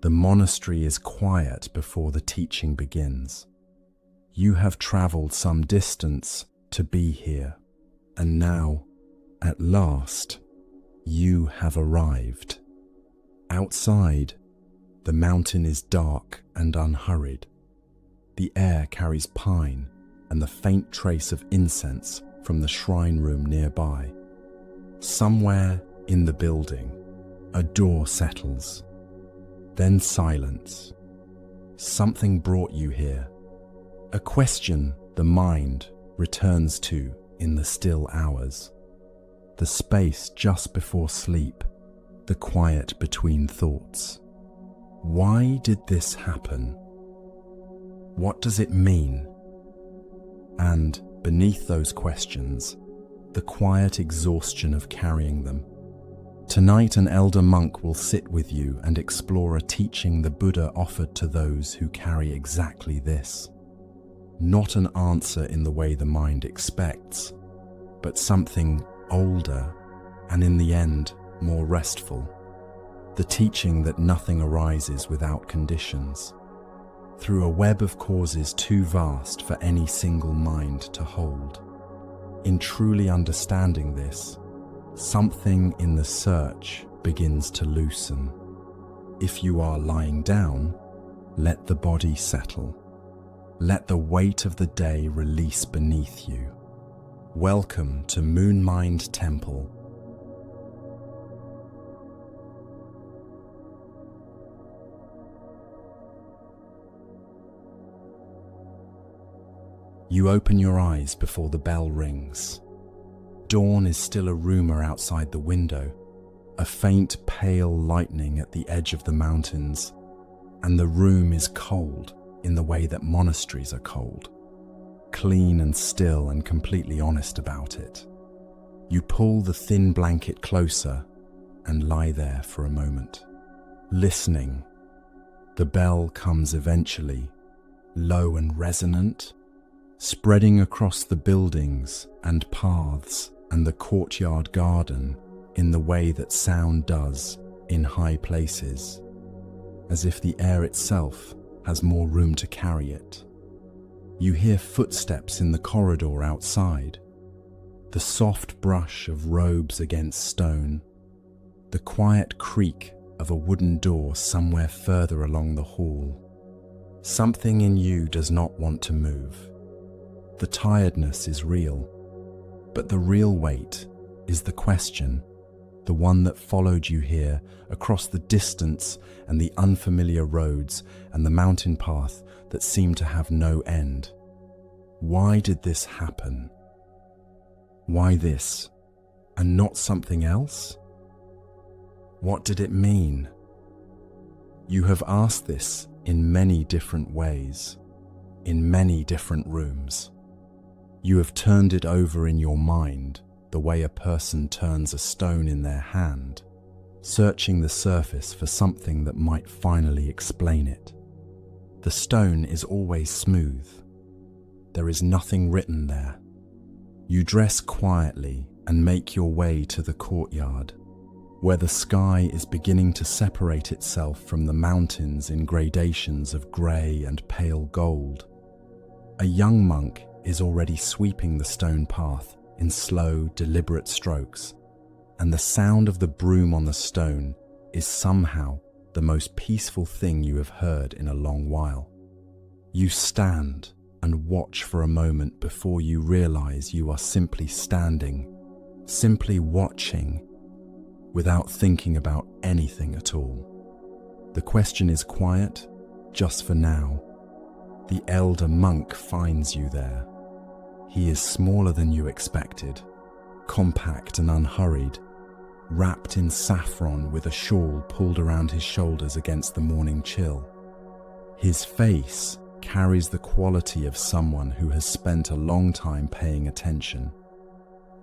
The monastery is quiet before the teaching begins. You have traveled some distance to be here, and now, at last, you have arrived. Outside, the mountain is dark and unhurried. The air carries pine and the faint trace of incense from the shrine room nearby. Somewhere in the building, a door settles. Then silence. Something brought you here. A question the mind returns to in the still hours. The space just before sleep, the quiet between thoughts. Why did this happen? What does it mean? And beneath those questions, the quiet exhaustion of carrying them. Tonight, an elder monk will sit with you and explore a teaching the Buddha offered to those who carry exactly this. Not an answer in the way the mind expects, but something older and in the end more restful. The teaching that nothing arises without conditions. Through a web of causes too vast for any single mind to hold. In truly understanding this, something in the search begins to loosen. If you are lying down, let the body settle. Let the weight of the day release beneath you. Welcome to Moon Mind Temple. You open your eyes before the bell rings. Dawn is still a rumor outside the window, a faint pale lightning at the edge of the mountains, and the room is cold in the way that monasteries are cold, clean and still and completely honest about it. You pull the thin blanket closer and lie there for a moment, listening. The bell comes eventually, low and resonant, spreading across the buildings and paths and the courtyard garden in the way that sound does in high places, as if the air itself has more room to carry it. You hear footsteps in the corridor outside, the soft brush of robes against stone, the quiet creak of a wooden door somewhere further along the hall. Something in you does not want to move. The tiredness is real, but the real weight is the question, the one that followed you here across the distance and the unfamiliar roads and the mountain path that seemed to have no end. Why did this happen? Why this, and not something else? What did it mean? You have asked this in many different ways, in many different rooms. You have turned it over in your mind the way a person turns a stone in their hand, searching the surface for something that might finally explain it. The stone is always smooth. There is nothing written there. You dress quietly and make your way to the courtyard, where the sky is beginning to separate itself from the mountains in gradations of grey and pale gold. A young monk is already sweeping the stone path in slow, deliberate strokes, and the sound of the broom on the stone is somehow the most peaceful thing you have heard in a long while. You stand and watch for a moment before you realize you are simply standing, simply watching, without thinking about anything at all. The question is quiet, just for now. The elder monk finds you there. He is smaller than you expected, compact and unhurried, wrapped in saffron with a shawl pulled around his shoulders against the morning chill. His face carries the quality of someone who has spent a long time paying attention.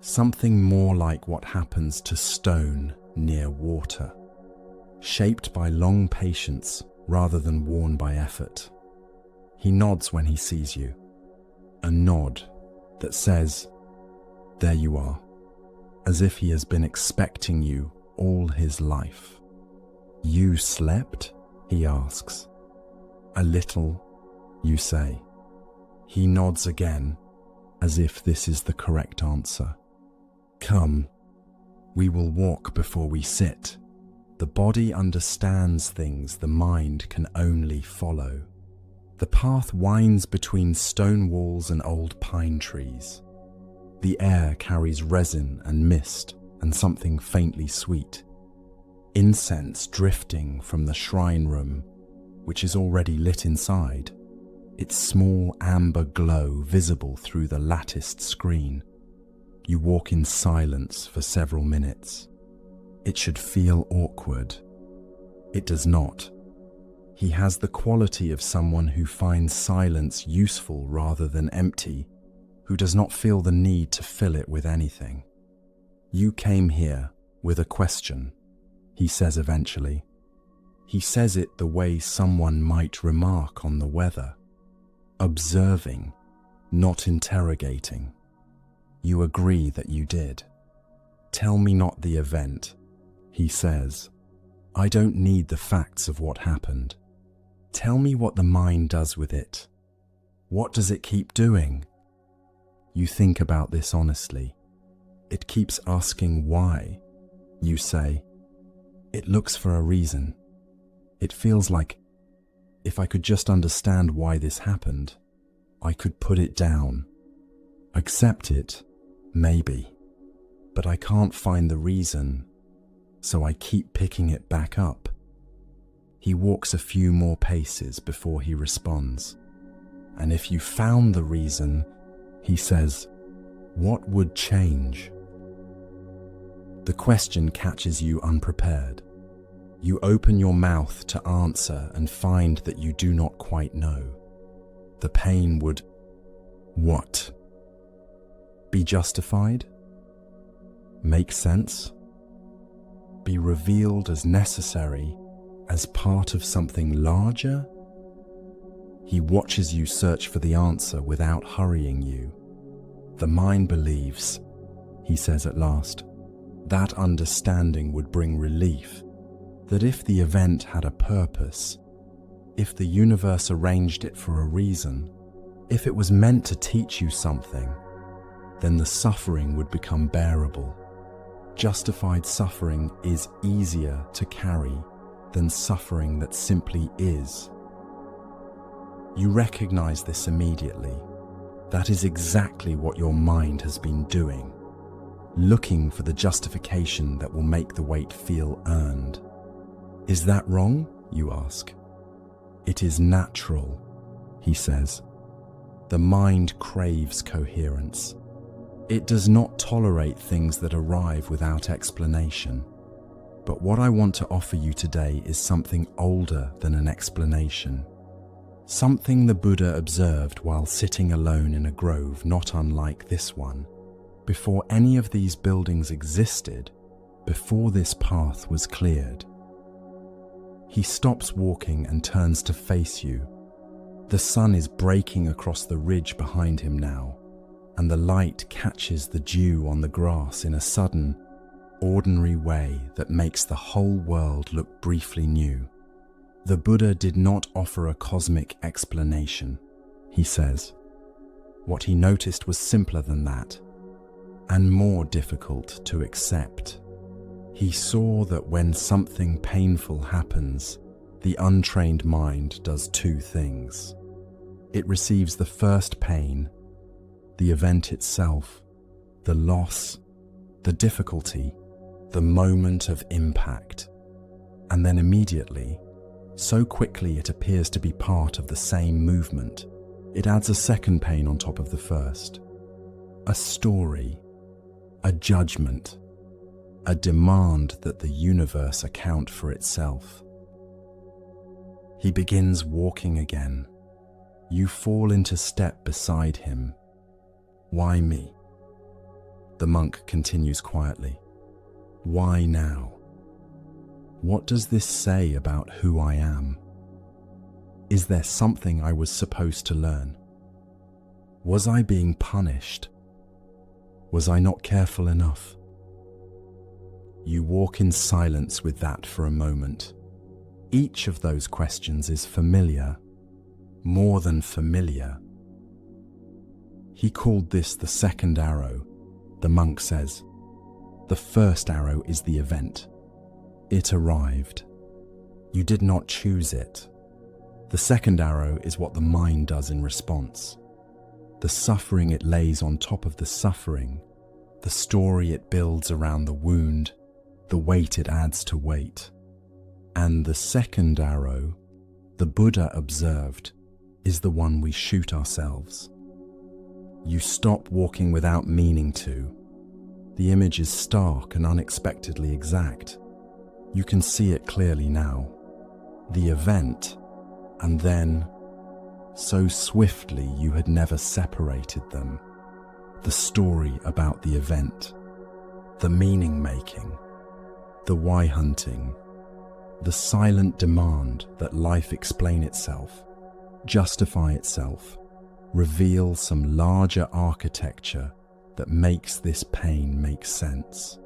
Something more like what happens to stone near water, shaped by long patience rather than worn by effort. He nods when he sees you, a nod that says, "There you are," as if he has been expecting you all his life. "You slept?" he asks. A little, you say. He nods again, as if this is the correct answer. Come, we will walk before we sit. The body understands things the mind can only follow. The path winds between stone walls and old pine trees. The air carries resin and mist and something faintly sweet. Incense drifting from the shrine room, which is already lit inside, its small amber glow visible through the latticed screen. You walk in silence for several minutes. It should feel awkward. It does not. He has the quality of someone who finds silence useful rather than empty, who does not feel the need to fill it with anything. You came here with a question, he says eventually. He says it the way someone might remark on the weather. Observing, not interrogating. You agree that you did. Tell me not the event, he says. I don't need the facts of what happened. Tell me what the mind does with it. What does it keep doing? You think about this honestly. It keeps asking why. You say, it looks for a reason. It feels like, if I could just understand why this happened, I could put it down. Accept it, maybe. But I can't find the reason, so I keep picking it back up. He walks a few more paces before he responds. And if you found the reason, he says, what would change? The question catches you unprepared. You open your mouth to answer and find that you do not quite know. The pain would, what? Be justified? Make sense? Be revealed as necessary, as part of something larger? He watches you search for the answer without hurrying you. The mind believes, he says at last, that understanding would bring relief, that if the event had a purpose, if the universe arranged it for a reason, if it was meant to teach you something, then the suffering would become bearable. Justified suffering is easier to carry than suffering that simply is. You recognize this immediately. That is exactly what your mind has been doing, looking for the justification that will make the weight feel earned. Is that wrong? You ask. It is natural, he says. The mind craves coherence. It does not tolerate things that arrive without explanation. But what I want to offer you today is something older than an explanation. Something the Buddha observed while sitting alone in a grove not unlike this one, before any of these buildings existed, before this path was cleared. He stops walking and turns to face you. The sun is breaking across the ridge behind him now, and the light catches the dew on the grass in a sudden, ordinary way that makes the whole world look briefly new. The Buddha did not offer a cosmic explanation, he says. What he noticed was simpler than that, and more difficult to accept. He saw that when something painful happens, the untrained mind does two things. It receives the first pain, the event itself, the loss, the difficulty, the moment of impact, and then immediately, so quickly it appears to be part of the same movement, it adds a second pain on top of the first. A story, a judgment, a demand that the universe account for itself. He begins walking again. You fall into step beside him. Why me? The monk continues quietly. Why now? What does this say about who I am? Is there something I was supposed to learn? Was I being punished? Was I not careful enough? You walk in silence with that for a moment. Each of those questions is familiar, more than familiar. He called this the second arrow, the monk says. The first arrow is the event. It arrived. You did not choose it. The second arrow is what the mind does in response. The suffering it lays on top of the suffering, the story it builds around the wound, the weight it adds to weight. And the second arrow, the Buddha observed, is the one we shoot ourselves. You stop walking without meaning to. The image is stark and unexpectedly exact. You can see it clearly now. The event, and then, so swiftly you had never separated them. The story about the event, the meaning-making, the why-hunting, the silent demand that life explain itself, justify itself, reveal some larger architecture that makes this pain make sense.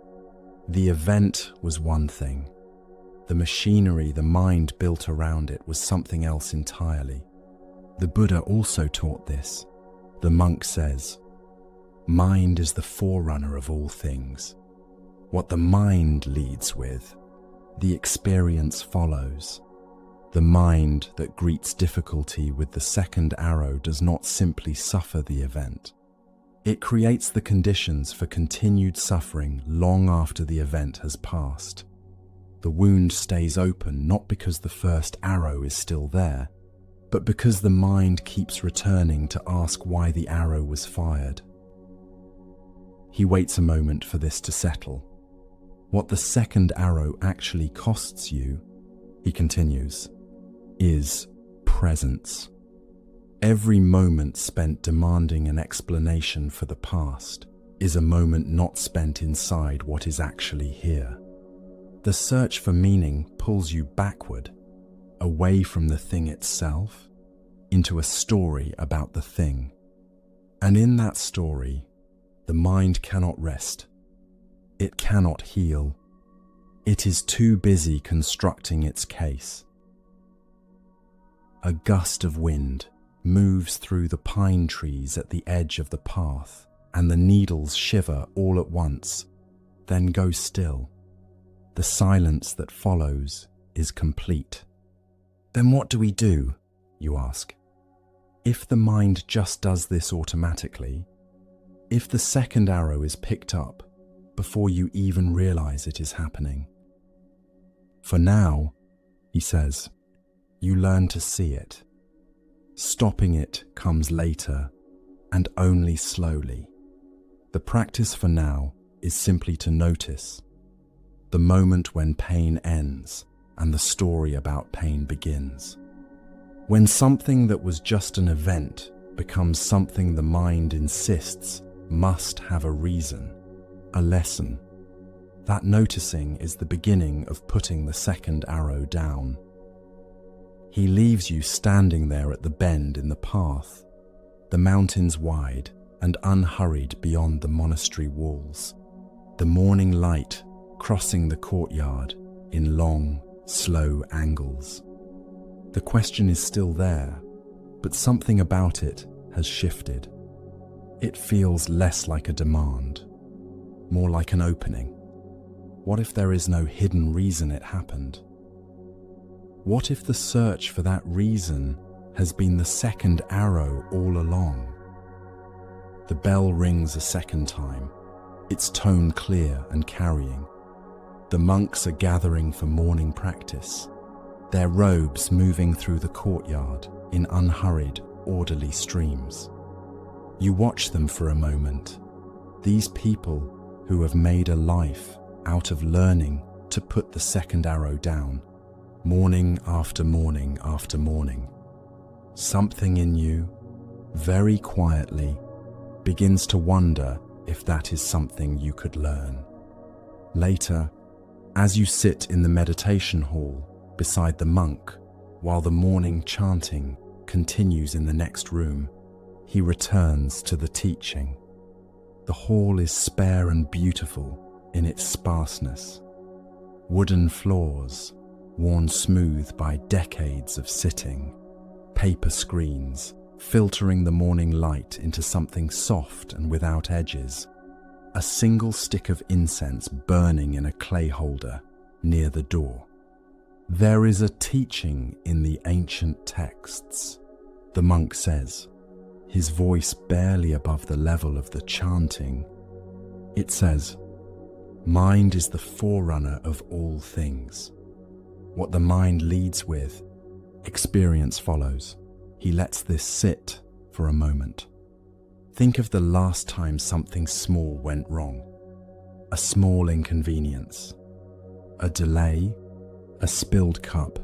The event was one thing. The machinery the mind built around it was something else entirely. The Buddha also taught this. The monk says, mind is the forerunner of all things. What the mind leads with, the experience follows. The mind that greets difficulty with the second arrow does not simply suffer the event. It creates the conditions for continued suffering long after the event has passed. The wound stays open not because the first arrow is still there, but because the mind keeps returning to ask why the arrow was fired. He waits a moment for this to settle. What the second arrow actually costs you, he continues, is presence. Every moment spent demanding an explanation for the past is a moment not spent inside what is actually here. The search for meaning pulls you backward, away from the thing itself, into a story about the thing. And in that story, the mind cannot rest. It cannot heal. It is too busy constructing its case. A gust of wind moves through the pine trees at the edge of the path, and the needles shiver all at once, then go still. The silence that follows is complete. Then what do we do, you ask? If the mind just does this automatically, if the second arrow is picked up before you even realize it is happening. For now, he says, you learn to see it. Stopping it comes later and only slowly. The practice for now is simply to notice the moment when pain ends and the story about pain begins. When something that was just an event becomes something the mind insists must have a reason, a lesson. That noticing is the beginning of putting the second arrow down. He leaves you standing there at the bend in the path, the mountains wide and unhurried beyond the monastery walls, the morning light crossing the courtyard in long, slow angles. The question is still there, but something about it has shifted. It feels less like a demand, more like an opening. What if there is no hidden reason it happened? What if the search for that reason has been the second arrow all along? The bell rings a second time, its tone clear and carrying. The monks are gathering for morning practice, their robes moving through the courtyard in unhurried, orderly streams. You watch them for a moment, these people who have made a life out of learning to put the second arrow down, morning after morning after morning. Something in you, very quietly, begins to wonder if that is something you could learn. Later, as you sit in the meditation hall beside the monk while the morning chanting continues in the next room, he returns to the teaching. The hall is spare and beautiful in its sparseness. Wooden floors, worn smooth by decades of sitting, paper screens, filtering the morning light into something soft and without edges, a single stick of incense burning in a clay holder near the door. There is a teaching in the ancient texts, the monk says, his voice barely above the level of the chanting. It says, "Mind is the forerunner of all things. What the mind leads with, experience follows." He lets this sit for a moment. Think of the last time something small went wrong. A small inconvenience, a delay, a spilled cup,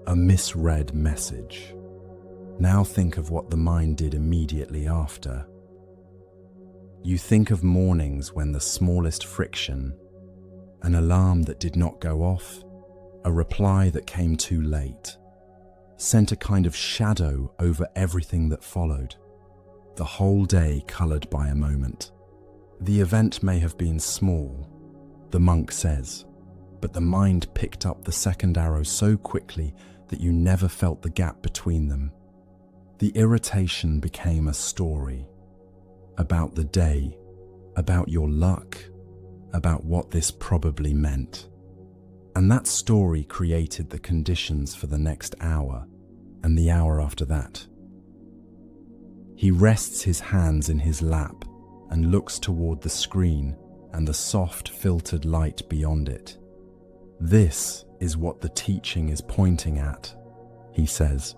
a misread message. Now think of what the mind did immediately after. You think of mornings when the smallest friction, an alarm that did not go off, a reply that came too late, sent a kind of shadow over everything that followed, the whole day coloured by a moment. The event may have been small, the monk says, but the mind picked up the second arrow so quickly that you never felt the gap between them. The irritation became a story about the day, about your luck, about what this probably meant. And that story created the conditions for the next hour and the hour after that. He rests his hands in his lap and looks toward the screen and the soft filtered light beyond it. This is what the teaching is pointing at, he says.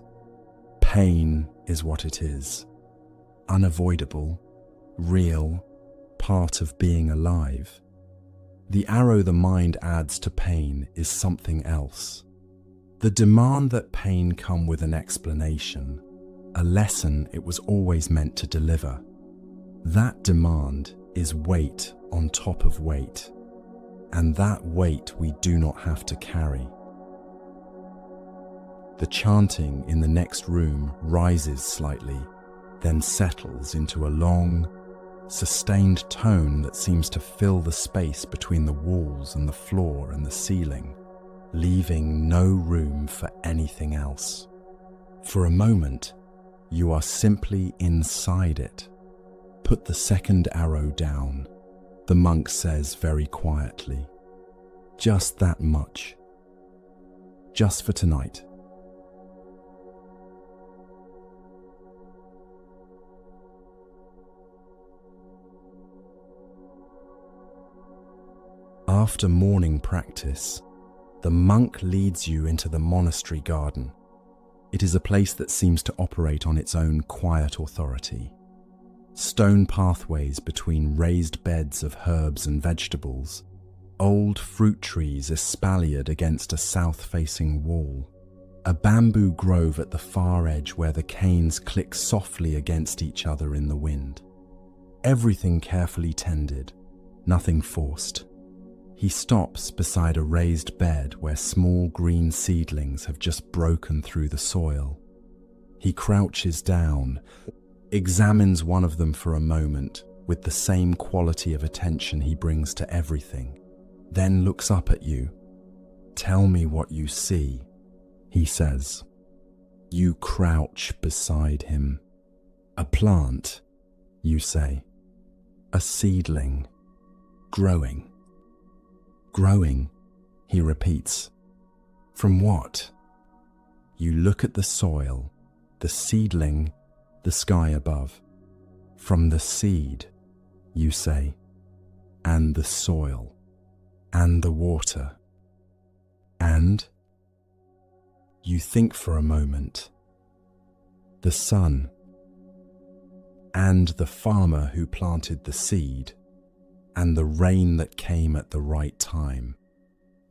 Pain is what it is. Unavoidable, real, part of being alive. The arrow the mind adds to pain is something else. The demand that pain come with an explanation, a lesson it was always meant to deliver. That demand is weight on top of weight, and that weight we do not have to carry. The chanting in the next room rises slightly, then settles into a long, sustained tone that seems to fill the space between the walls and the floor and the ceiling, leaving no room for anything else. For a moment, you are simply inside it. Put the second arrow down, the monk says very quietly. Just that much. Just for tonight. After morning practice, the monk leads you into the monastery garden. It is a place that seems to operate on its own quiet authority. Stone pathways between raised beds of herbs and vegetables, old fruit trees espaliered against a south-facing wall, a bamboo grove at the far edge where the canes click softly against each other in the wind. Everything carefully tended, nothing forced. He stops beside a raised bed where small green seedlings have just broken through the soil. He crouches down, examines one of them for a moment with the same quality of attention he brings to everything, then looks up at you. "Tell me what you see," he says. You crouch beside him. "A plant," you say. "A seedling. Growing." "Growing," he repeats. "From what?" You look at the soil, the seedling, the sky above. "From the seed," you say, "and the soil, and the water, and..." You think for a moment. "The sun, and the farmer who planted the seed, and the rain that came at the right time,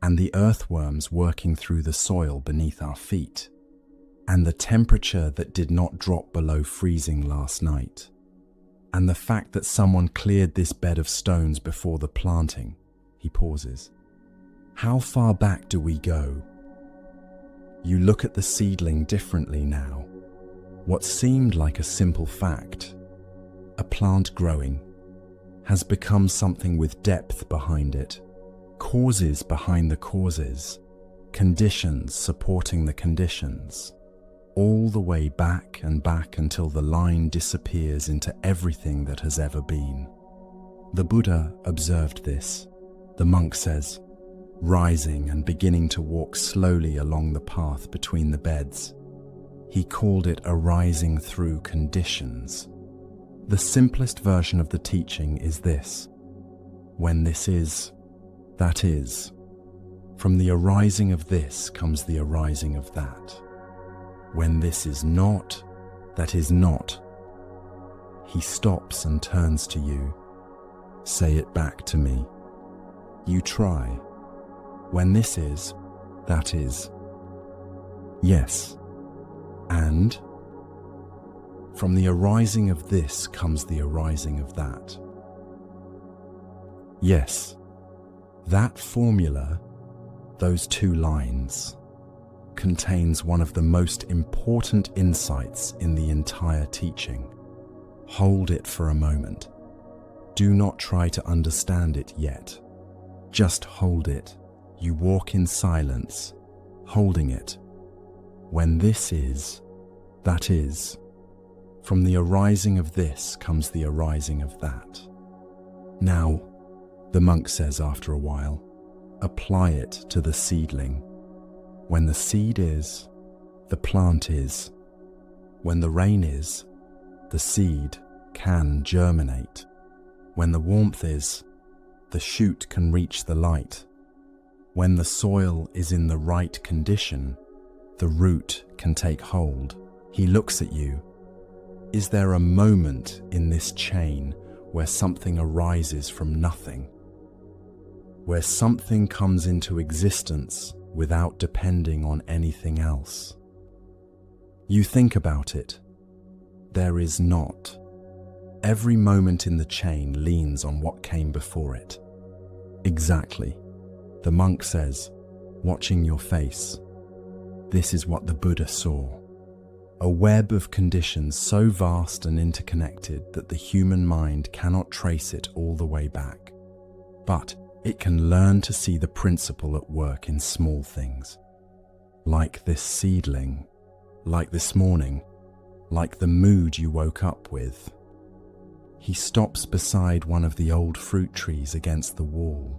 and the earthworms working through the soil beneath our feet, and the temperature that did not drop below freezing last night, and the fact that someone cleared this bed of stones before the planting." He pauses. "How far back do we go?" You look at the seedling differently now. What seemed like a simple fact, a plant growing, has become something with depth behind it, causes behind the causes, conditions supporting the conditions, all the way back and back until the line disappears into everything that has ever been. The Buddha observed this, the monk says, rising and beginning to walk slowly along the path between the beds. He called it a rising through conditions. The simplest version of the teaching is this: when this is, that is. From the arising of this comes the arising of that. When this is not, that is not. He stops and turns to you. Say it back to me. You try. When this is, that is. Yes. And from the arising of this comes the arising of that. Yes. That formula, those two lines, contains one of the most important insights in the entire teaching. Hold it for a moment. Do not try to understand it yet. Just hold it. You walk in silence, holding it. When this is, that is. From the arising of this comes the arising of that. Now, the monk says after a while, apply it to the seedling. When the seed is, the plant is. When the rain is, the seed can germinate. When the warmth is, the shoot can reach the light. When the soil is in the right condition, the root can take hold. He looks at you. Is there a moment in this chain where something arises from nothing? Where something comes into existence without depending on anything else? You think about it. There is not. Every moment in the chain leans on what came before it. Exactly. The monk says, watching your face. This is what the Buddha saw. A web of conditions so vast and interconnected that the human mind cannot trace it all the way back. But it can learn to see the principle at work in small things. Like this seedling, like this morning, like the mood you woke up with. He stops beside one of the old fruit trees against the wall,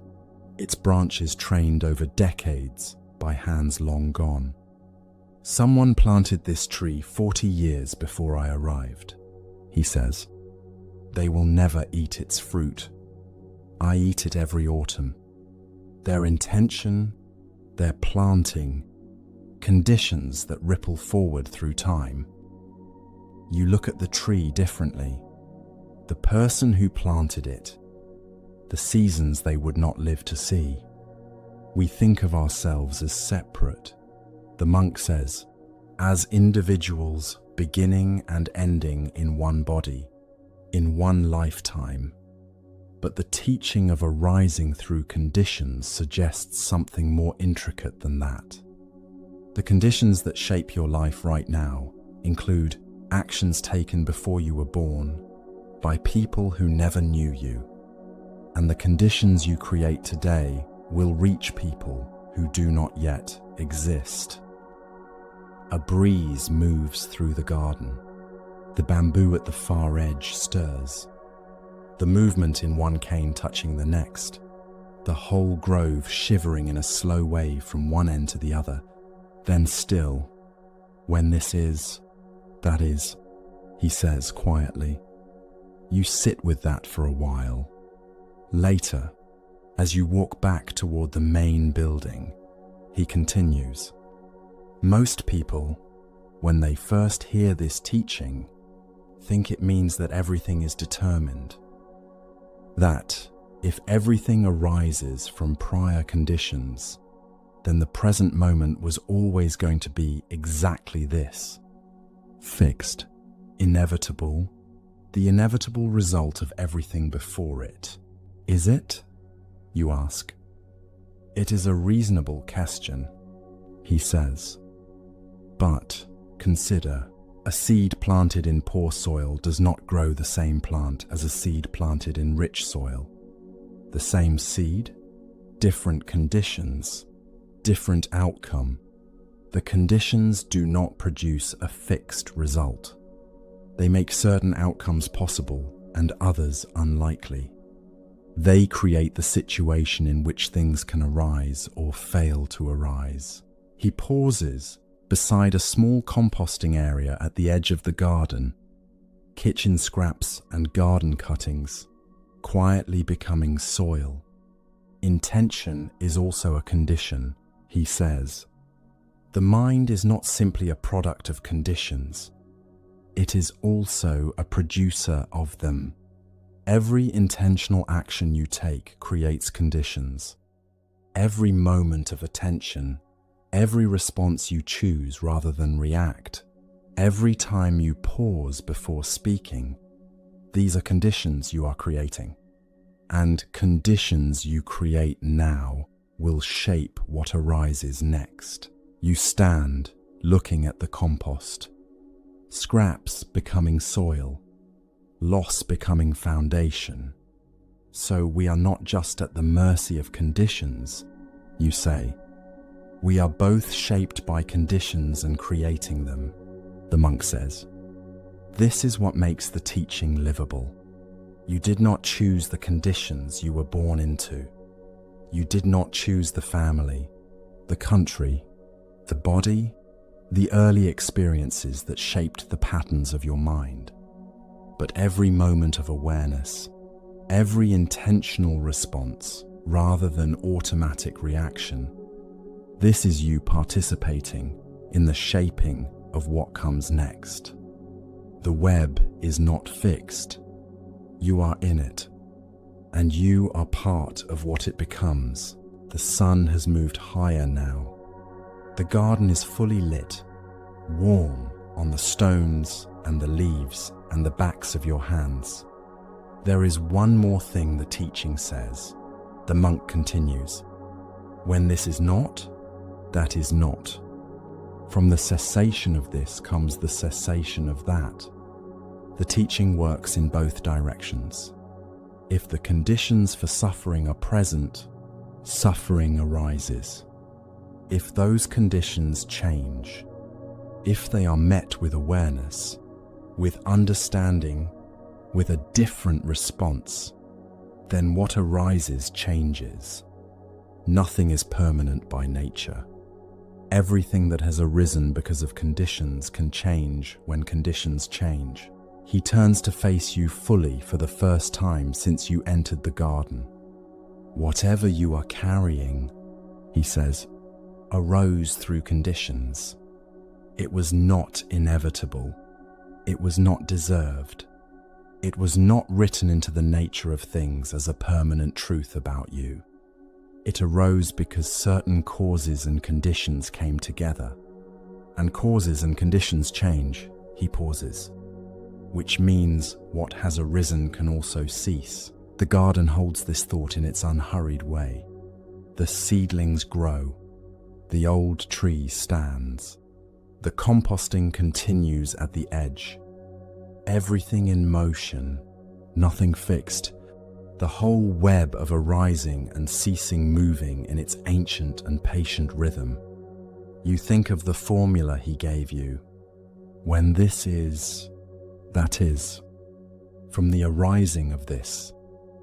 its branches trained over decades by hands long gone. Someone planted this tree 40 years before I arrived, he says. They will never eat its fruit. I eat it every autumn. Their intention, their planting, conditions that ripple forward through time. You look at the tree differently. The person who planted it, the seasons they would not live to see. We think of ourselves as separate. The monk says, as individuals beginning and ending in one body, in one lifetime. But the teaching of arising through conditions suggests something more intricate than that. The conditions that shape your life right now include actions taken before you were born, by people who never knew you. And the conditions you create today will reach people who do not yet exist. A breeze moves through the garden. The bamboo at the far edge stirs. The movement in one cane touching the next. The whole grove shivering in a slow wave from one end to the other. Then still. When this is, that is, he says quietly. You sit with that for a while. Later, as you walk back toward the main building, he continues. Most people, when they first hear this teaching, think it means that everything is determined. That, if everything arises from prior conditions, then the present moment was always going to be exactly this. Fixed, inevitable, the inevitable result of everything before it. Is it? You ask. It is a reasonable question, he says. But consider, a seed planted in poor soil does not grow the same plant as a seed planted in rich soil. The same seed, different conditions, different outcome. The conditions do not produce a fixed result. They make certain outcomes possible and others unlikely. They create the situation in which things can arise or fail to arise. He pauses beside a small composting area at the edge of the garden, kitchen scraps and garden cuttings quietly becoming soil. Intention is also a condition, he says. The mind is not simply a product of conditions. It is also a producer of them. Every intentional action you take creates conditions. Every moment of attention, every response you choose rather than react, every time you pause before speaking, these are conditions you are creating. And conditions you create now will shape what arises next. You stand, looking at the compost. Scraps becoming soil. Loss becoming foundation. So we are not just at the mercy of conditions, you say. We are both shaped by conditions and creating them, the monk says. This is what makes the teaching livable. You did not choose the conditions you were born into. You did not choose the family, the country, the body, the early experiences that shaped the patterns of your mind. But every moment of awareness, every intentional response, rather than automatic reaction, this is you participating in the shaping of what comes next. The web is not fixed. You are in it, and you are part of what it becomes. The sun has moved higher now. The garden is fully lit, warm on the stones and the leaves and the backs of your hands. There is one more thing the teaching says. The monk continues. When this is not, that is not. From the cessation of this comes the cessation of that. The teaching works in both directions. If the conditions for suffering are present, suffering arises. If those conditions change, if they are met with awareness, with understanding, with a different response, then what arises changes. Nothing is permanent by nature. Everything that has arisen because of conditions can change when conditions change. He turns to face you fully for the first time since you entered the garden. Whatever you are carrying, he says, arose through conditions. It was not inevitable. It was not deserved. It was not written into the nature of things as a permanent truth about you. It arose because certain causes and conditions came together. And causes and conditions change, he pauses. Which means what has arisen can also cease. The garden holds this thought in its unhurried way. The seedlings grow. The old tree stands. The composting continues at the edge. Everything in motion, nothing fixed. The whole web of arising and ceasing moving in its ancient and patient rhythm. You think of the formula he gave you. When this is, that is. From the arising of this,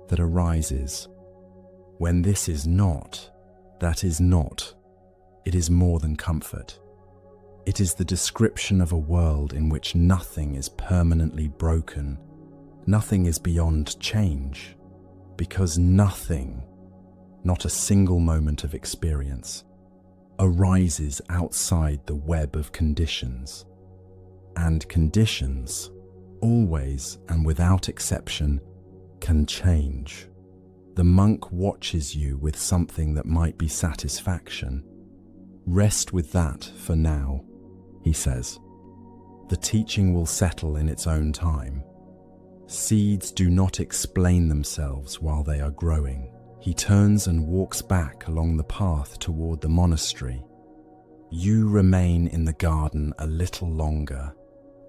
that arises. When this is not, that is not. It is more than comfort. It is the description of a world in which nothing is permanently broken. Nothing is beyond change. Because nothing, not a single moment of experience, arises outside the web of conditions. And conditions, always and without exception, can change. The monk watches you with something that might be satisfaction. Rest with that for now, he says. The teaching will settle in its own time. Seeds do not explain themselves while they are growing. He turns and walks back along the path toward the monastery. You remain in the garden a little longer,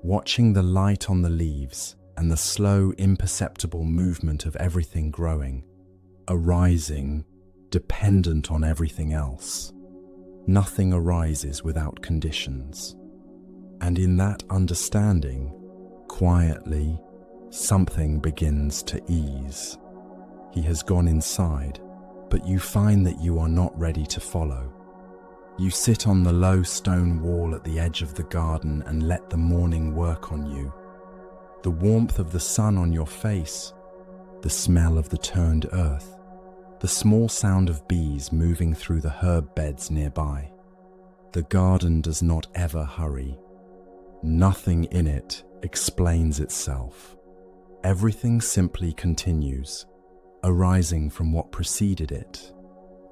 watching the light on the leaves and the slow, imperceptible movement of everything growing, arising, dependent on everything else. Nothing arises without conditions. And in that understanding, quietly, something begins to ease. He has gone inside, but you find that you are not ready to follow. You sit on the low stone wall at the edge of the garden and let the morning work on you. The warmth of the sun on your face, the smell of the turned earth, the small sound of bees moving through the herb beds nearby. The garden does not ever hurry. Nothing in it explains itself. Everything simply continues, arising from what preceded it,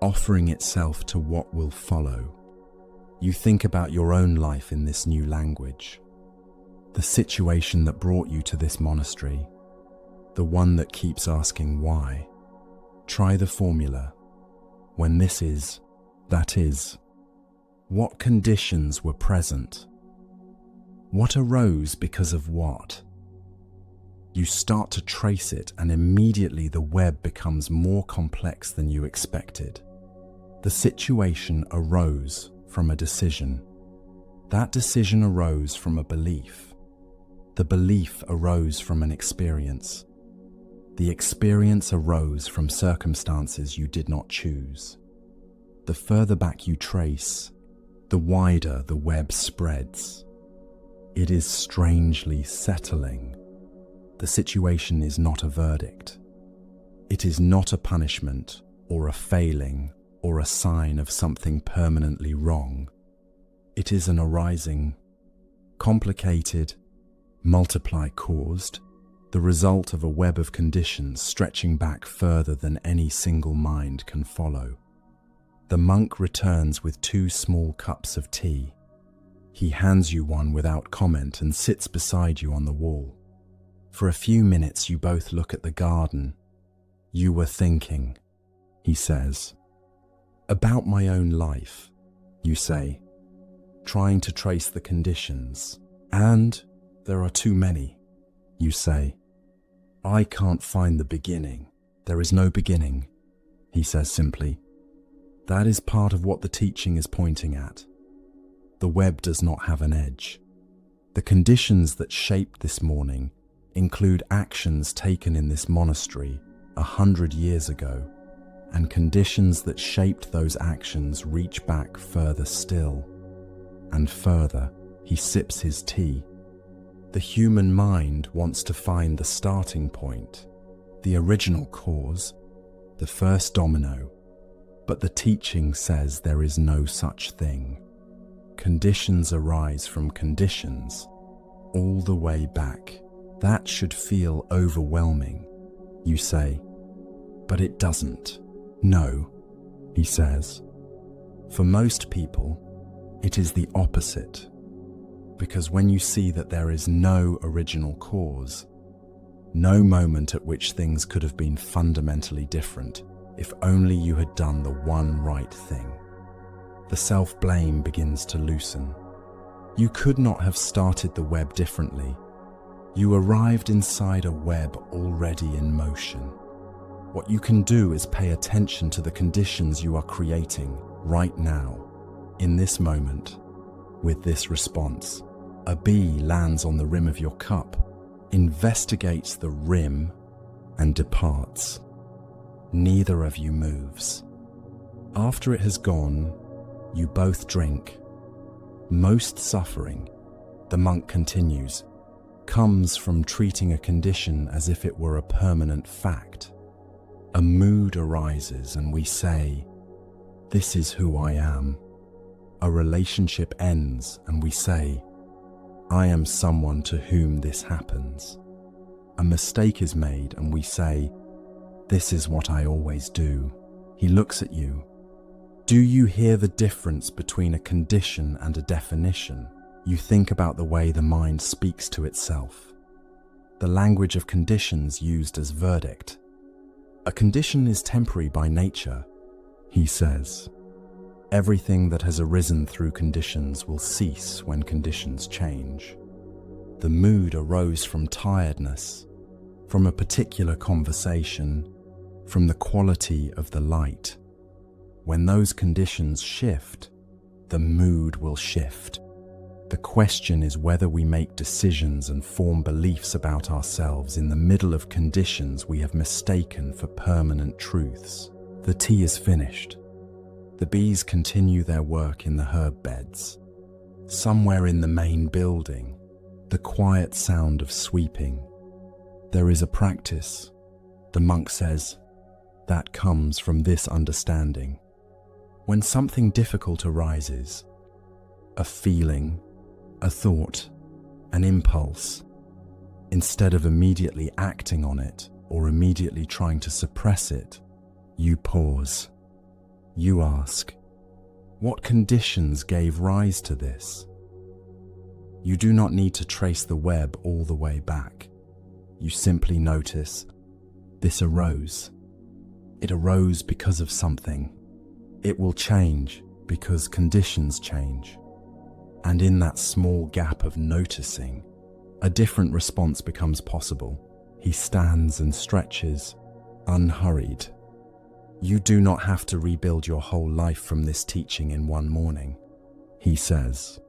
offering itself to what will follow. You think about your own life in this new language, the situation that brought you to this monastery, the one that keeps asking why. Try the formula. When this is, that is. What conditions were present? What arose because of what? You start to trace it, and immediately the web becomes more complex than you expected. The situation arose from a decision. That decision arose from a belief. The belief arose from an experience. The experience arose from circumstances you did not choose. The further back you trace, the wider the web spreads. It is strangely settling. The situation is not a verdict. It is not a punishment or a failing or a sign of something permanently wrong. It is an arising, complicated, multiply-caused, the result of a web of conditions stretching back further than any single mind can follow. The monk returns with 2 small cups of tea. He hands you one without comment and sits beside you on the wall. For a few minutes you both look at the garden. You were thinking, he says. About my own life, you say, trying to trace the conditions. And there are too many, you say. I can't find the beginning. There is no beginning, he says simply. That is part of what the teaching is pointing at. The web does not have an edge. The conditions that shaped this morning include actions taken in this monastery 100 years ago, and conditions that shaped those actions reach back further still. And further, he sips his tea. The human mind wants to find the starting point, the original cause, the first domino, but the teaching says there is no such thing. Conditions arise from conditions, all the way back. That should feel overwhelming, you say, but it doesn't. No, he says. For most people, it is the opposite. Because when you see that there is no original cause, no moment at which things could have been fundamentally different if only you had done the one right thing, the self-blame begins to loosen. You could not have started the web differently. You arrived inside a web already in motion. What you can do is pay attention to the conditions you are creating right now, in this moment, with this response. A bee lands on the rim of your cup, investigates the rim, and departs. Neither of you moves. After it has gone, you both drink. Most suffering, the monk continues, comes from treating a condition as if it were a permanent fact. A mood arises and we say, "This is who I am." A relationship ends and we say, "I am someone to whom this happens." A mistake is made and we say, "This is what I always do." He looks at you. Do you hear the difference between a condition and a definition? You think about the way the mind speaks to itself. The language of conditions used as verdict. A condition is temporary by nature, he says. Everything that has arisen through conditions will cease when conditions change. The mood arose from tiredness, from a particular conversation, from the quality of the light. When those conditions shift, the mood will shift. The question is whether we make decisions and form beliefs about ourselves in the middle of conditions we have mistaken for permanent truths. The tea is finished. The bees continue their work in the herb beds. Somewhere in the main building, the quiet sound of sweeping. There is a practice, the monk says, that comes from this understanding. When something difficult arises, a feeling, a thought, an impulse, instead of immediately acting on it or immediately trying to suppress it, you pause. You ask, what conditions gave rise to this? You do not need to trace the web all the way back. You simply notice, this arose. It arose because of something. It will change because conditions change. And in that small gap of noticing, a different response becomes possible. He stands and stretches, unhurried. You do not have to rebuild your whole life from this teaching in one morning. He says,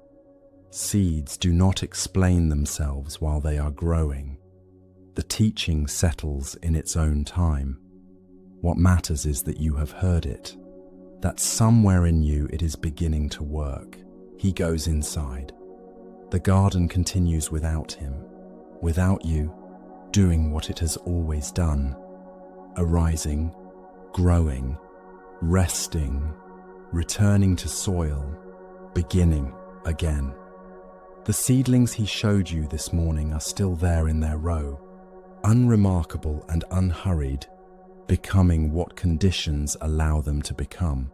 seeds do not explain themselves while they are growing. The teaching settles in its own time. What matters is that you have heard it, that somewhere in you it is beginning to work. He goes inside. The garden continues without him, without you, doing what it has always done, arising, growing, resting, returning to soil, beginning again. The seedlings he showed you this morning are still there in their row, unremarkable and unhurried, becoming what conditions allow them to become.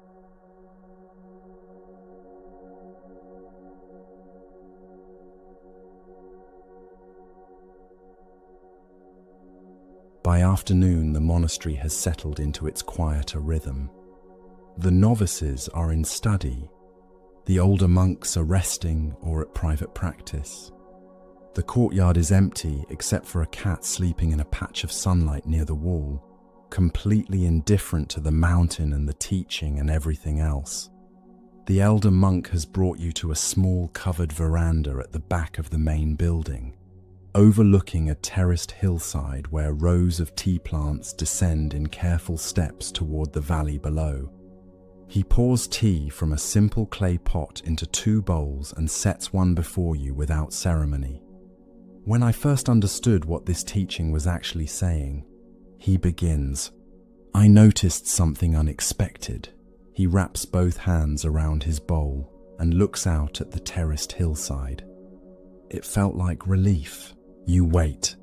By afternoon, the monastery has settled into its quieter rhythm. The novices are in study. The older monks are resting or at private practice. The courtyard is empty except for a cat sleeping in a patch of sunlight near the wall, completely indifferent to the mountain and the teaching and everything else. The elder monk has brought you to a small covered veranda at the back of the main building, overlooking a terraced hillside where rows of tea plants descend in careful steps toward the valley below. He pours tea from a simple clay pot into 2 bowls and sets one before you without ceremony. When I first understood what this teaching was actually saying, he begins, I noticed something unexpected. He wraps both hands around his bowl and looks out at the terraced hillside. It felt like relief. You wait.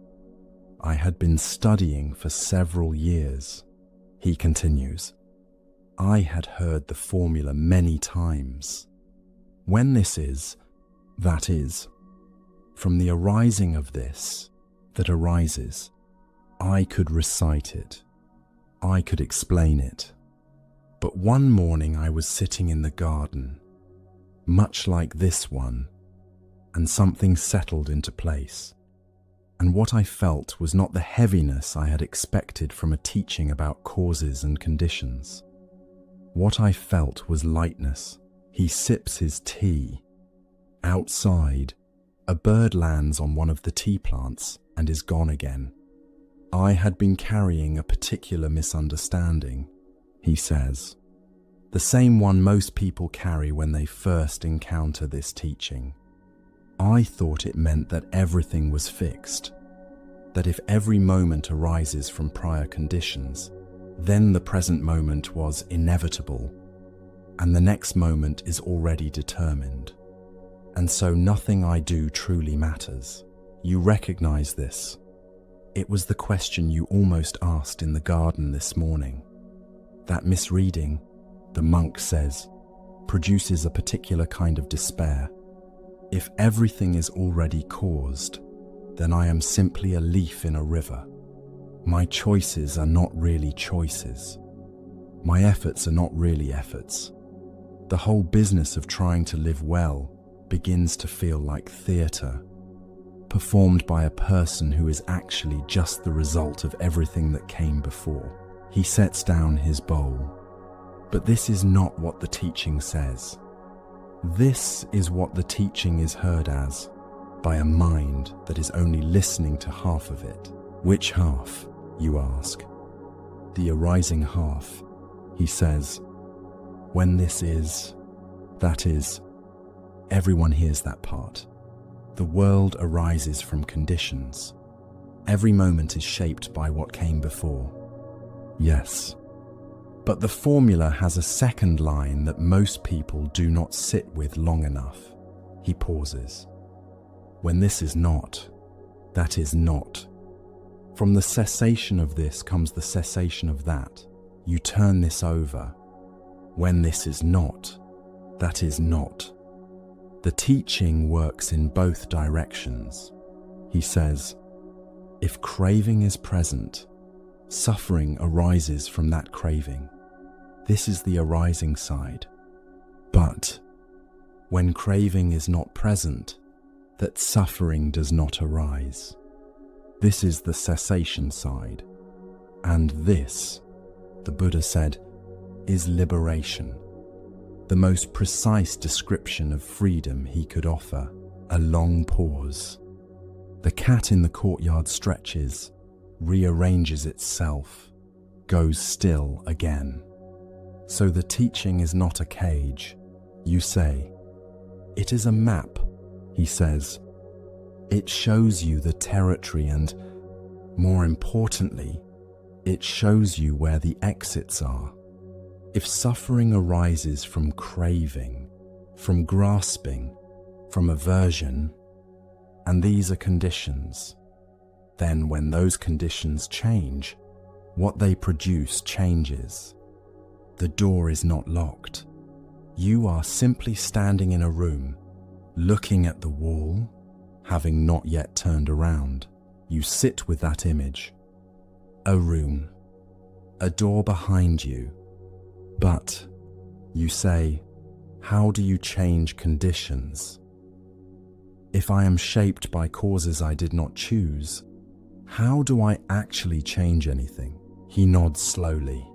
I had been studying for several years. He continues. I had heard the formula many times. When this is, that is. From the arising of this, that arises. I could recite it. I could explain it. But one morning I was sitting in the garden, much like this one, and something settled into place. And what I felt was not the heaviness I had expected from a teaching about causes and conditions. What I felt was lightness. He sips his tea. Outside, a bird lands on one of the tea plants and is gone again. I had been carrying a particular misunderstanding, he says. The same one most people carry when they first encounter this teaching. I thought it meant that everything was fixed, that if every moment arises from prior conditions, then the present moment was inevitable, and the next moment is already determined. And so nothing I do truly matters. You recognize this. It was the question you almost asked in the garden this morning. That misreading, the monk says, produces a particular kind of despair. If everything is already caused, then I am simply a leaf in a river. My choices are not really choices. My efforts are not really efforts. The whole business of trying to live well begins to feel like theatre, performed by a person who is actually just the result of everything that came before. He sets down his bowl. But this is not what the teaching says. This is what the teaching is heard as, by a mind that is only listening to half of it. Which half, you ask? The arising half, he says. When this is, that is, everyone hears that part. The world arises from conditions. Every moment is shaped by what came before. Yes. But the formula has a second line that most people do not sit with long enough. He pauses. When this is not, that is not. From the cessation of this comes the cessation of that. You turn this over. When this is not, that is not. The teaching works in both directions. He says, if craving is present, suffering arises from that craving. This is the arising side. But when craving is not present, that suffering does not arise. This is the cessation side. And this, the Buddha said, is liberation. The most precise description of freedom he could offer. A long pause. The cat in the courtyard stretches, rearranges itself, goes still again. So the teaching is not a cage, you say. It is a map, he says. It shows you the territory and, more importantly, it shows you where the exits are. If suffering arises from craving, from grasping, from aversion, and these are conditions, then when those conditions change, what they produce changes. The door is not locked. You are simply standing in a room, looking at the wall, having not yet turned around. You sit with that image. A room, a door behind you. But, you say, how do you change conditions? If I am shaped by causes I did not choose, how do I actually change anything? He nods slowly.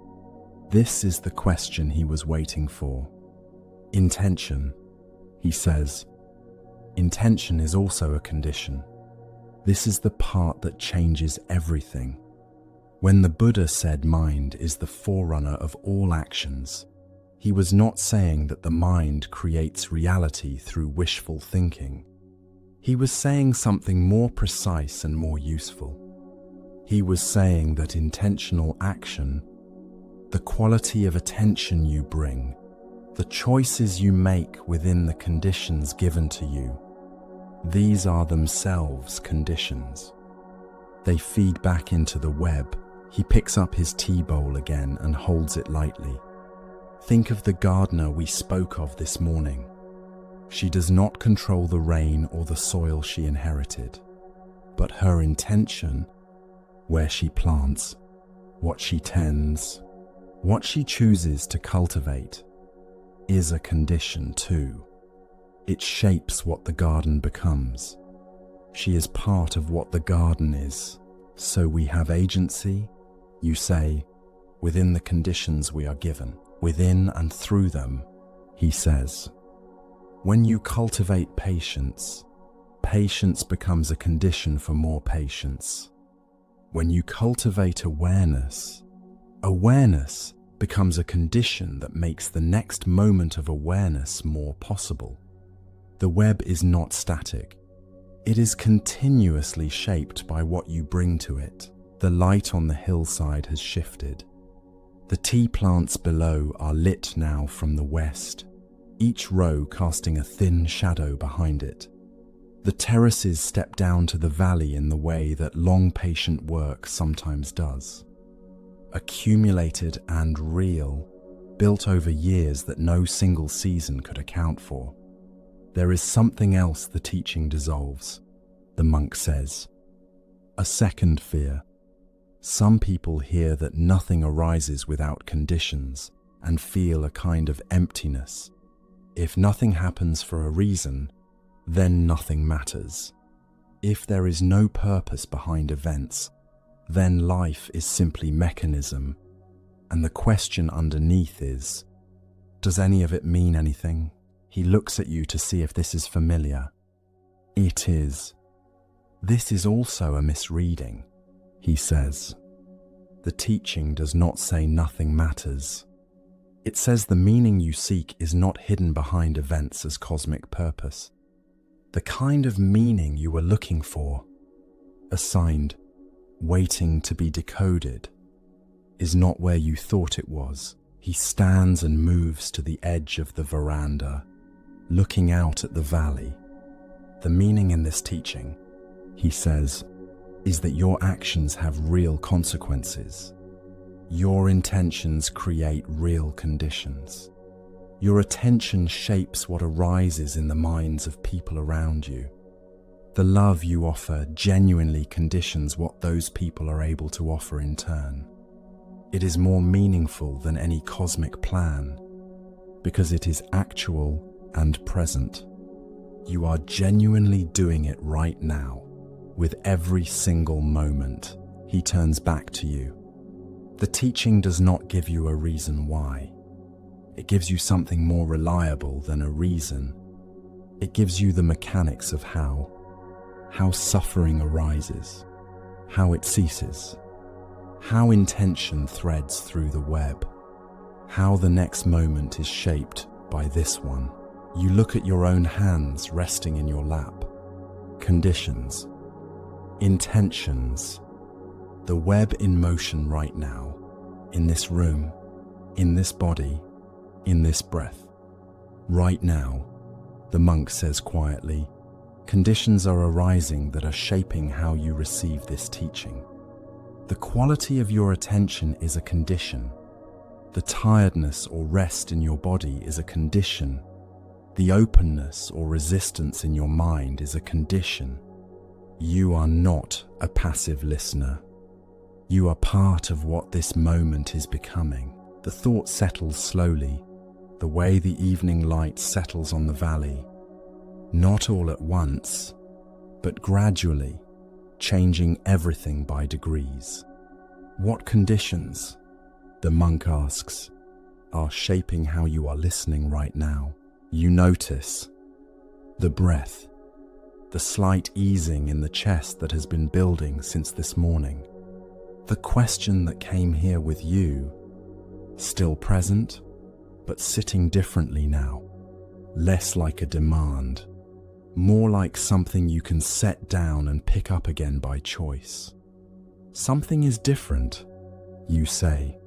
This is the question he was waiting for. Intention, he says. Intention is also a condition. This is the part that changes everything. When the Buddha said mind is the forerunner of all actions, he was not saying that the mind creates reality through wishful thinking. He was saying something more precise and more useful. He was saying that intentional action, the quality of attention you bring, the choices you make within the conditions given to you, these are themselves conditions. They feed back into the web. He picks up his tea bowl again and holds it lightly. Think of the gardener we spoke of this morning. She does not control the rain or the soil she inherited, but her intention, where she plants, what she tends, what she chooses to cultivate, is a condition too. It shapes what the garden becomes. She is part of what the garden is. So we have agency, you say, within the conditions we are given. Within and through them, he says. When you cultivate patience, patience becomes a condition for more patience. When you cultivate awareness, awareness becomes a condition that makes the next moment of awareness more possible. The web is not static. It is continuously shaped by what you bring to it. The light on the hillside has shifted. The tea plants below are lit now from the west, each row casting a thin shadow behind it. The terraces step down to the valley in the way that long patient work sometimes does. Accumulated and real, built over years that no single season could account for. There is something else the teaching dissolves, the monk says. A second fear. Some people hear that nothing arises without conditions and feel a kind of emptiness. If nothing happens for a reason, then nothing matters. If there is no purpose behind events, then life is simply mechanism, and the question underneath is, does any of it mean anything? He looks at you to see if this is familiar. It is. This is also a misreading, he says. The teaching does not say nothing matters. It says the meaning you seek is not hidden behind events as cosmic purpose. The kind of meaning you were looking for, assigned, waiting to be decoded, is not where you thought it was. He stands and moves to the edge of the veranda, looking out at the valley. The meaning in this teaching, he says, is that your actions have real consequences. Your intentions create real conditions. Your attention shapes what arises in the minds of people around you. The love you offer genuinely conditions what those people are able to offer in turn. It is more meaningful than any cosmic plan because it is actual and present. You are genuinely doing it right now. With every single moment, he turns back to you. The teaching does not give you a reason why. It gives you something more reliable than a reason. It gives you the mechanics of how suffering arises, how it ceases, how intention threads through the web, how the next moment is shaped by this one. You look at your own hands resting in your lap. Conditions, intentions, the web in motion right now, in this room, in this body, in this breath. Right now, the monk says quietly, conditions are arising that are shaping how you receive this teaching. The quality of your attention is a condition. The tiredness or rest in your body is a condition. The openness or resistance in your mind is a condition. You are not a passive listener. You are part of what this moment is becoming. The thought settles slowly, the way the evening light settles on the valley. Not all at once, but gradually, changing everything by degrees. What conditions, the monk asks, are shaping how you are listening right now? You notice the breath, the slight easing in the chest that has been building since this morning. The question that came here with you, still present, but sitting differently now. Less like a demand, more like something you can set down and pick up again by choice. Something is different, you say.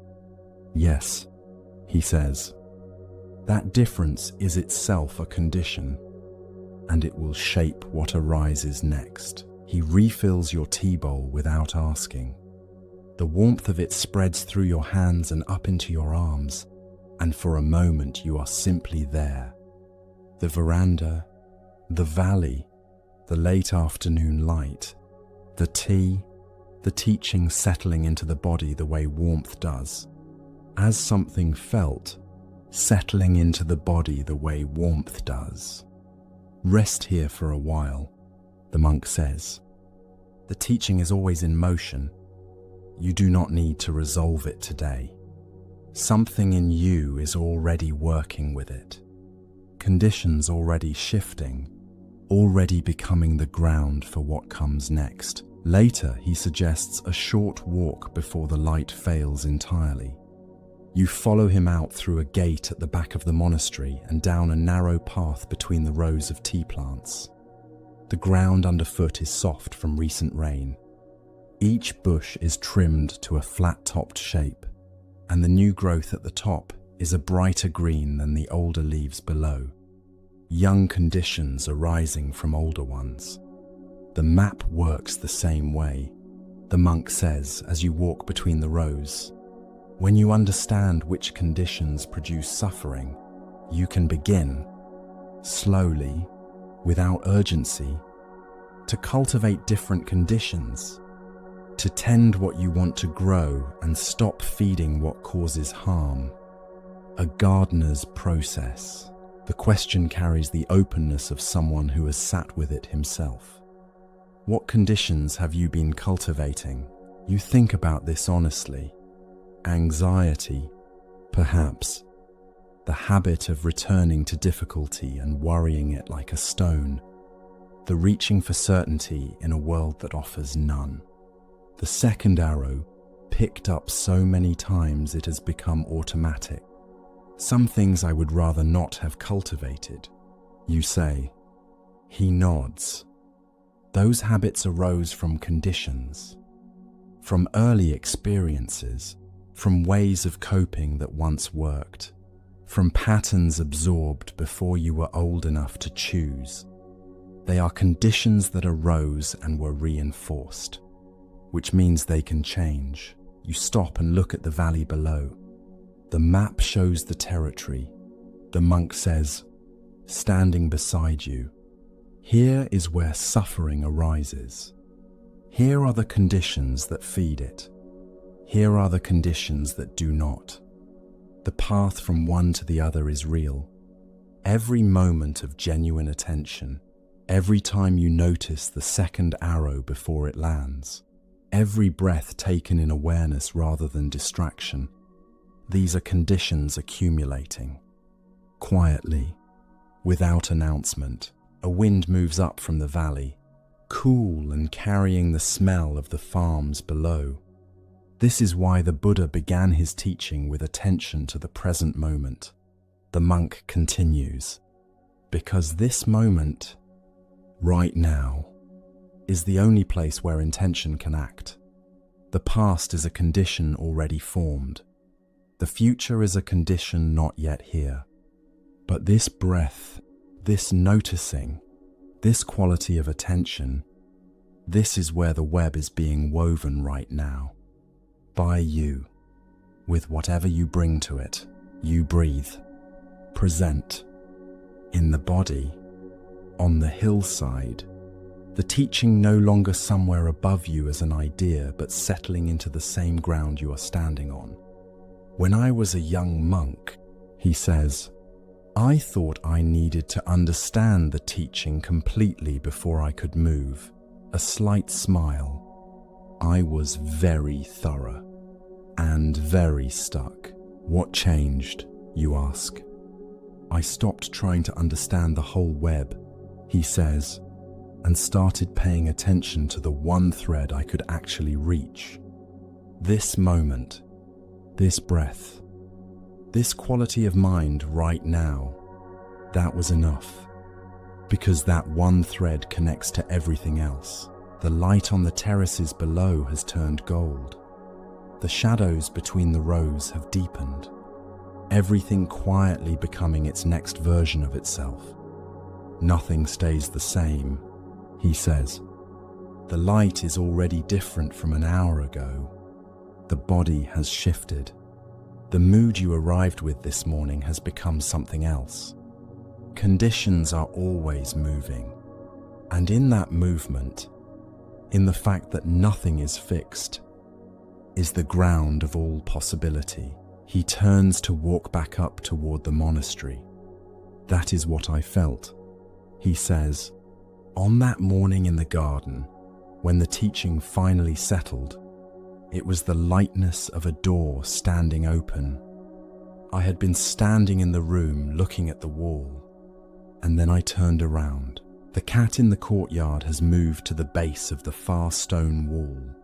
Yes, he says. That difference is itself a condition, and it will shape what arises next. He refills your tea bowl without asking. The warmth of it spreads through your hands and up into your arms, and for a moment you are simply there. The veranda, the valley, the late afternoon light, the tea, the teaching settling into the body the way warmth does. As something felt, settling into the body the way warmth does. Rest here for a while, the monk says. The teaching is always in motion. You do not need to resolve it today. Something in you is already working with it. Conditions already shifting, already becoming the ground for what comes next. Later, he suggests a short walk before the light fails entirely. You follow him out through a gate at the back of the monastery and down a narrow path between the rows of tea plants. The ground underfoot is soft from recent rain. Each bush is trimmed to a flat-topped shape, and the new growth at the top is a brighter green than the older leaves below. Young conditions arising from older ones. The map works the same way, the monk says as you walk between the rows. When you understand which conditions produce suffering, you can begin, slowly, without urgency, to cultivate different conditions, to tend what you want to grow and stop feeding what causes harm. A gardener's process. The question carries the openness of someone who has sat with it himself. What conditions have you been cultivating? You think about this honestly. Anxiety, perhaps. the habit of returning to difficulty and worrying it like a stone, the reaching for certainty in a world that offers none. The second arrow, picked up so many times it has become automatic. Some things I would rather not have cultivated, you say. He nods. Those habits arose from conditions, from early experiences, from ways of coping that once worked, from patterns absorbed before you were old enough to choose. They are conditions that arose and were reinforced, which means they can change. You stop and look at the valley below. The map shows the territory. The monk says, standing beside you, here is where suffering arises. Here are the conditions that feed it. Here are the conditions that do not. The path from one to the other is real. Every moment of genuine attention, every time you notice the second arrow before it lands, every breath taken in awareness rather than distraction, these are conditions accumulating. Quietly, without announcement, a wind moves up from the valley, cool and carrying the smell of the farms below. This is why the Buddha began his teaching with attention to the present moment. The monk continues, because this moment, right now, is the only place where intention can act. The past is a condition already formed. The future is a condition not yet here. But this breath, this noticing, this quality of attention, this is where the web is being woven right now. By you, with whatever you bring to it, you breathe, present, in the body, on the hillside, the teaching no longer somewhere above you as an idea, but settling into the same ground you are standing on. When I was a young monk, he says, I thought I needed to understand the teaching completely before I could move. A slight smile. I was very thorough and very stuck. What changed, you ask? I stopped trying to understand the whole web, he says, and started paying attention to the one thread I could actually reach. This moment, this breath, this quality of mind right now, that was enough. Because that one thread connects to everything else. The light on the terraces below has turned gold. The shadows between the rows have deepened. Everything quietly becoming its next version of itself. Nothing stays the same, he says. The light is already different from an hour ago. The body has shifted. The mood you arrived with this morning has become something else. Conditions are always moving. And in that movement, in the fact that nothing is fixed, is the ground of all possibility. He turns to walk back up toward the monastery. That is what I felt, he says. On that morning in the garden, when the teaching finally settled, it was the lightness of a door standing open. I had been standing in the room looking at the wall, and then I turned around. The cat in the courtyard has moved to the base of the far stone wall.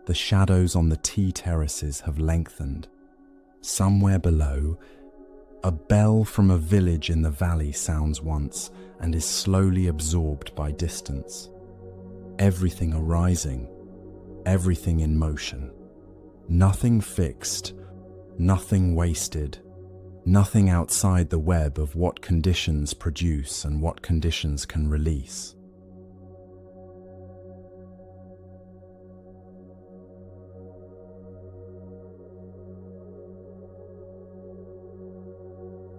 The shadows on the tea terraces have lengthened. Somewhere below, a bell from a village in the valley sounds once and is slowly absorbed by distance. Everything arising, everything in motion. Nothing fixed, nothing wasted, nothing outside the web of what conditions produce and what conditions can release.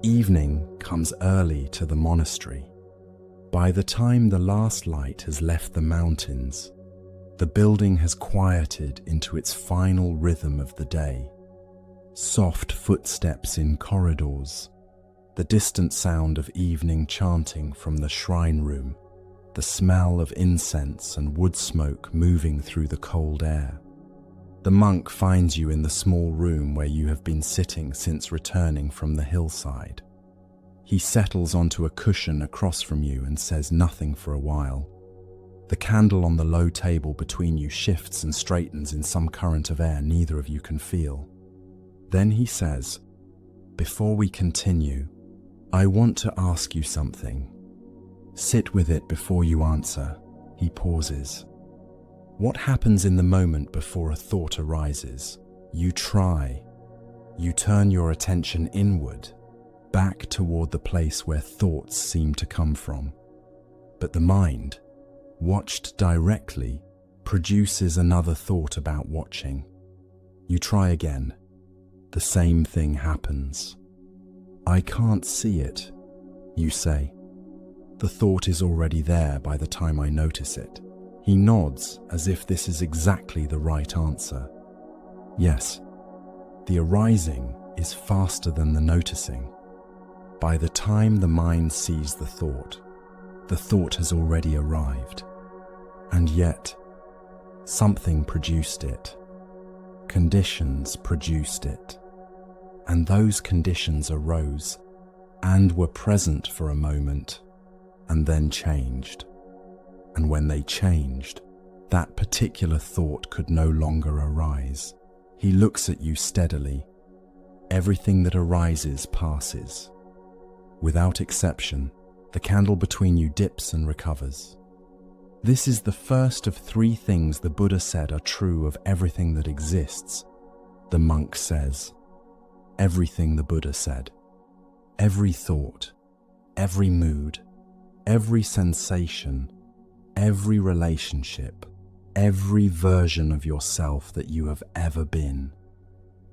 Evening comes early to the monastery. By the time the last light has left the mountains, the building has quieted into its final rhythm of the day. Soft footsteps in corridors, the distant sound of evening chanting from the shrine room, the smell of incense and wood smoke moving through the cold air. The monk finds you in the small room where you have been sitting since returning from the hillside. He settles onto a cushion across from you and says nothing for a while. The candle on the low table between you shifts and straightens in some current of air neither of you can feel. Then he says, "Before we continue, I want to ask you something. Sit with it before you answer." He pauses. What happens in the moment before a thought arises? You turn your attention inward, back toward the place where thoughts seem to come from. But the mind, watched directly, produces another thought about watching. You try again. The same thing happens. "I can't see it," you say. The thought is already there by the time I notice it. He nods as if this is exactly the right answer. Yes, the arising is faster than the noticing. By the time the mind sees the thought has already arrived. And yet, something produced it. Conditions produced it. And those conditions arose and were present for a moment and then changed. And when they changed, that particular thought could no longer arise. He looks at you steadily. Everything that arises passes. Without exception, the candle between you dips and recovers. This is the first of 3 things the Buddha said are true of everything that exists, the monk says. Everything the Buddha said. Every thought, every mood, every sensation, every relationship, every version of yourself that you have ever been.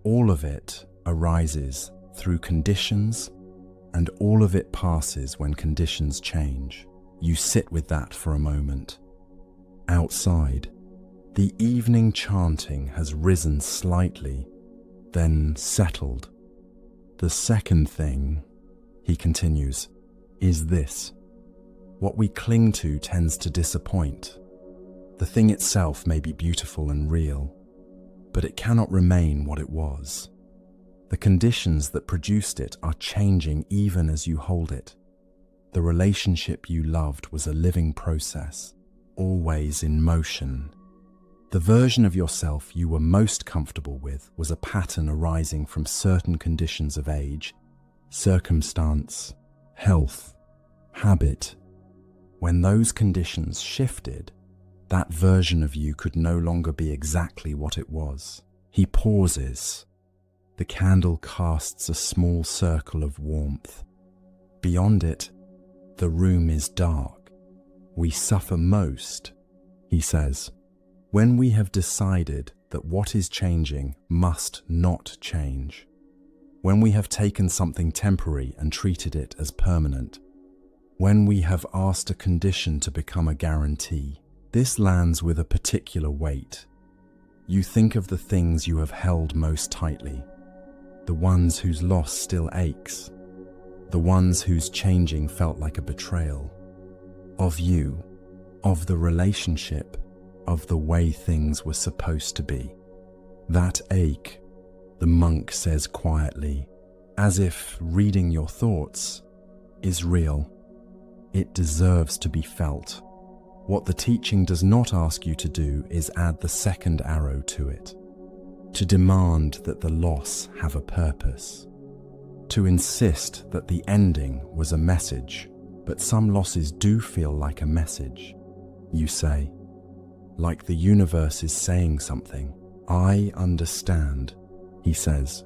All of it arises through conditions, and all of it passes when conditions change. You sit with that for a moment. Outside, the evening chanting has risen slightly, then settled. The second thing, he continues, is this. What we cling to tends to disappoint. The thing itself may be beautiful and real, but it cannot remain what it was. The conditions that produced it are changing even as you hold it. The relationship you loved was a living process, always in motion. The version of yourself you were most comfortable with was a pattern arising from certain conditions of age, circumstance, health, habit. When those conditions shifted, that version of you could no longer be exactly what it was. He pauses. The candle casts a small circle of warmth. Beyond it, the room is dark. We suffer most, he says, when we have decided that what is changing must not change. When we have taken something temporary and treated it as permanent. When we have asked a condition to become a guarantee, this lands with a particular weight. You think of the things you have held most tightly, the ones whose loss still aches, the ones whose changing felt like a betrayal. Of you, of the relationship, of the way things were supposed to be. That ache, the monk says quietly, as if reading your thoughts, is real. It deserves to be felt. What the teaching does not ask you to do is add the second arrow to it. To demand that the loss have a purpose. To insist that the ending was a message, but some losses do feel like a message. You say, like the universe is saying something. I understand, he says.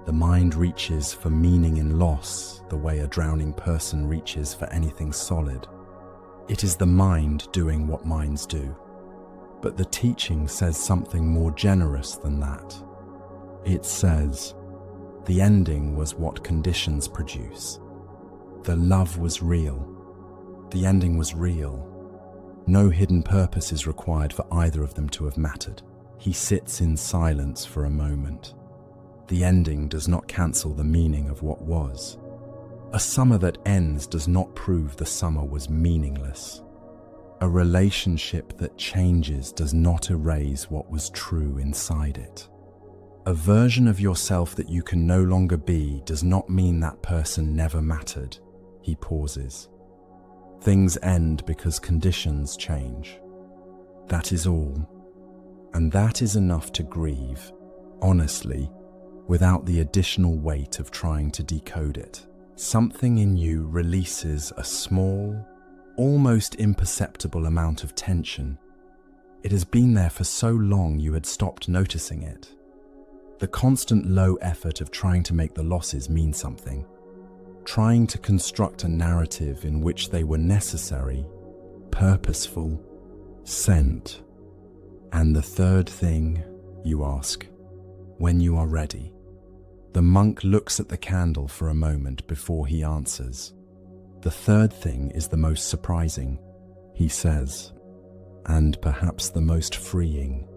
The mind reaches for meaning in loss the way a drowning person reaches for anything solid. It is the mind doing what minds do. But the teaching says something more generous than that. It says, the ending was what conditions produce. The love was real. The ending was real. No hidden purpose is required for either of them to have mattered. He sits in silence for a moment. The ending does not cancel the meaning of what was. A summer that ends does not prove the summer was meaningless. A relationship that changes does not erase what was true inside it. A version of yourself that you can no longer be does not mean that person never mattered. He pauses. Things end because conditions change. That is all. And that is enough to grieve, honestly, without the additional weight of trying to decode it. Something in you releases a small, almost imperceptible amount of tension. It has been there for so long you had stopped noticing it. The constant low effort of trying to make the losses mean something, trying to construct a narrative in which they were necessary, purposeful, sent. And the third thing, you ask, when you are ready. The monk looks at the candle for a moment before he answers. The third thing is the most surprising, he says, and perhaps the most freeing.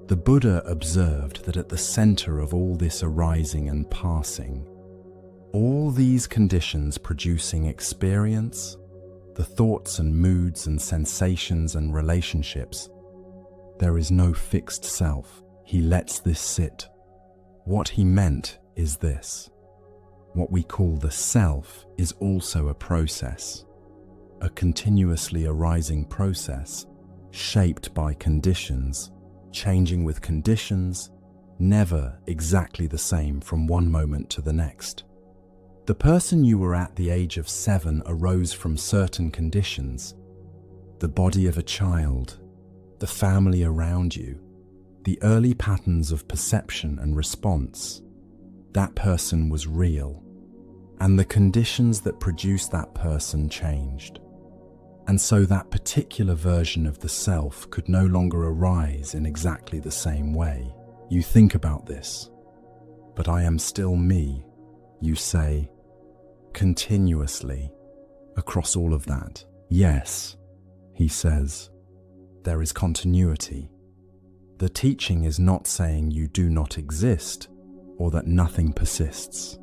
The Buddha observed that at the center of all this arising and passing, all these conditions producing experience, the thoughts and moods and sensations and relationships, there is no fixed self. He lets this sit. What he meant is this. What we call the self is also a process, a continuously arising process, shaped by conditions, changing with conditions, never exactly the same from one moment to the next. The person you were at the age of 7 arose from certain conditions. The body of a child, the family around you, the early patterns of perception and response. That person was real, and the conditions that produced that person changed. And so that particular version of the self could no longer arise in exactly the same way. You think about this, but I am still me, you say, continuously, across all of that. Yes, he says, there is continuity. The teaching is not saying you do not exist or that nothing persists.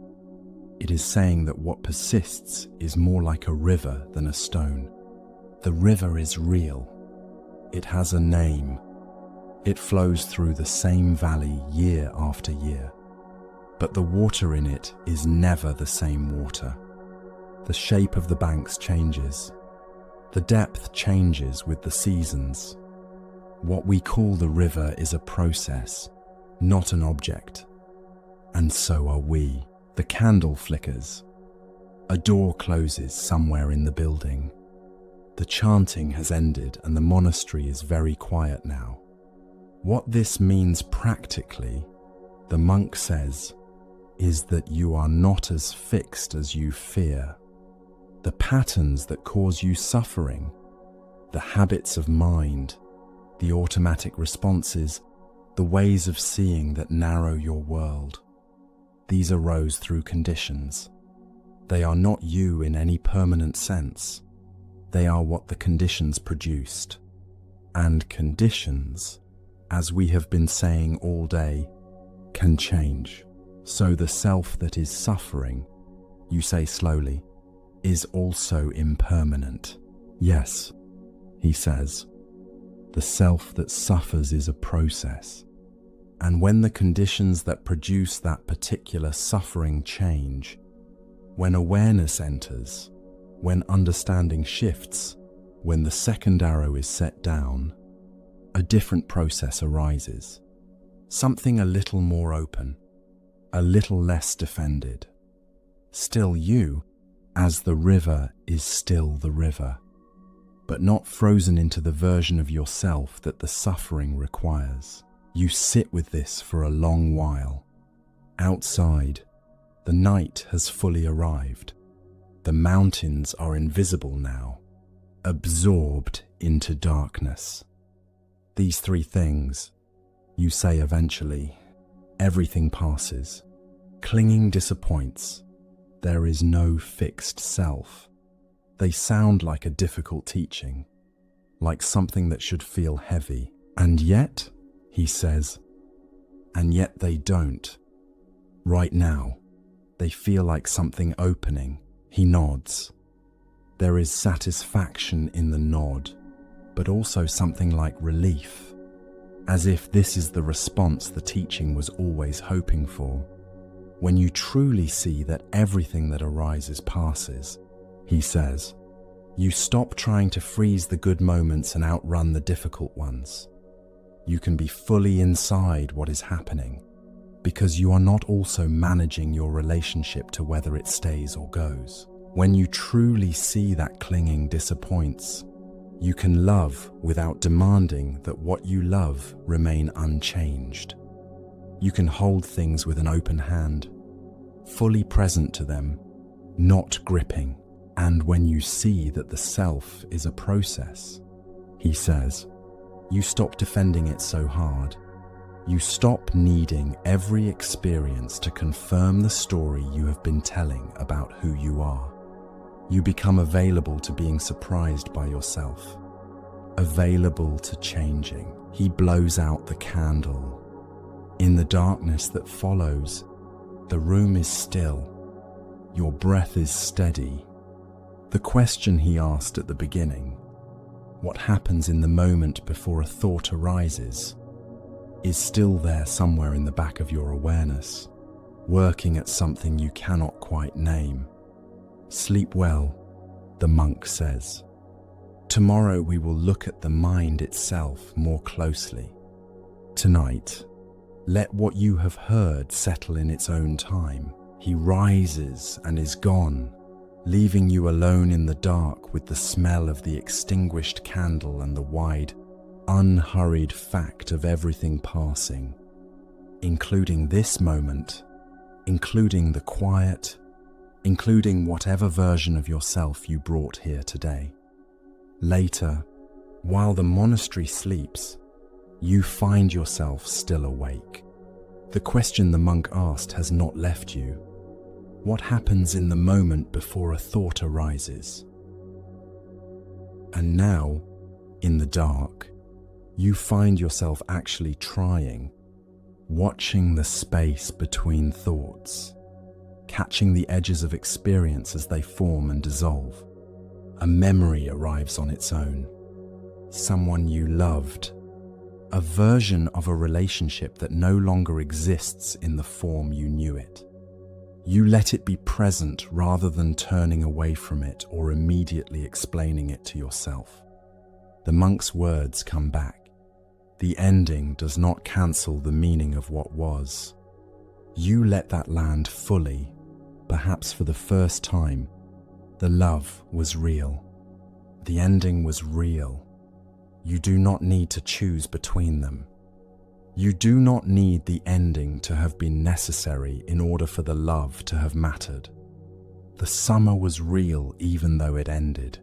It is saying that what persists is more like a river than a stone. The river is real. It has a name. It flows through the same valley year after year. But the water in it is never the same water. The shape of the banks changes. The depth changes with the seasons. What we call the river is a process, not an object. And so are we. The candle flickers. A door closes somewhere in the building. The chanting has ended and the monastery is very quiet now. What this means practically, the monk says, is that you are not as fixed as you fear. The patterns that cause you suffering, the habits of mind, the automatic responses, the ways of seeing that narrow your world, these arose through conditions. They are not you in any permanent sense. They are what the conditions produced. And conditions, as we have been saying all day, can change. So the self that is suffering, you say slowly, is also impermanent. Yes, he says, the self that suffers is a process. And when the conditions that produce that particular suffering change, when awareness enters, when understanding shifts, when the second arrow is set down, a different process arises. Something a little more open, a little less defended. Still you, as the river is still the river, but not frozen into the version of yourself that the suffering requires. You sit with this for a long while. Outside, the night has fully arrived. The mountains are invisible now, absorbed into darkness. These three things, you say eventually, everything passes. Clinging disappoints. There is no fixed self. They sound like a difficult teaching, like something that should feel heavy. And yet, he says, and yet they don't. Right now, they feel like something opening. He nods. There is satisfaction in the nod. but also something like relief, as if this is the response the teaching was always hoping for. When you truly see that everything that arises passes, he says, you stop trying to freeze the good moments and outrun the difficult ones. You can be fully inside what is happening, because you are not also managing your relationship to whether it stays or goes. When you truly see that clinging disappoints, you can love without demanding that what you love remain unchanged. You can hold things with an open hand, fully present to them, not gripping. And when you see that the self is a process, he says, you stop defending it so hard. You stop needing every experience to confirm the story you have been telling about who you are. You become available to being surprised by yourself, available to changing. He blows out the candle. In the darkness that follows, the room is still. Your breath is steady. The question he asked at the beginning, what happens in the moment before a thought arises, is still there somewhere in the back of your awareness, working at something you cannot quite name. Sleep well, the monk says. Tomorrow we will look at the mind itself more closely. Tonight, let what you have heard settle in its own time. He rises and is gone, leaving you alone in the dark with the smell of the extinguished candle and the wide, unhurried fact of everything passing, including this moment, including the quiet, including whatever version of yourself you brought here today. Later, while the monastery sleeps, you find yourself still awake. The question the monk asked has not left you. What happens in the moment before a thought arises? And now, in the dark, you find yourself actually trying, watching the space between thoughts, catching the edges of experience as they form and dissolve. A memory arrives on its own. Someone you loved. A version of a relationship that no longer exists in the form you knew it. You let it be present rather than turning away from it or immediately explaining it to yourself. The monk's words come back. The ending does not cancel the meaning of what was. You let that land fully, perhaps for the first time. The love was real. The ending was real. You do not need to choose between them. You do not need the ending to have been necessary in order for the love to have mattered. The summer was real even though it ended.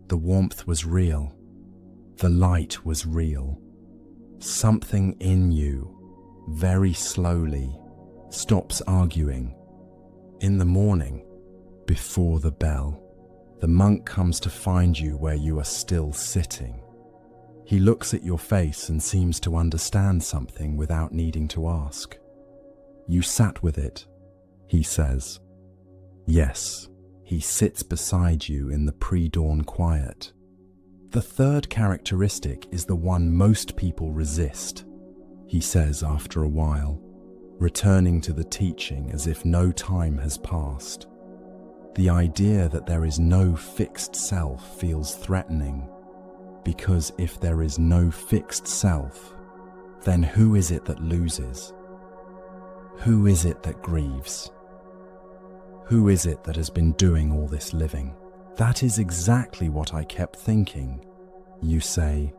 The warmth was real. The light was real. Something in you, very slowly, stops arguing. In the morning, before the bell, the monk comes to find you where you are still sitting. He looks at your face and seems to understand something without needing to ask. You sat with it, he says. Yes, he sits beside you in the pre-dawn quiet. The third characteristic is the one most people resist, he says after a while, returning to the teaching as if no time has passed. The idea that there is no fixed self feels threatening, because if there is no fixed self, then who is it that loses? Who is it that grieves? Who is it that has been doing all this living? That is exactly what I kept thinking, you say.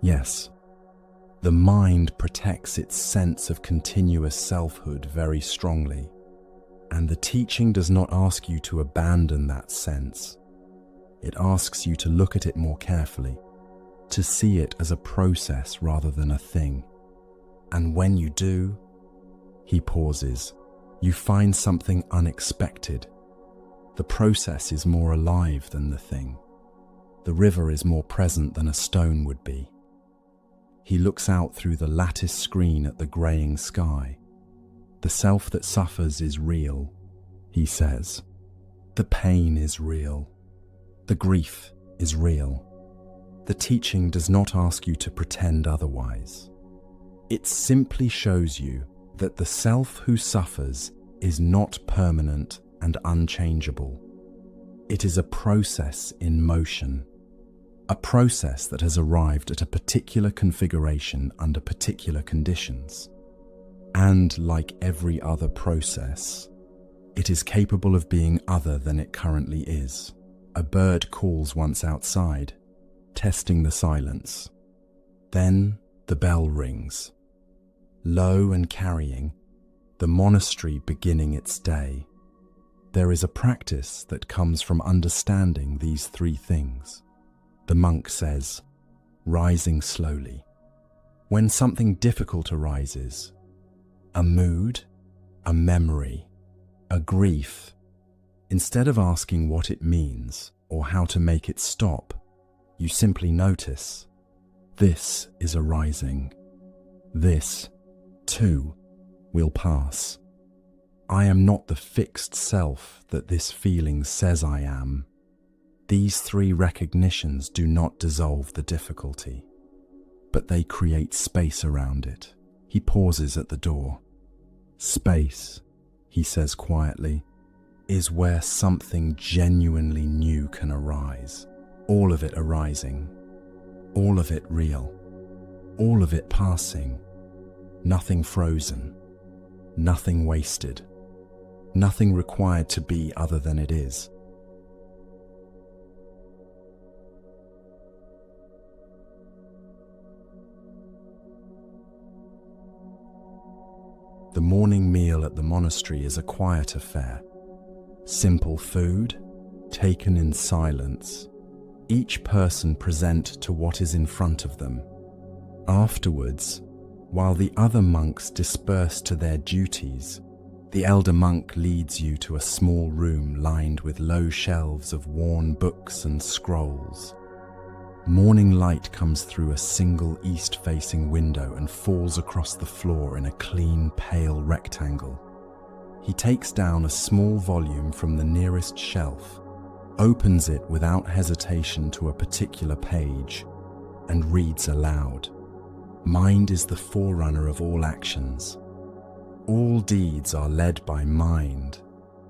Yes, the mind protects its sense of continuous selfhood very strongly, and the teaching does not ask you to abandon that sense. It asks you to look at it more carefully, to see it as a process rather than a thing. And when you do, he pauses, you find something unexpected. The process is more alive than the thing. The river is more present than a stone would be. He looks out through the lattice screen at the greying sky. The self that suffers is real, he says. The pain is real. The grief is real. The teaching does not ask you to pretend otherwise. It simply shows you that the self who suffers is not permanent and unchangeable. It is a process in motion, a process that has arrived at a particular configuration under particular conditions. And like every other process, it is capable of being other than it currently is. A bird calls once outside, testing the silence. Then the bell rings. Low and carrying, the monastery beginning its day. There is a practice that comes from understanding these three things. The monk says, rising slowly. When something difficult arises, a mood, a memory, a grief, instead of asking what it means or how to make it stop, you simply notice, this is arising. This, too, will pass. I am not the fixed self that this feeling says I am. These three recognitions do not dissolve the difficulty, but they create space around it. He pauses at the door. Space, he says quietly, is where something genuinely new can arise. All of it arising, all of it real, all of it passing, nothing frozen, nothing wasted, nothing required to be other than it is. The morning meal at the monastery is a quiet affair. Simple food, taken in silence. Each person present to what is in front of them. Afterwards, while the other monks disperse to their duties, the elder monk leads you to a small room lined with low shelves of worn books and scrolls. Morning light comes through a single east-facing window and falls across the floor in a clean, pale rectangle. He takes down a small volume from the nearest shelf, opens it without hesitation to a particular page, and reads aloud. Mind is the forerunner of all actions. All deeds are led by mind,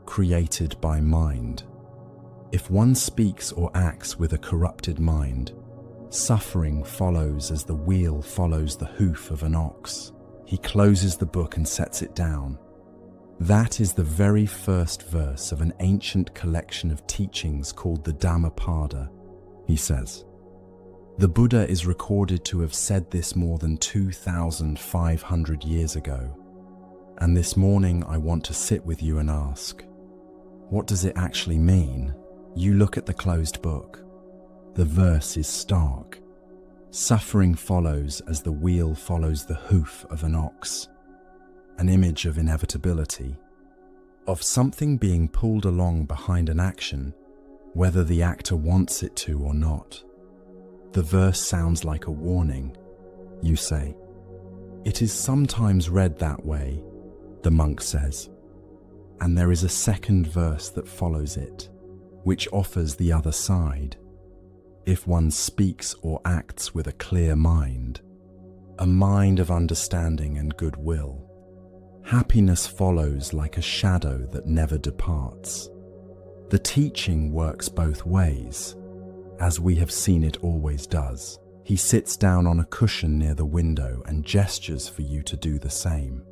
created by mind. If one speaks or acts with a corrupted mind, suffering follows as the wheel follows the hoof of an ox. He closes the book and sets it down. That is the very first verse of an ancient collection of teachings called the Dhammapada, he says. The Buddha is recorded to have said this more than 2,500 years ago. And this morning I want to sit with you and ask, what does it actually mean? You look at the closed book. The verse is stark. Suffering follows as the wheel follows the hoof of an ox. An image of inevitability, of something being pulled along behind an action, whether the actor wants it to or not. The verse sounds like a warning, you say. It is sometimes read that way, the monk says, and there is a second verse that follows it, which offers the other side. If one speaks or acts with a clear mind, a mind of understanding and goodwill, happiness follows like a shadow that never departs. The teaching works both ways, as we have seen it always does. He sits down on a cushion near the window and gestures for you to do the same.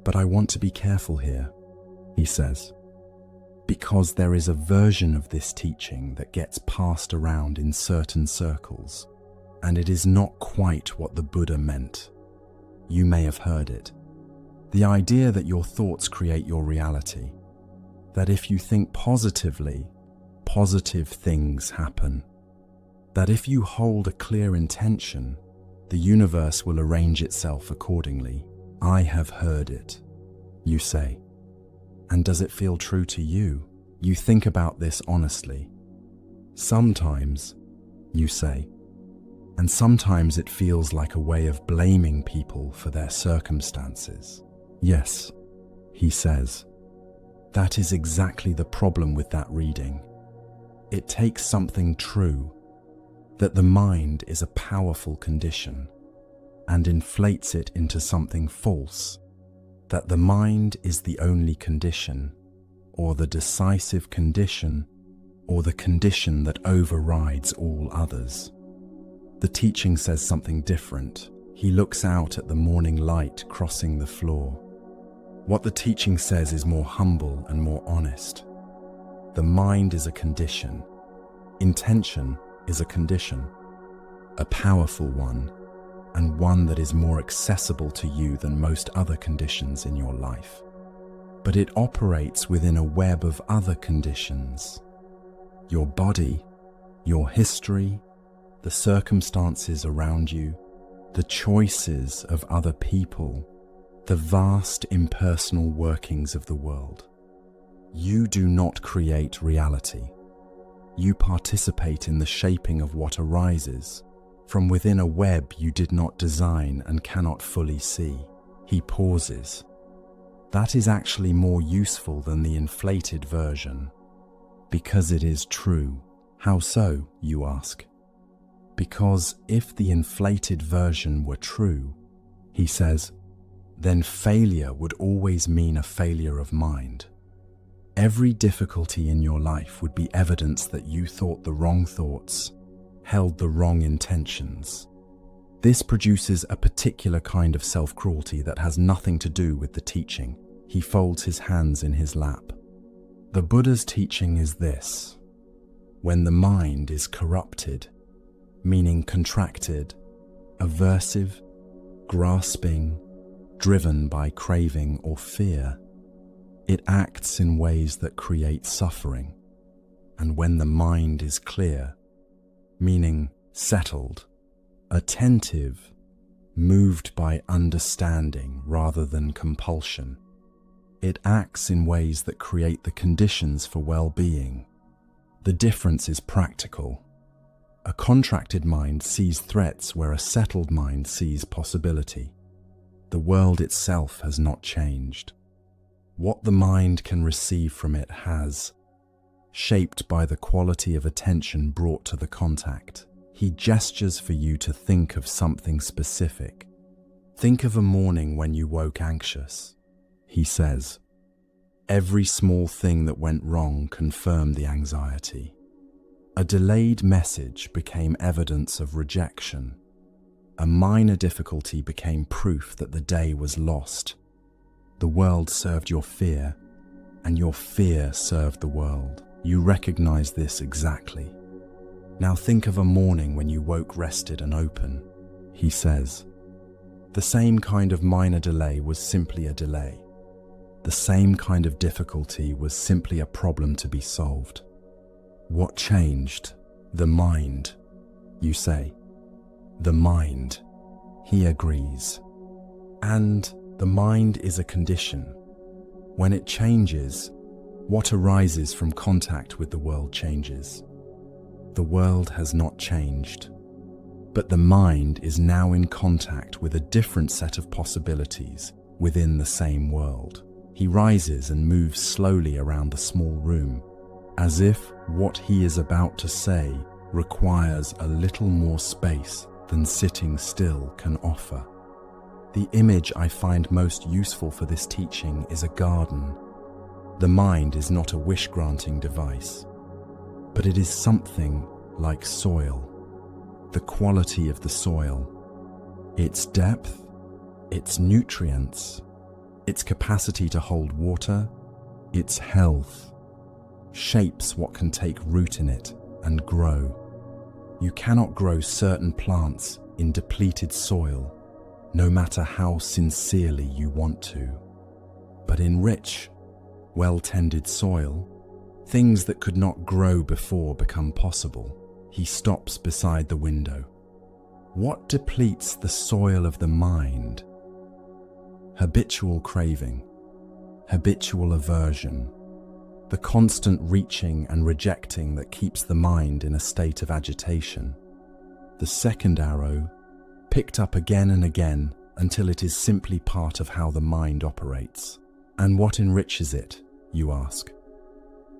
But I want to be careful here, he says, because there is a version of this teaching that gets passed around in certain circles, and it is not quite what the Buddha meant. You may have heard it. The idea that your thoughts create your reality, that if you think positively, positive things happen, that if you hold a clear intention, the universe will arrange itself accordingly. I have heard it, you say. And does it feel true to you? You think about this honestly. Sometimes, you say, and sometimes it feels like a way of blaming people for their circumstances. Yes, he says. That is exactly the problem with that reading. It takes something true, that the mind is a powerful condition and inflates it into something false, that the mind is the only condition, or the decisive condition, or the condition that overrides all others. The teaching says something different. He looks out at the morning light crossing the floor. What the teaching says is more humble and more honest. The mind is a condition. Intention is a condition, a powerful one, and one that is more accessible to you than most other conditions in your life. But it operates within a web of other conditions. Your body, your history, the circumstances around you, the choices of other people, the vast impersonal workings of the world. You do not create reality. You participate in the shaping of what arises from within a web you did not design and cannot fully see. He pauses. That is actually more useful than the inflated version, because it is true. How so, you ask? Because if the inflated version were true, he says, then failure would always mean a failure of mind. Every difficulty in your life would be evidence that you thought the wrong thoughts, held the wrong intentions. This produces a particular kind of self-cruelty that has nothing to do with the teaching. He folds his hands in his lap. The Buddha's teaching is this: when the mind is corrupted, meaning contracted, aversive, grasping, driven by craving or fear, it acts in ways that create suffering. And when the mind is clear, meaning settled, attentive, moved by understanding rather than compulsion, it acts in ways that create the conditions for well-being. The difference is practical. A contracted mind sees threats where a settled mind sees possibility. The world itself has not changed. What the mind can receive from it has, shaped by the quality of attention brought to the contact. He gestures for you to think of something specific. Think of a morning when you woke anxious. He says, every small thing that went wrong confirmed the anxiety. A delayed message became evidence of rejection. A minor difficulty became proof that the day was lost. The world served your fear, and your fear served the world. You recognize this exactly. Now think of a morning when you woke rested and open. He says, the same kind of minor delay was simply a delay. The same kind of difficulty was simply a problem to be solved. What changed? The mind, you say. The mind. He agrees. And the mind is a condition. When it changes, what arises from contact with the world changes. The world has not changed, but the mind is now in contact with a different set of possibilities within the same world. He rises and moves slowly around the small room, as if what he is about to say requires a little more space than sitting still can offer. The image I find most useful for this teaching is a garden. The mind is not a wish-granting device, but it is something like soil. The quality of the soil, its depth, its nutrients, its capacity to hold water, its health, shapes what can take root in it and grow. You cannot grow certain plants in depleted soil, no matter how sincerely you want to. But in rich, well-tended soil, things that could not grow before become possible. He stops beside the window. What depletes the soil of the mind? Habitual craving, habitual aversion, the constant reaching and rejecting that keeps the mind in a state of agitation. The second arrow, picked up again and again until it is simply part of how the mind operates. And what enriches it, you ask?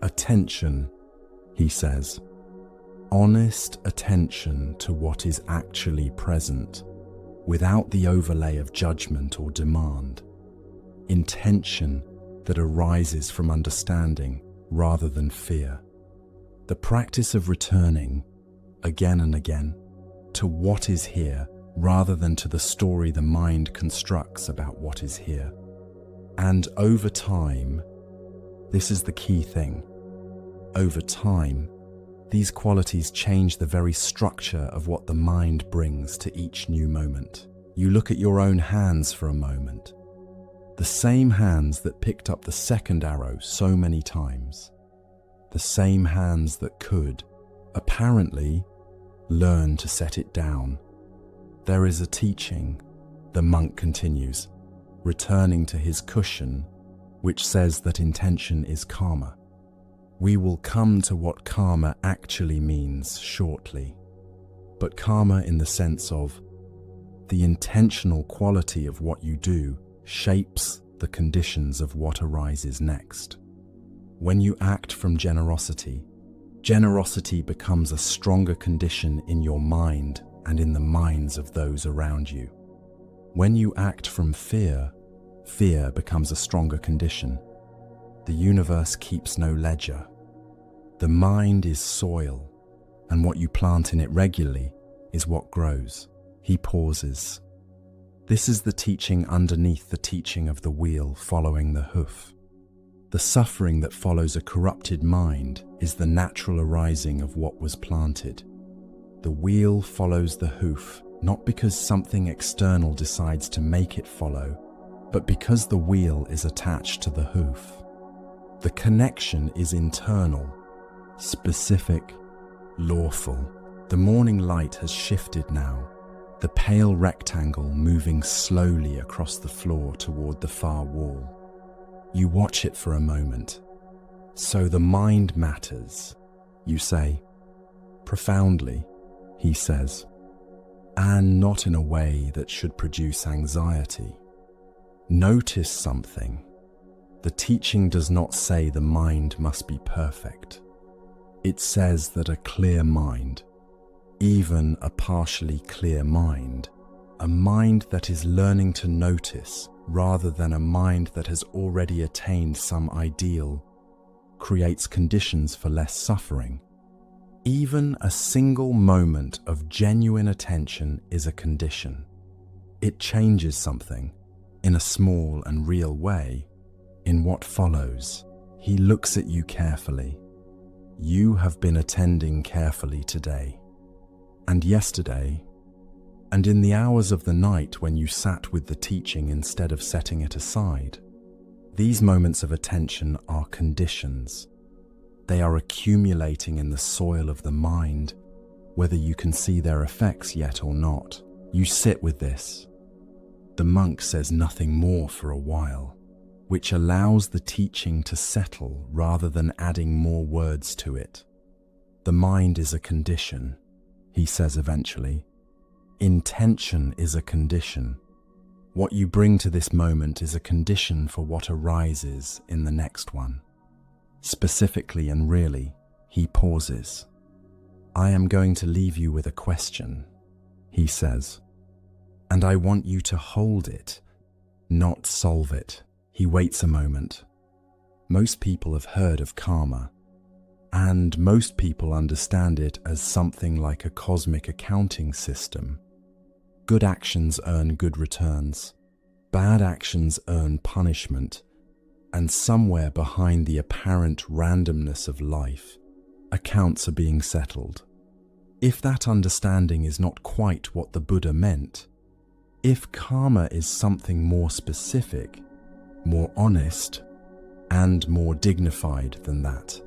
Attention, he says. Honest attention to what is actually present, without the overlay of judgment or demand. Intention that arises from understanding rather than fear. The practice of returning, again and again, to what is here rather than to the story the mind constructs about what is here. And over time, this is the key thing, over time, these qualities change the very structure of what the mind brings to each new moment. You look at your own hands for a moment. The same hands that picked up the second arrow so many times. The same hands that could, apparently, learn to set it down. There is a teaching, the monk continues, returning to his cushion, which says that intention is karma. We will come to what karma actually means shortly, but karma in the sense of the intentional quality of what you do shapes the conditions of what arises next. When you act from generosity, generosity becomes a stronger condition in your mind and in the minds of those around you. When you act from fear, fear becomes a stronger condition. The universe keeps no ledger. The mind is soil, and what you plant in it regularly is what grows. He pauses. This is the teaching underneath the teaching of the wheel following the hoof. The suffering that follows a corrupted mind is the natural arising of what was planted. The wheel follows the hoof, not because something external decides to make it follow, but because the wheel is attached to the hoof. The connection is internal, specific, lawful. The morning light has shifted now, the pale rectangle moving slowly across the floor toward the far wall. You watch it for a moment. So the mind matters, you say. Profoundly, he says, and not in a way that should produce anxiety. Notice something. The teaching does not say the mind must be perfect. It says that a clear mind, even a partially clear mind, a mind that is learning to notice rather than a mind that has already attained some ideal, creates conditions for less suffering. Even a single moment of genuine attention is a condition. It changes something, in a small and real way. In what follows, he looks at you carefully. You have been attending carefully today, and yesterday, and in the hours of the night when you sat with the teaching instead of setting it aside. These moments of attention are conditions. They are accumulating in the soil of the mind, whether you can see their effects yet or not. You sit with this. The monk says nothing more for a while, which allows the teaching to settle rather than adding more words to it. The mind is a condition, he says eventually. Intention is a condition. What you bring to this moment is a condition for what arises in the next one. Specifically and really, he pauses. I am going to leave you with a question, he says, and I want you to hold it, not solve it. He waits a moment. Most people have heard of karma, and most people understand it as something like a cosmic accounting system. Good actions earn good returns. Bad actions earn punishment. And somewhere behind the apparent randomness of life, accounts are being settled. If that understanding is not quite what the Buddha meant, if karma is something more specific, more honest, and more dignified than that,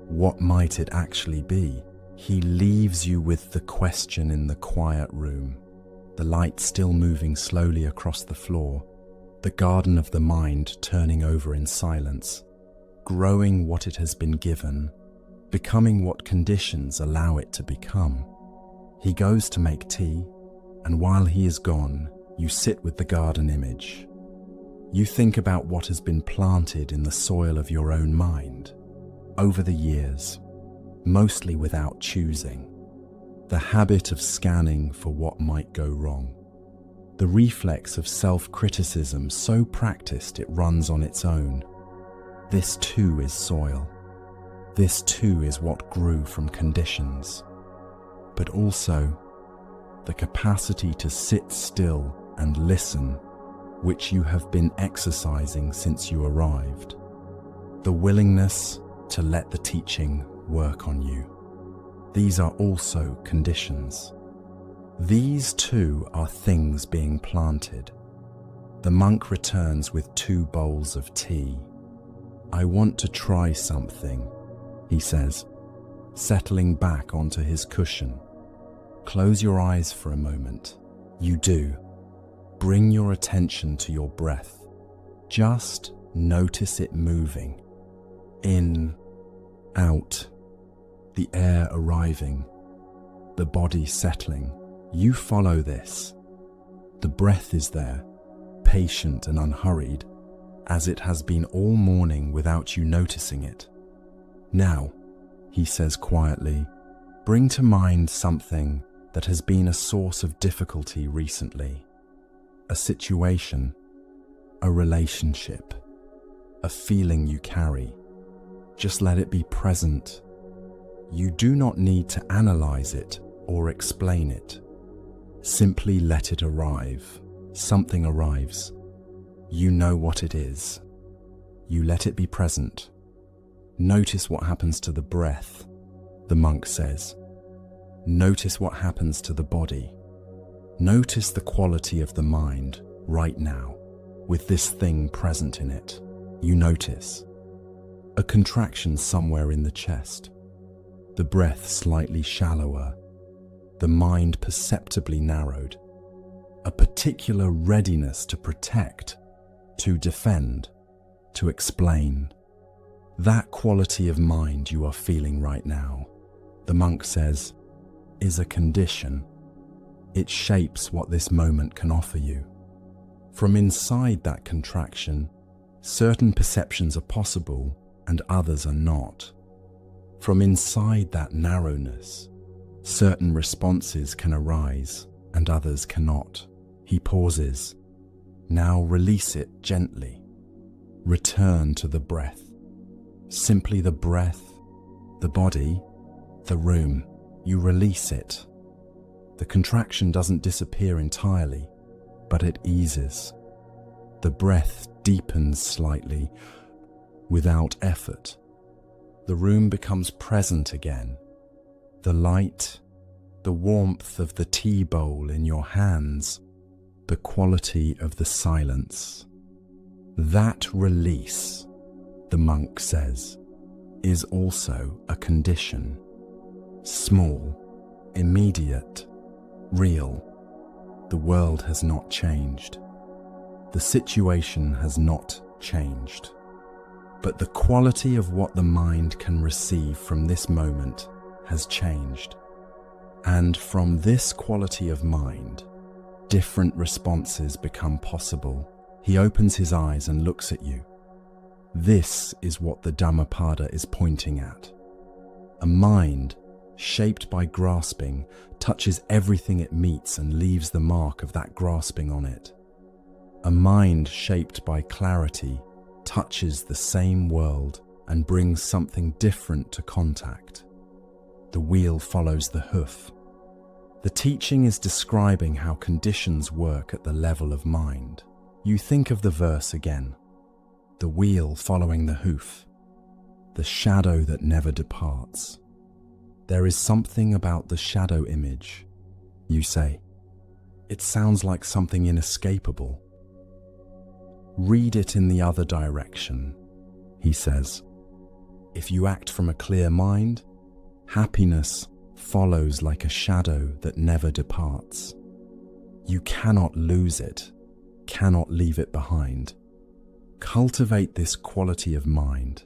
what might it actually be? He leaves you with the question in the quiet room, the light still moving slowly across the floor, the garden of the mind turning over in silence, growing what it has been given, becoming what conditions allow it to become. He goes to make tea, and while he is gone, you sit with the garden image. You think about what has been planted in the soil of your own mind over the years. mostly without choosing. The habit of scanning for what might go wrong. The reflex of self-criticism so practiced it runs on its own. This too is soil. This too is what grew from conditions. But also the capacity to sit still and listen, which you have been exercising since you arrived. The willingness to let the teaching work on you. These are also conditions. These too are things being planted. The monk returns with 2 bowls of tea. "I want to try something," he says, settling back onto his cushion. Close your eyes for a moment. You do. Bring your attention to your breath. Just notice it moving. In, out, the air arriving, the body settling. You follow this. The breath is there, patient and unhurried, as it has been all morning without you noticing it. "Now," he says quietly, "bring to mind something that has been a source of difficulty recently. A situation, a relationship, a feeling you carry. Just let it be present. You do not need to analyze it or explain it. Simply let it arrive. Something arrives. You know what it is. You let it be present. Notice what happens to the breath," the monk says. "Notice what happens to the body. Notice the quality of the mind right now, with this thing present in it. You notice a contraction somewhere in the chest, the breath slightly shallower, the mind perceptibly narrowed, a particular readiness to protect, to defend, to explain. That quality of mind you are feeling right now," the monk says, "is a condition. It shapes what this moment can offer you. From inside that contraction, certain perceptions are possible and others are not. From inside that narrowness, certain responses can arise and others cannot." He pauses. "Now release it gently. Return to the breath. Simply the breath, the body, the room. You release it. The contraction doesn't disappear entirely, but it eases. The breath deepens slightly, without effort. The room becomes present again. The light, the warmth of the tea bowl in your hands, the quality of the silence. That release," the monk says, "is also a condition. Small, immediate, real. The world has not changed. The situation has not changed. But the quality of what the mind can receive from this moment has changed. And from this quality of mind, different responses become possible." He opens his eyes and looks at you. This is what the Dhammapada is pointing at. A mind shaped by grasping touches everything it meets and leaves the mark of that grasping on it. A mind shaped by clarity touches the same world and brings something different to contact. The wheel follows the hoof. The teaching is describing how conditions work at the level of mind. You think of the verse again. The wheel following the hoof. The shadow that never departs. There is something about the shadow image, you say. It sounds like something inescapable. Read it in the other direction, he says. If you act from a clear mind, happiness follows like a shadow that never departs. You cannot lose it, cannot leave it behind. Cultivate this quality of mind,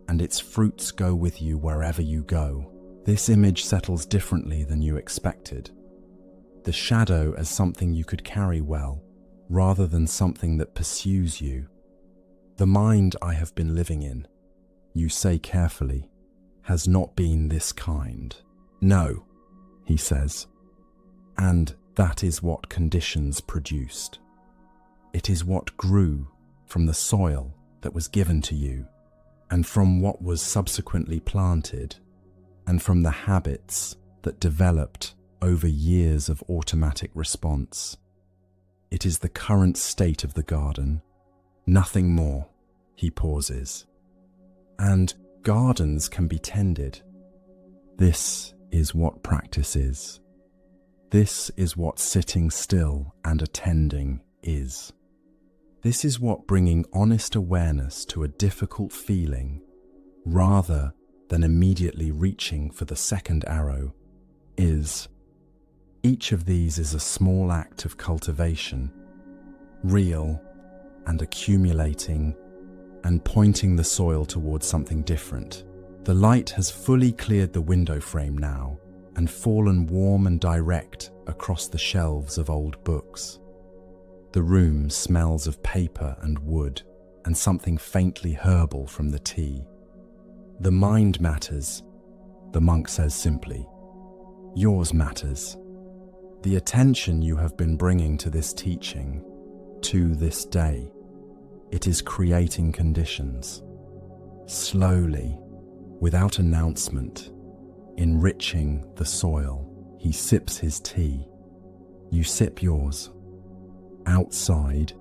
and its fruits go with you wherever you go. This image settles differently than you expected. The shadow as something you could carry well, rather than something that pursues you. The mind I have been living in, you say carefully, has not been this kind. No, he says, and that is what conditions produced. It is what grew from the soil that was given to you, and from what was subsequently planted, and from the habits that developed over years of automatic response. It is the current state of the garden, nothing more. He pauses. And gardens can be tended. This is what practice is. This is what sitting still and attending is. This is what bringing honest awareness to a difficult feeling, rather than immediately reaching for the second arrow, is. Each of these is a small act of cultivation, real and accumulating and pointing the soil towards something different. The light has fully cleared the window frame now and fallen warm and direct across the shelves of old books. The room smells of paper and wood and something faintly herbal from the tea. The mind matters, the monk says simply. Yours matters. The attention you have been bringing to this teaching, to this day, it is creating conditions. Slowly, without announcement, enriching the soil. He sips his tea. You sip yours. Outside,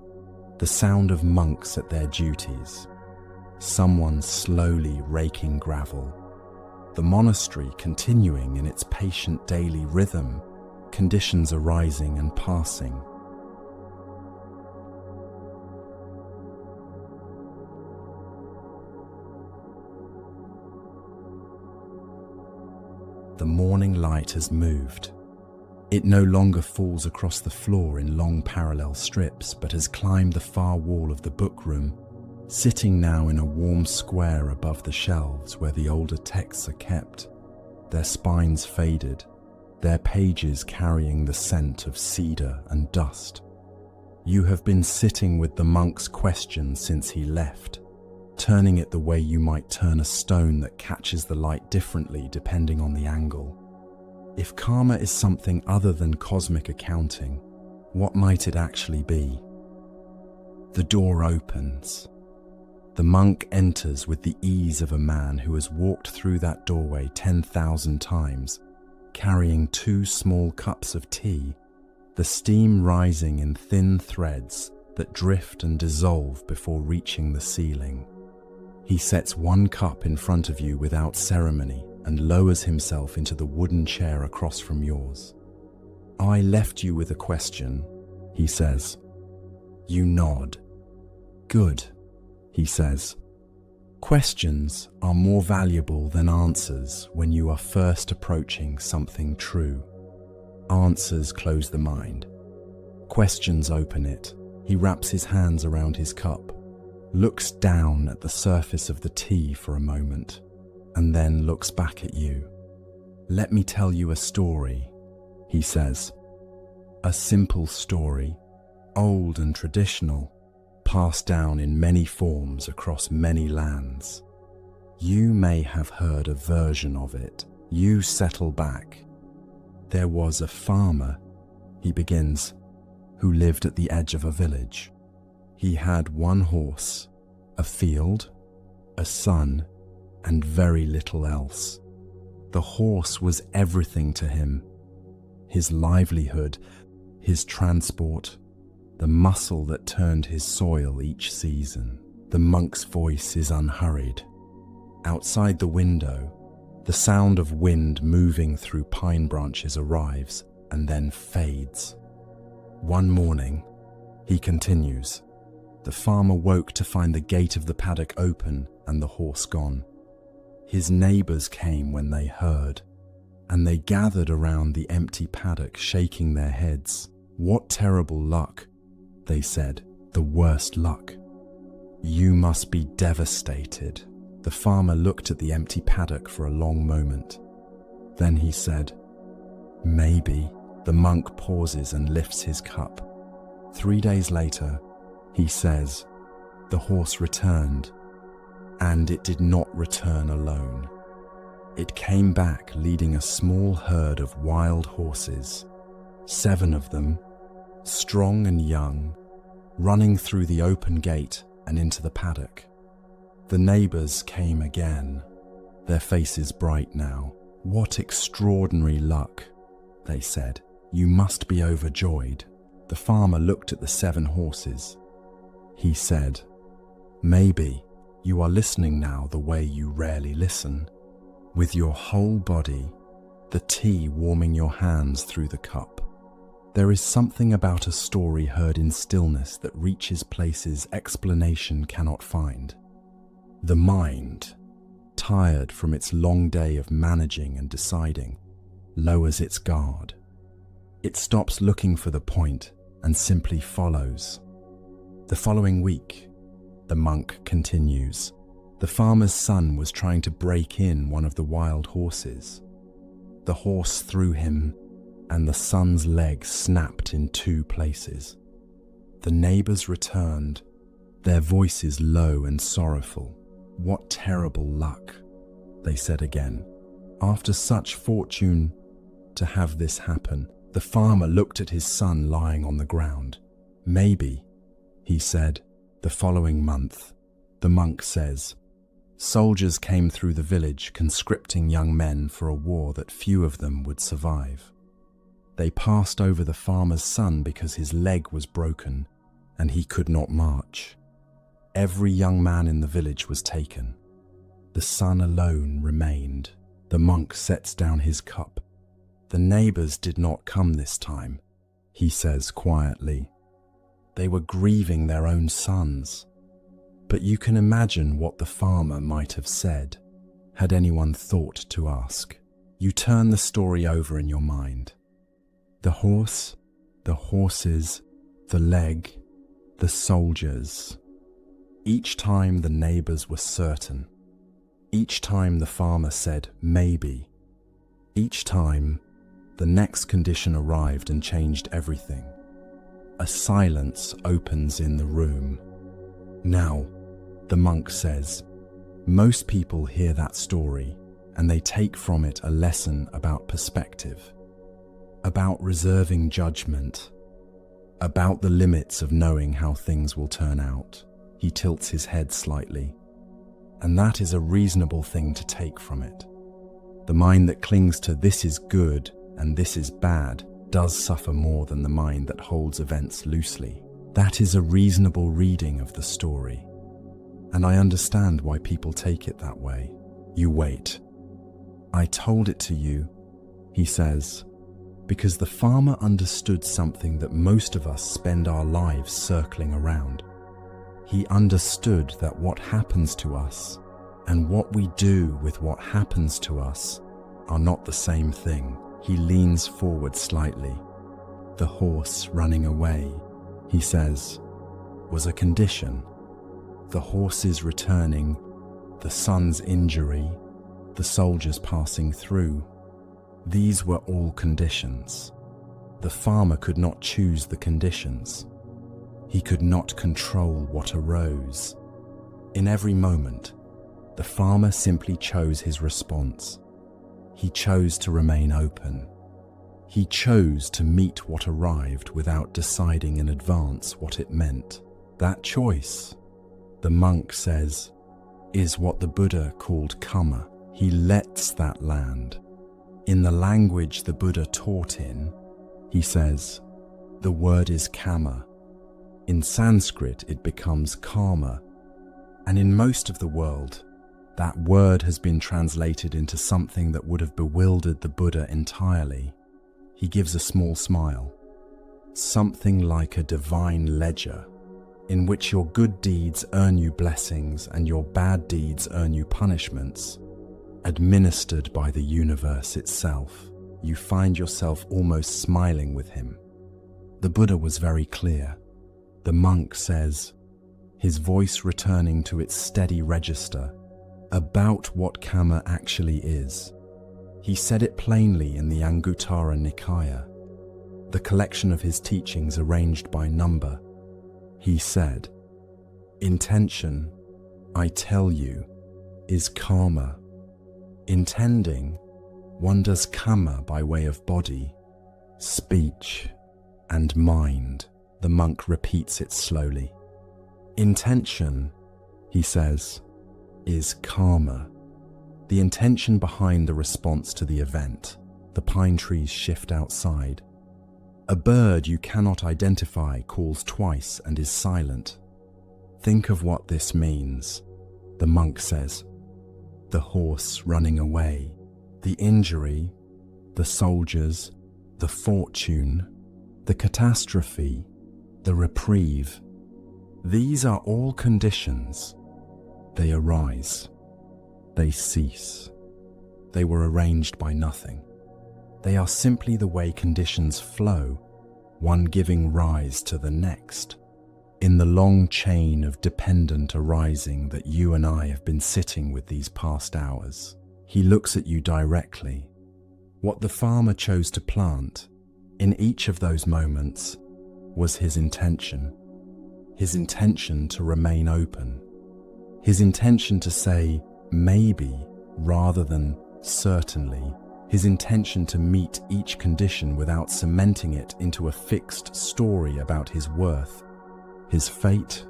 the sound of monks at their duties. Someone slowly raking gravel. The monastery continuing in its patient daily rhythm, conditions arising and passing. The morning light has moved. It no longer falls across the floor in long parallel strips, but has climbed the far wall of the book room, sitting now in a warm square above the shelves where the older texts are kept, their spines faded, their pages carrying the scent of cedar and dust. You have been sitting with the monk's question since he left, turning it the way you might turn a stone that catches the light differently depending on the angle. If karma is something other than cosmic accounting, what might it actually be? The door opens. The monk enters with the ease of a man who has walked through that doorway 10,000 times, carrying 2 small cups of tea, the steam rising in thin threads that drift and dissolve before reaching the ceiling. He sets 1 cup in front of you without ceremony and lowers himself into the wooden chair across from yours. I left you with a question, he says. You nod. Good, he says. Questions are more valuable than answers when you are first approaching something true. Answers close the mind. Questions open it. He wraps his hands around his cup, looks down at the surface of the tea for a moment, and then looks back at you. Let me tell you a story, he says. A simple story, old and traditional, passed down in many forms across many lands. You may have heard a version of it. You settle back. There was a farmer, he begins, who lived at the edge of a village. He had 1 horse, a field, a son, and very little else. The horse was everything to him. His livelihood, his transport, the muscle that turned his soil each season. The monk's voice is unhurried. Outside the window, the sound of wind moving through pine branches arrives and then fades. One morning, he continues, the farmer woke to find the gate of the paddock open and the horse gone. His neighbors came when they heard, and they gathered around the empty paddock shaking their heads. What terrible luck, they said, the worst luck. You must be devastated. The farmer looked at the empty paddock for a long moment. Then he said, maybe. The monk pauses and lifts his cup. 3 days later, he says, the horse returned, and it did not return alone. It came back leading a small herd of wild horses, 7 of them, strong and young, running through the open gate and into the paddock. The neighbors came again, their faces bright now. "What extraordinary luck," they said. "You must be overjoyed." The farmer looked at the 7 horses. He said, "Maybe you are listening now the way you rarely listen, with your whole body, the tea warming your hands through the cup. There is something about a story heard in stillness that reaches places explanation cannot find. The mind, tired from its long day of managing and deciding, lowers its guard. It stops looking for the point and simply follows." The following week, the monk continues, the farmer's son was trying to break in one of the wild horses. The horse threw him, and the son's leg snapped in 2 places. The neighbors returned, their voices low and sorrowful. "What terrible luck," they said again. "After such fortune, to have this happen." The farmer looked at his son lying on the ground. "Maybe," he said. The following month, the monk says, soldiers came through the village conscripting young men for a war that few of them would survive. They passed over the farmer's son because his leg was broken and he could not march. Every young man in the village was taken. The son alone remained. The monk sets down his cup. "The neighbors did not come this time," he says quietly. "They were grieving their own sons." But you can imagine what the farmer might have said, had anyone thought to ask. You turn the story over in your mind. The horse, the horses, the leg, the soldiers. Each time the neighbors were certain. Each time the farmer said, "Maybe." Each time, the next condition arrived and changed everything. A silence opens in the room. Now, the monk says, most people hear that story and they take from it a lesson about perspective, about reserving judgment, about the limits of knowing how things will turn out. He tilts his head slightly, and that is a reasonable thing to take from it. The mind that clings to "this is good" and "this is bad" does suffer more than the mind that holds events loosely. That is a reasonable reading of the story, and I understand why people take it that way. You wait. "I told it to you," he says, because the farmer understood something that most of us spend our lives circling around. He understood that what happens to us and what we do with what happens to us are not the same thing. He leans forward slightly. "The horse running away," he says, "was a condition. The horses returning, the son's injury, the soldiers passing through. These were all conditions. The farmer could not choose the conditions. He could not control what arose. In every moment, the farmer simply chose his response. He chose to remain open. He chose to meet what arrived without deciding in advance what it meant. That choice, the monk says, is what the Buddha called karma. He lets that land. In the language the Buddha taught in, he says, the word is kama. In Sanskrit it becomes karma, and in most of the world, that word has been translated into something that would have bewildered the Buddha entirely. He gives a small smile. Something like a divine ledger, in which your good deeds earn you blessings and your bad deeds earn you punishments, administered by the universe itself. You find yourself almost smiling with him. The Buddha was very clear. The monk says, his voice returning to its steady register, about what karma actually is. He said it plainly in the Anguttara Nikaya, the collection of his teachings arranged by number. He said, intention, I tell you, is karma. Intending, one does karma by way of body, speech, and mind. The monk repeats it slowly. Intention, he says, is karma. The intention behind the response to the event. The pine trees shift outside. A bird you cannot identify calls twice and is silent. Think of what this means, the monk says. The horse running away, the injury, the soldiers, the fortune, the catastrophe, the reprieve. These are all conditions. They arise. They cease. They were arranged by nothing. They are simply the way conditions flow, one giving rise to the next, in the long chain of dependent arising that you and I have been sitting with these past hours. He looks at you directly. What the farmer chose to plant in each of those moments was his intention to remain open, his intention to say maybe rather than certainly, his intention to meet each condition without cementing it into a fixed story about his worth, his fate,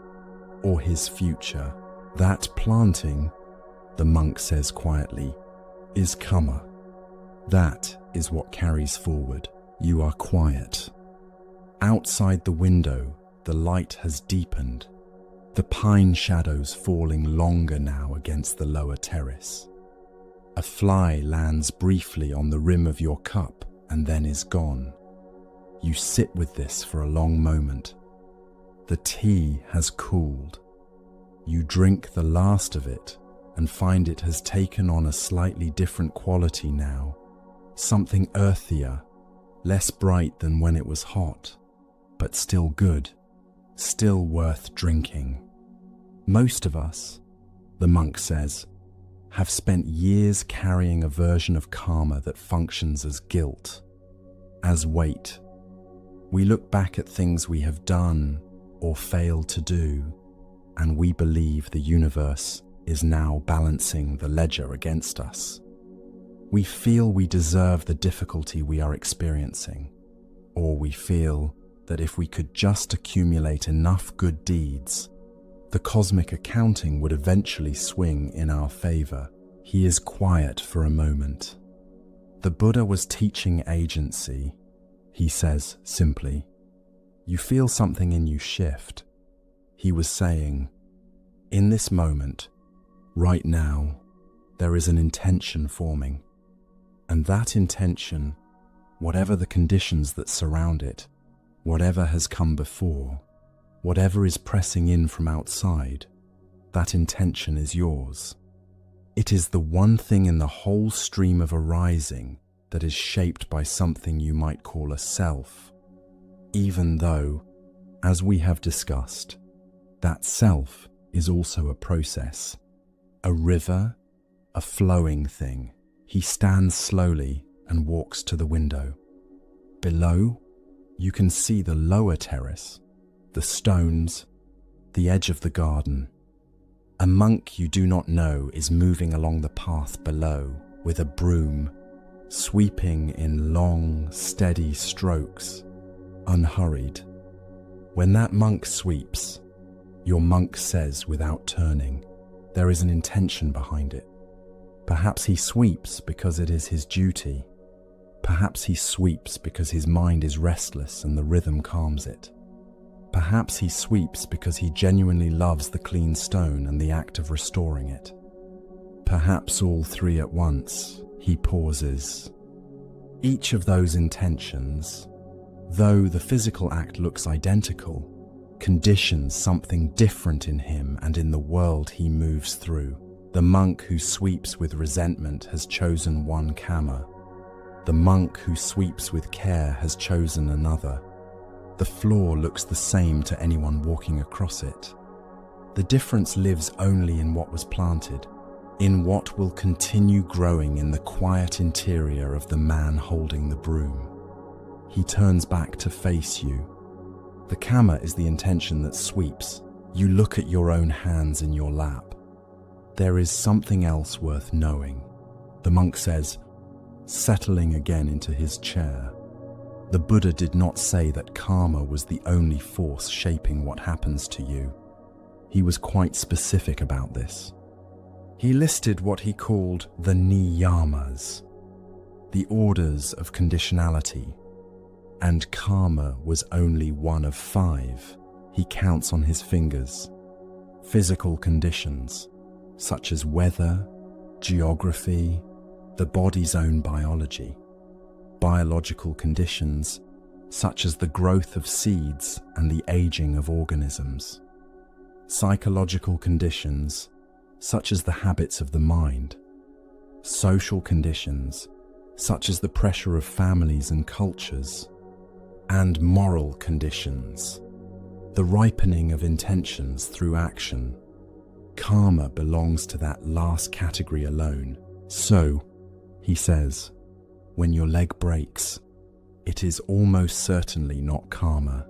or his future. That planting, the monk says quietly, is karma. That is what carries forward. You are quiet. Outside the window, the light has deepened, the pine shadows falling longer now against the lower terrace. A fly lands briefly on the rim of your cup and then is gone. You sit with this for a long moment. The tea has cooled. You drink the last of it and find it has taken on a slightly different quality now, something earthier, less bright than when it was hot, but still good, still worth drinking. Most of us, the monk says, have spent years carrying a version of karma that functions as guilt, as weight. We look back at things we have done or failed to do, and we believe the universe is now balancing the ledger against us. We feel we deserve the difficulty we are experiencing, or we feel that if we could just accumulate enough good deeds, the cosmic accounting would eventually swing in our favor. He is quiet for a moment. The Buddha was teaching agency. He says simply, you feel something in you shift. He was saying, in this moment, right now, there is an intention forming. And that intention, whatever the conditions that surround it, whatever has come before, whatever is pressing in from outside, that intention is yours. It is the one thing in the whole stream of arising that is shaped by something you might call a self, even though, as we have discussed, that self is also a process, a river, a flowing thing. He stands slowly and walks to the window. Below, you can see the lower terrace, the stones, the edge of the garden. A monk you do not know is moving along the path below with a broom, sweeping in long, steady strokes, unhurried. When that monk sweeps, your monk says without turning, there is an intention behind it. Perhaps he sweeps because it is his duty. Perhaps he sweeps because his mind is restless and the rhythm calms it. Perhaps he sweeps because he genuinely loves the clean stone and the act of restoring it. Perhaps all three at once. He pauses. Each of those intentions, though the physical act looks identical, conditions something different in him and in the world he moves through. The monk who sweeps with resentment has chosen one karma. The monk who sweeps with care has chosen another. The floor looks the same to anyone walking across it. The difference lives only in what was planted, in what will continue growing in the quiet interior of the man holding the broom. He turns back to face you. The karma is the intention that sweeps. You look at your own hands in your lap. There is something else worth knowing. the monk says, settling again into his chair. The Buddha did not say that karma was the only force shaping what happens to you. He was quite specific about this. He listed what he called the niyamas, the orders of conditionality, and karma was only one of 5. He counts on his fingers. Physical conditions, such as weather, geography, the body's own biology. Biological conditions, such as the growth of seeds and the aging of organisms. Psychological conditions, such as the habits of the mind. Social conditions, such as the pressure of families and cultures. And moral conditions, the ripening of intentions through action. Karma belongs to that last category alone. So, he says, when your leg breaks, it is almost certainly not karma.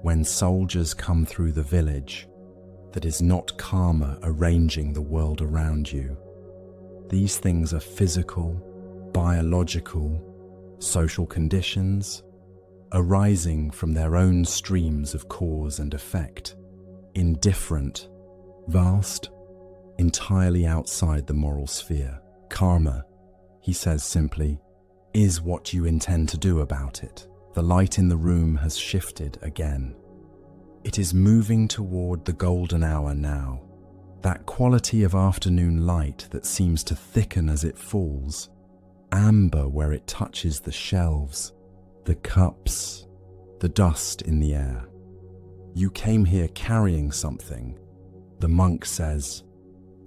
When soldiers come through the village, that is not karma arranging the world around you. These things are physical, biological, social conditions, arising from their own streams of cause and effect, indifferent, vast, entirely outside the moral sphere. Karma, he says simply, is what you intend to do about it. The light in the room has shifted again. It is moving toward the golden hour now, that quality of afternoon light that seems to thicken as it falls, amber where it touches the shelves, the cups, the dust in the air. You came here carrying something, the monk says,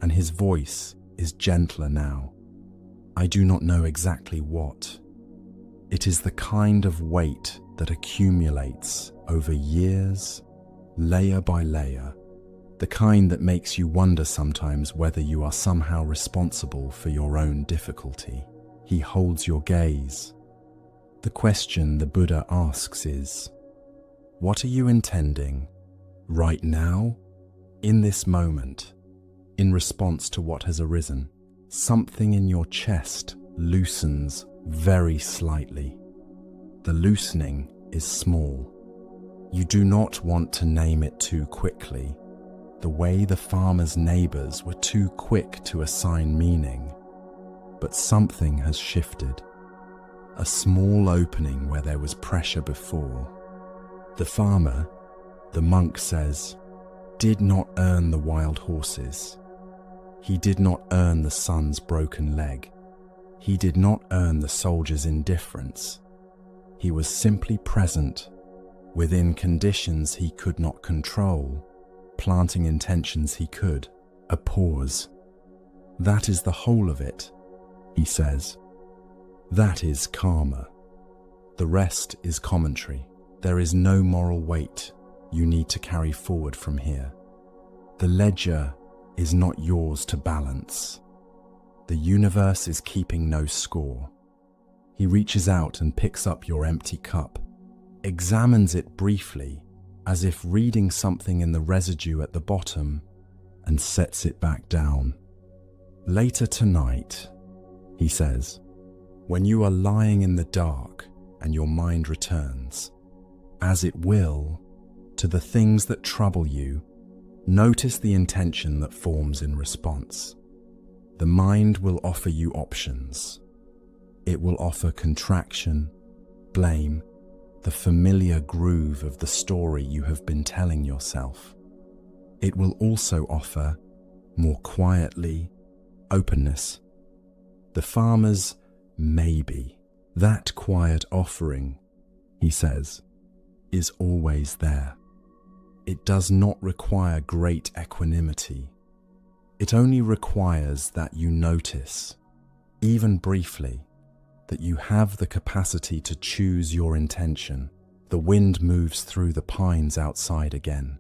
and his voice is gentler now. I do not know exactly what. It is the kind of weight that accumulates over years, layer by layer, the kind that makes you wonder sometimes whether you are somehow responsible for your own difficulty. He holds your gaze. The question the Buddha asks is, what are you intending right now, in this moment, in response to what has arisen? Something in your chest loosens very slightly. The loosening is small. You do not want to name it too quickly, the way the farmer's neighbors were too quick to assign meaning. But something has shifted. A small opening where there was pressure before. The farmer, the monk says, did not earn the wild horses. He did not earn the son's broken leg. He did not earn the soldier's indifference. He was simply present, within conditions he could not control, planting intentions he could. A pause. That is the whole of it, he says. That is karma. The rest is commentary. There is no moral weight you need to carry forward from here. The ledger is not yours to balance. The universe is keeping no score. He reaches out and picks up your empty cup, examines it briefly, as if reading something in the residue at the bottom, and sets it back down. Later tonight, he says, when you are lying in the dark and your mind returns, as it will, to the things that trouble you, notice the intention that forms in response. The mind will offer you options. It will offer contraction, blame, the familiar groove of the story you have been telling yourself. It will also offer, more quietly, openness. The farmer's maybe, that quiet offering, he says, is always there. It does not require great equanimity. It only requires that you notice, even briefly, that you have the capacity to choose your intention. The wind moves through the pines outside again,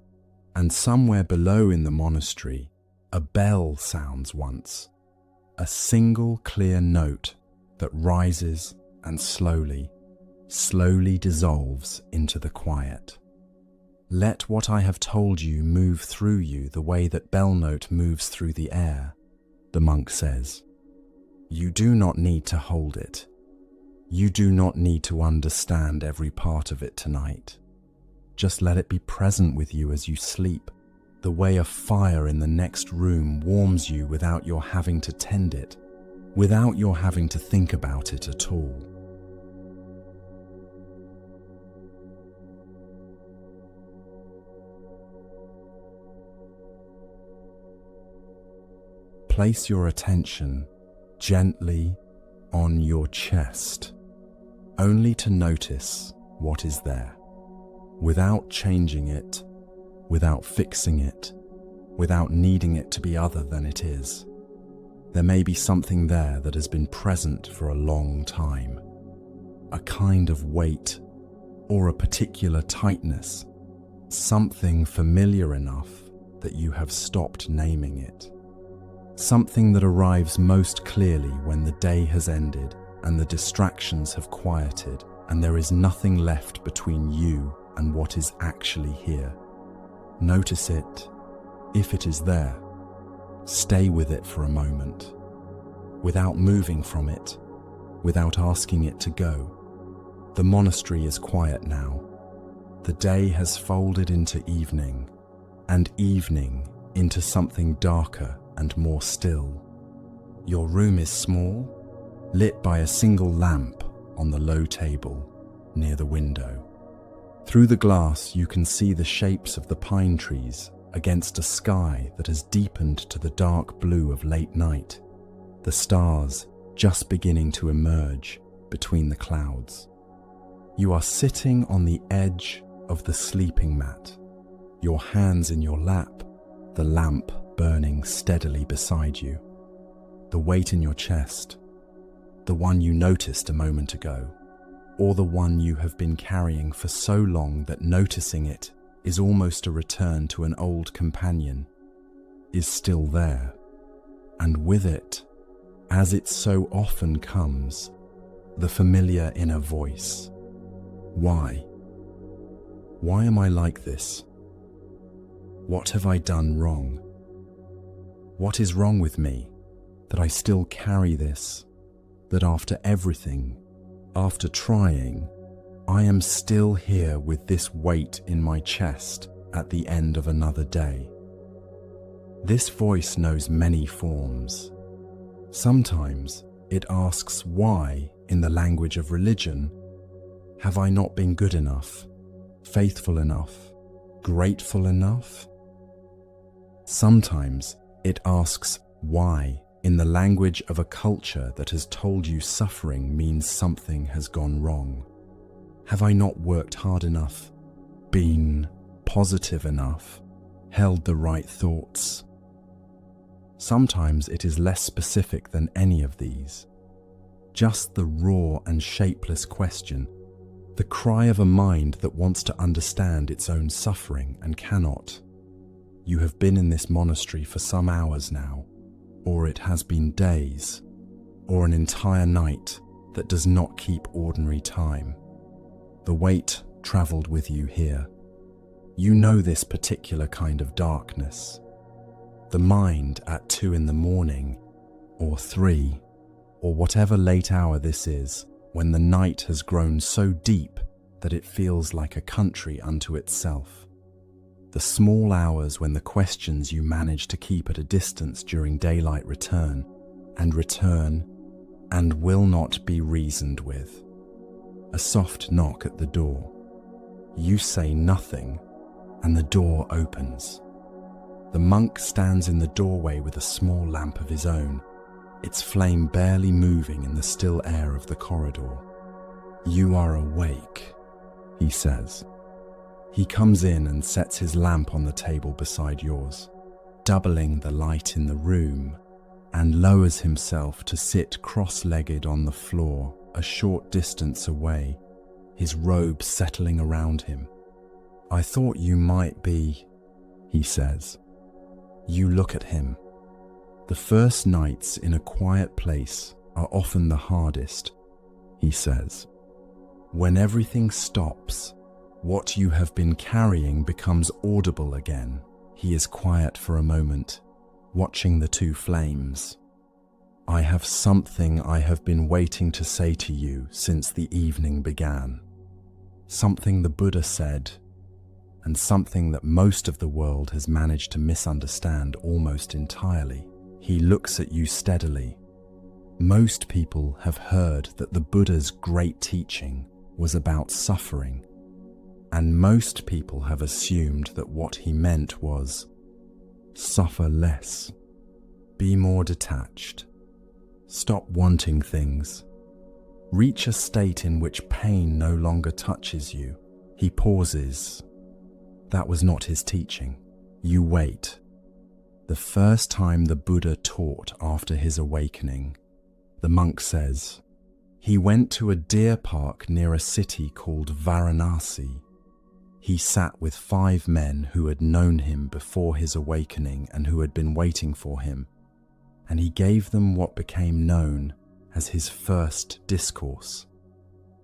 and somewhere below in the monastery, a bell sounds once, a single clear note that rises and slowly dissolves into the quiet. Let what I have told you move through you the way that bell note moves through the air, the monk says. You do not need to hold it. You do not need to understand every part of it tonight. Just let it be present with you as you sleep, the way a fire in the next room warms you without your having to tend it, without your having to think about it at all. Place your attention gently on your chest, only to notice what is there, without changing it, without fixing it, without needing it to be other than it is. There may be something there that has been present for a long time, a kind of weight or a particular tightness, something familiar enough that you have stopped naming it. Something that arrives most clearly when the day has ended and the distractions have quieted and there is nothing left between you and what is actually here. Notice it, if it is there. Stay with it for a moment, without moving from it, without asking it to go. The monastery is quiet now. The day has folded into evening, and evening into something darker and more still. Your room is small, lit by a single lamp on the low table near the window. Through the glass you can see the shapes of the pine trees against a sky that has deepened to the dark blue of late night, the stars just beginning to emerge between the clouds. You are sitting on the edge of the sleeping mat, your hands in your lap, the lamp burning steadily beside you. The weight in your chest, the one you noticed a moment ago, or the one you have been carrying for so long that noticing it is almost a return to an old companion, is still there. And with it, as it so often comes, the familiar inner voice. Why? Why am I like this? What have I done wrong? What is wrong with me, that I still carry this, that after everything, after trying, I am still here with this weight in my chest at the end of another day? This voice knows many forms. Sometimes it asks why, in the language of religion, have I not been good enough, faithful enough, grateful enough? Sometimes it asks why, in the language of a culture that has told you suffering means something has gone wrong. Have I not worked hard enough, been positive enough, held the right thoughts? Sometimes it is less specific than any of these. Just the raw and shapeless question, the cry of a mind that wants to understand its own suffering and cannot. You have been in this monastery for some hours now, or it has been days, or an entire night that does not keep ordinary time. The weight traveled with you here. You know this particular kind of darkness. The mind at 2 a.m, or 3, or whatever late hour this is, when the night has grown so deep that it feels like a country unto itself. The small hours when the questions you manage to keep at a distance during daylight return, and will not be reasoned with. A soft knock at the door. You say nothing, and the door opens. The monk stands in the doorway with a small lamp of his own, its flame barely moving in the still air of the corridor. "You are awake," he says. He comes in and sets his lamp on the table beside yours, doubling the light in the room, and lowers himself to sit cross-legged on the floor a short distance away, his robe settling around him. "I thought you might be," he says. You look at him. "The first nights in a quiet place are often the hardest," he says. "When everything stops, what you have been carrying becomes audible again." He is quiet for a moment, watching the two flames. I have something I have been waiting to say to you since the evening began. Something the Buddha said, and something that most of the world has managed to misunderstand almost entirely. He looks at you steadily. Most people have heard that the Buddha's great teaching was about suffering, and most people have assumed that what he meant was suffer less, be more detached, stop wanting things, reach a state in which pain no longer touches you. He pauses. That was not his teaching. You wait. The first time the Buddha taught after his awakening, the monk says, he went to a deer park near a city called Varanasi. He sat with 5 men who had known him before his awakening and who had been waiting for him, and he gave them what became known as his first discourse,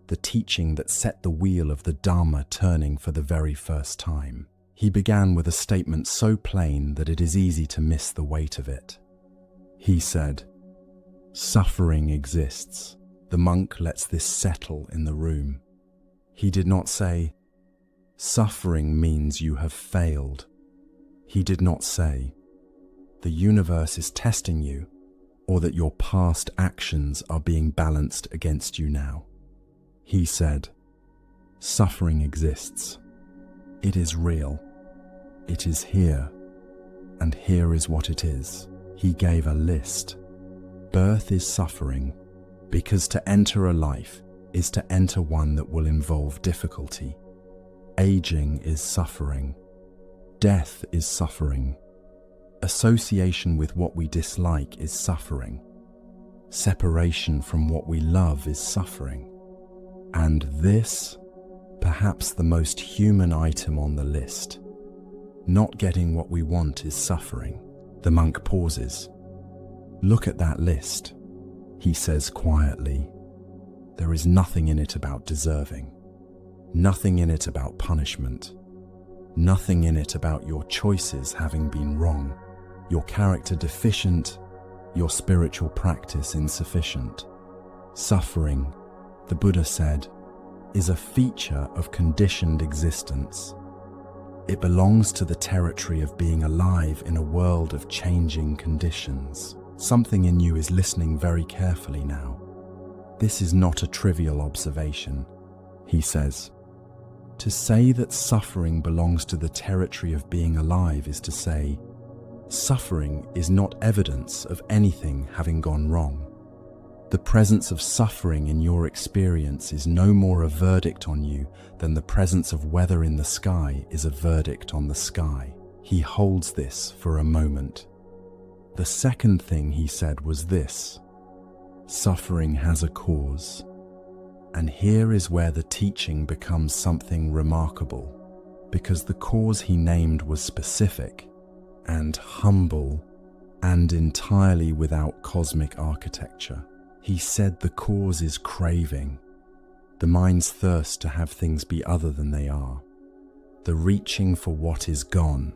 the teaching that set the wheel of the Dharma turning for the very first time. He began with a statement so plain that it is easy to miss the weight of it. He said, "Suffering exists." The monk lets this settle in the room. He did not say, "Suffering means you have failed." He did not say, "The universe is testing you," or that your past actions are being balanced against you now. He said, "Suffering exists. It is real. It is here. And here is what it is." He gave a list. Birth is suffering, because to enter a life is to enter one that will involve difficulty. Aging is suffering. Death is suffering. Association with what we dislike is suffering. Separation from what we love is suffering. And this, perhaps the most human item on the list, not getting what we want, is suffering. The monk pauses. "Look at that list," he says quietly. "There is nothing in it about deserving. Nothing in it about punishment. Nothing in it about your choices having been wrong, your character deficient, your spiritual practice insufficient. Suffering," the Buddha said, "is a feature of conditioned existence. It belongs to the territory of being alive in a world of changing conditions." Something in you is listening very carefully now. This is not a trivial observation, he says. To say that suffering belongs to the territory of being alive is to say, suffering is not evidence of anything having gone wrong. The presence of suffering in your experience is no more a verdict on you than the presence of weather in the sky is a verdict on the sky. He holds this for a moment. The second thing he said was this: suffering has a cause. And here is where the teaching becomes something remarkable, because the cause he named was specific and humble and entirely without cosmic architecture. He said the cause is craving, the mind's thirst to have things be other than they are, the reaching for what is gone,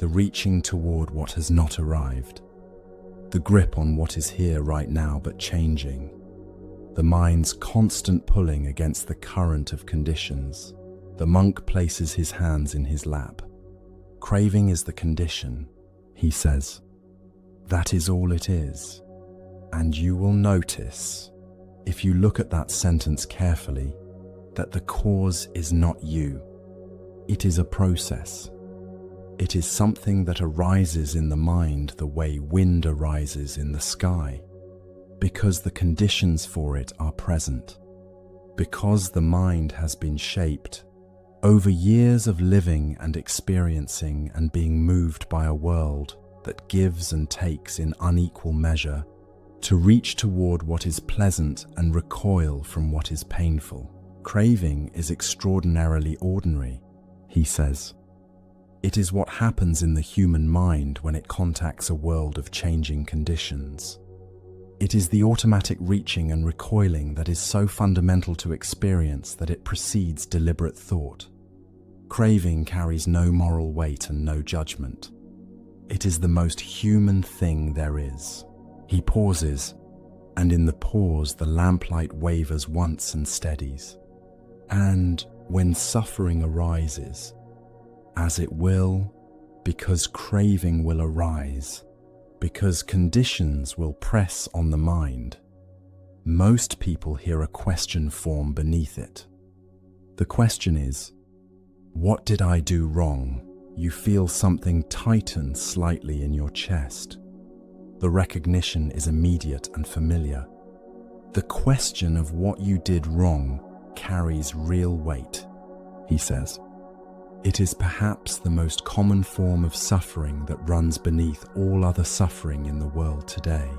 the reaching toward what has not arrived, the grip on what is here right now but changing, the mind's constant pulling against the current of conditions. The monk places his hands in his lap. Craving is the condition, he says. That is all it is. And you will notice, if you look at that sentence carefully, that the cause is not you. It is a process. It is something that arises in the mind the way wind arises in the sky, because the conditions for it are present, because the mind has been shaped over years of living and experiencing and being moved by a world that gives and takes in unequal measure to reach toward what is pleasant and recoil from what is painful. Craving is extraordinarily ordinary, he says. It is what happens in the human mind when it contacts a world of changing conditions. It is the automatic reaching and recoiling that is so fundamental to experience that it precedes deliberate thought. Craving carries no moral weight and no judgment. It is the most human thing there is. He pauses, and in the pause the lamplight wavers once and steadies. And when suffering arises, as it will, because craving will arise, because conditions will press on the mind, most people hear a question form beneath it. The question is, what did I do wrong? You feel something tighten slightly in your chest. The recognition is immediate and familiar. The question of what you did wrong carries real weight, he says. It is perhaps the most common form of suffering that runs beneath all other suffering in the world today.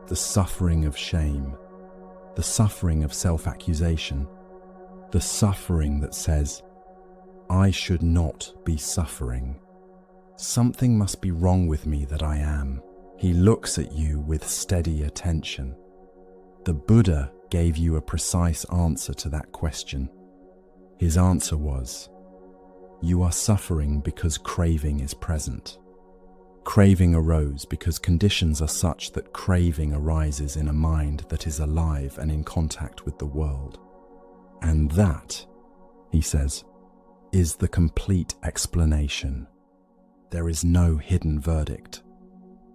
The suffering of shame, the suffering of self-accusation, the suffering that says, I should not be suffering. Something must be wrong with me that I am. He looks at you with steady attention. The Buddha gave you a precise answer to that question. His answer was, you are suffering because craving is present. Craving arose because conditions are such that craving arises in a mind that is alive and in contact with the world. And that, he says, is the complete explanation. There is no hidden verdict.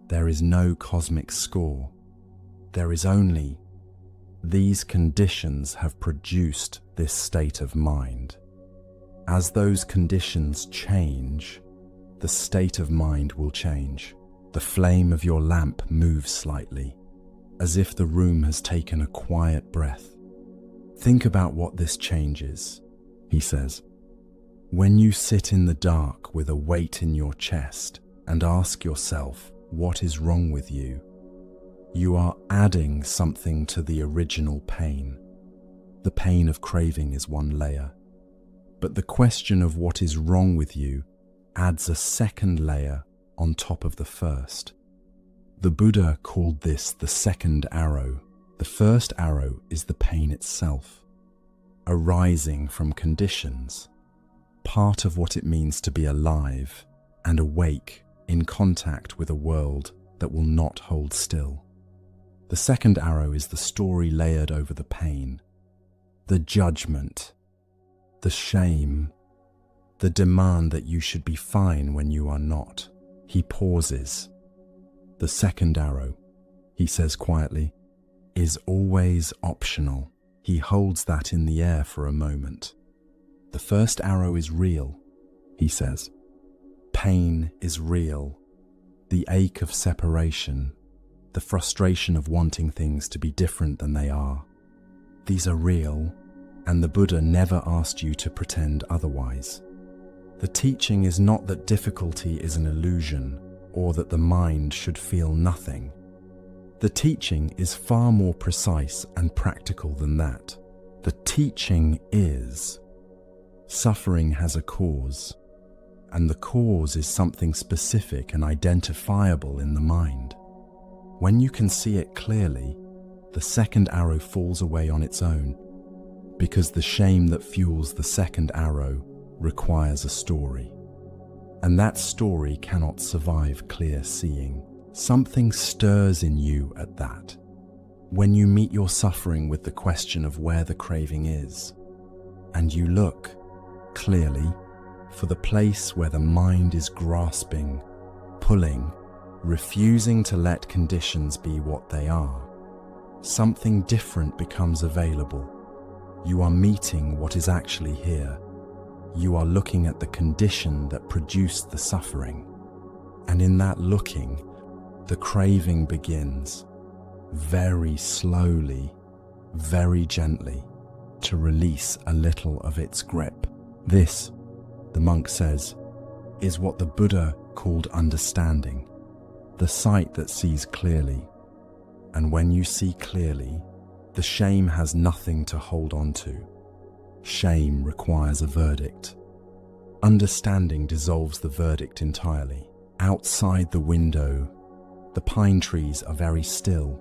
There is no cosmic score. There is only, these conditions have produced this state of mind. As those conditions change, the state of mind will change. The flame of your lamp moves slightly, as if the room has taken a quiet breath. Think about what this changes, he says. When you sit in the dark with a weight in your chest and ask yourself what is wrong with you, you are adding something to the original pain. The pain of craving is one layer, but the question of what is wrong with you adds a second layer on top of the first. The Buddha called this the second arrow. The first arrow is the pain itself, arising from conditions, part of what it means to be alive and awake in contact with a world that will not hold still. The second arrow is the story layered over the pain, the judgment, the shame, the demand that you should be fine when you are not. He pauses. The second arrow, he says quietly, is always optional. He holds that in the air for a moment. The first arrow is real, he says. Pain is real. The ache of separation, the frustration of wanting things to be different than they are. These are real, and the Buddha never asked you to pretend otherwise. The teaching is not that difficulty is an illusion or that the mind should feel nothing. The teaching is far more precise and practical than that. The teaching is, suffering has a cause, and the cause is something specific and identifiable in the mind. When you can see it clearly, the second arrow falls away on its own, because the shame that fuels the second arrow requires a story. And that story cannot survive clear seeing. Something stirs in you at that. When you meet your suffering with the question of where the craving is, and you look clearly for the place where the mind is grasping, pulling, refusing to let conditions be what they are, something different becomes available. You are meeting what is actually here. You are looking at the condition that produced the suffering. And in that looking, the craving begins, very slowly, very gently, to release a little of its grip. This, the monk says, is what the Buddha called understanding, the sight that sees clearly. And when you see clearly, the shame has nothing to hold on to. Shame requires a verdict. Understanding dissolves the verdict entirely. Outside the window, the pine trees are very still.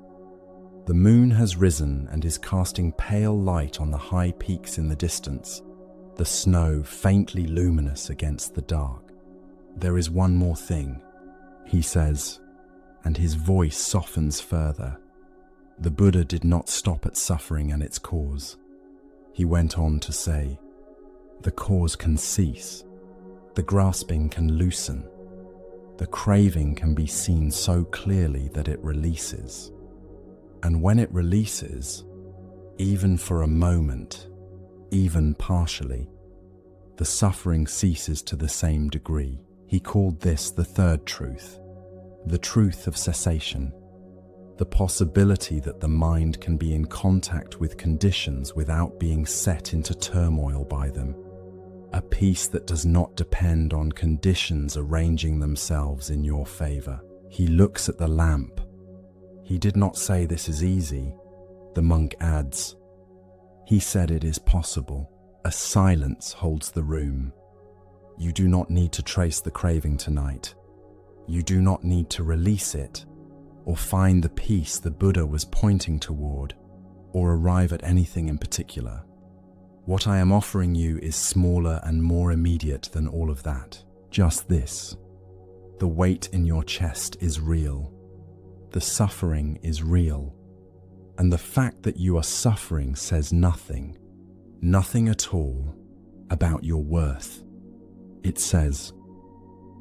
The moon has risen and is casting pale light on the high peaks in the distance, the snow faintly luminous against the dark. There is one more thing, he says, and his voice softens further. The Buddha did not stop at suffering and its cause. He went on to say, the cause can cease, the grasping can loosen, the craving can be seen so clearly that it releases. And when it releases, even for a moment, even partially, the suffering ceases to the same degree. He called this the third truth, the truth of cessation, the possibility that the mind can be in contact with conditions without being set into turmoil by them, a peace that does not depend on conditions arranging themselves in your favor. He looks at the lamp. He did not say this is easy, the monk adds. He said it is possible. A silence holds the room. You do not need to trace the craving tonight. You do not need to release it, or find the peace the Buddha was pointing toward, or arrive at anything in particular. What I am offering you is smaller and more immediate than all of that. Just this. The weight in your chest is real. The suffering is real. And the fact that you are suffering says nothing at all, about your worth. It says,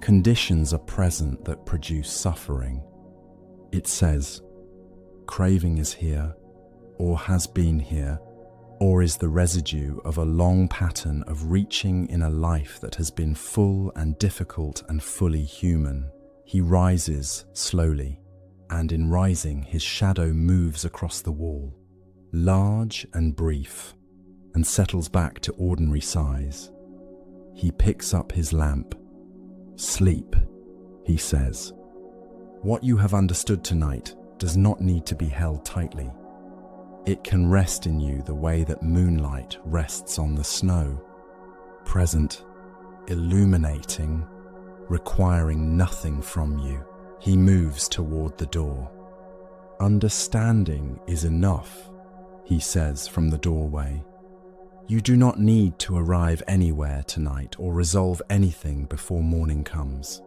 conditions are present that produce suffering. It says, craving is here, or has been here, or is the residue of a long pattern of reaching in a life that has been full and difficult and fully human. He rises slowly, and in rising his shadow moves across the wall, large and brief, and settles back to ordinary size. He picks up his lamp. Sleep, he says. What you have understood tonight does not need to be held tightly. It can rest in you the way that moonlight rests on the snow, present, illuminating, requiring nothing from you. He moves toward the door. Understanding is enough, he says from the doorway. You do not need to arrive anywhere tonight or resolve anything before morning comes.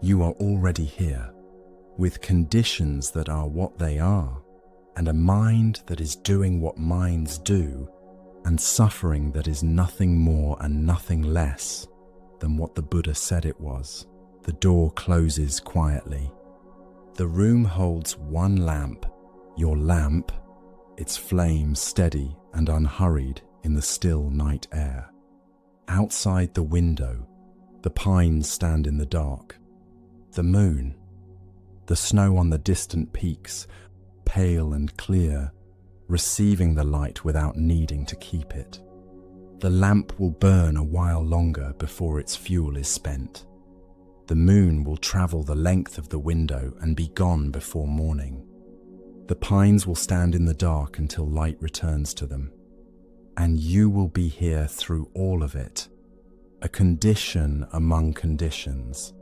You are already here, with conditions that are what they are, and a mind that is doing what minds do, and suffering that is nothing more and nothing less than what the Buddha said it was. The door closes quietly. The room holds one lamp, your lamp, its flame steady and unhurried in the still night air. Outside the window, the pines stand in the dark. The moon, the snow on the distant peaks, pale and clear, receiving the light without needing to keep it. The lamp will burn a while longer before its fuel is spent. The moon will travel the length of the window and be gone before morning. The pines will stand in the dark until light returns to them. And you will be here through all of it, a condition among conditions,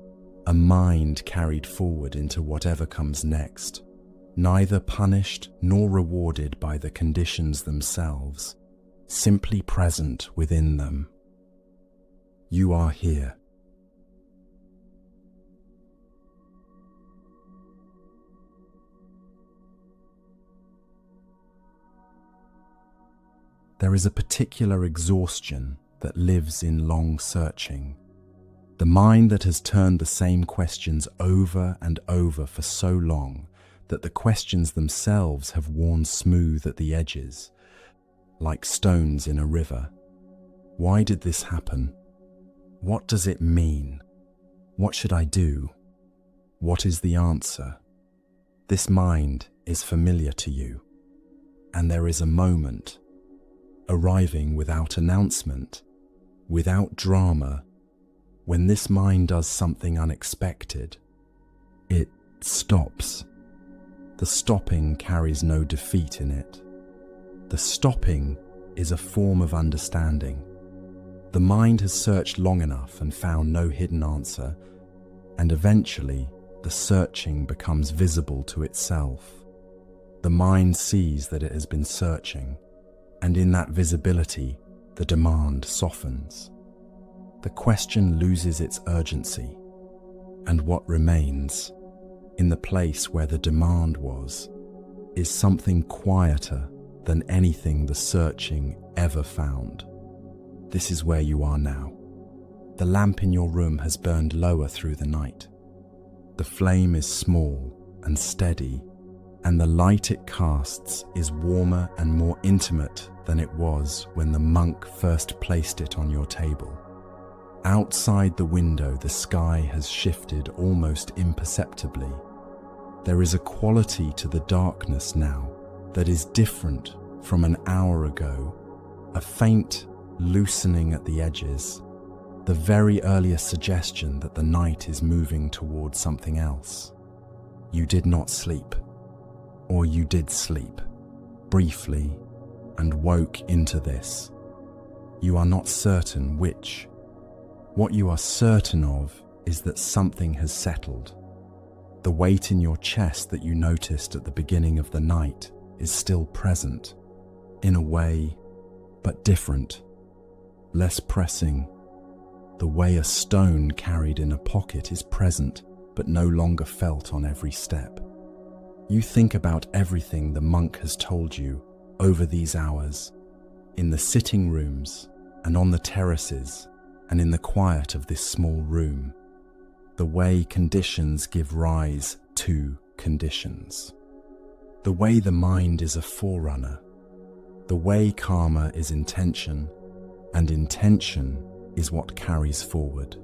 a mind carried forward into whatever comes next, neither punished nor rewarded by the conditions themselves, simply present within them. You are here. There is a particular exhaustion that lives in long searching. The mind that has turned the same questions over and over for so long that the questions themselves have worn smooth at the edges, like stones in a river. Why did this happen? What does it mean? What should I do? What is the answer? This mind is familiar to you, and there is a moment, arriving without announcement, without drama, when this mind does something unexpected. It stops. The stopping carries no defeat in it. The stopping is a form of understanding. The mind has searched long enough and found no hidden answer, and eventually the searching becomes visible to itself. The mind sees that it has been searching, and in that visibility, the demand softens. The question loses its urgency, and what remains? in the place where the demand was, is something quieter than anything the searching ever found. This is where you are now. The lamp in your room has burned lower through the night. The flame is small and steady, and the light it casts is warmer and more intimate than it was when the monk first placed it on your table. Outside the window, the sky has shifted almost imperceptibly. There is a quality to the darkness now that is different from an hour ago, a faint loosening at the edges, the very earliest suggestion that the night is moving towards something else. You did not sleep, or you did sleep, briefly, and woke into this. You are not certain which. What you are certain of is that something has settled. The weight in your chest that you noticed at the beginning of the night is still present, in a way, but different, less pressing. The way a stone carried in a pocket is present, but no longer felt on every step. You think about everything the monk has told you over these hours, in the sitting rooms and on the terraces and in the quiet of this small room, the way conditions give rise to conditions, the way the mind is a forerunner, the way karma is intention, and intention is what carries forward,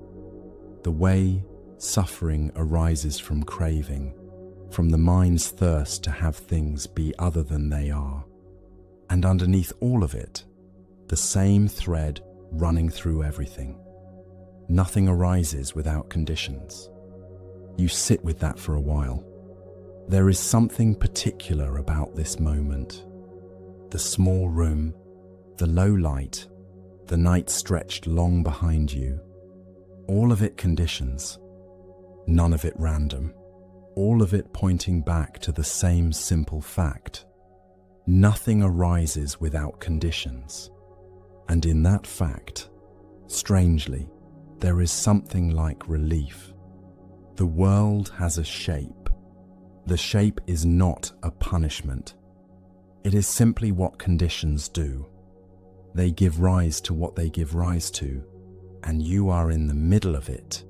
the way suffering arises from craving, from the mind's thirst to have things be other than they are, and underneath all of it, the same thread running through everything. Nothing arises without conditions. You sit with that for a while. There is something particular about this moment. The small room, the low light, the night stretched long behind you. All of it conditions, none of it random. All of it pointing back to the same simple fact. Nothing arises without conditions. And in that fact, strangely, there is something like relief. The world has a shape. The shape is not a punishment. It is simply what conditions do. They give rise to what they give rise to, and you are in the middle of it,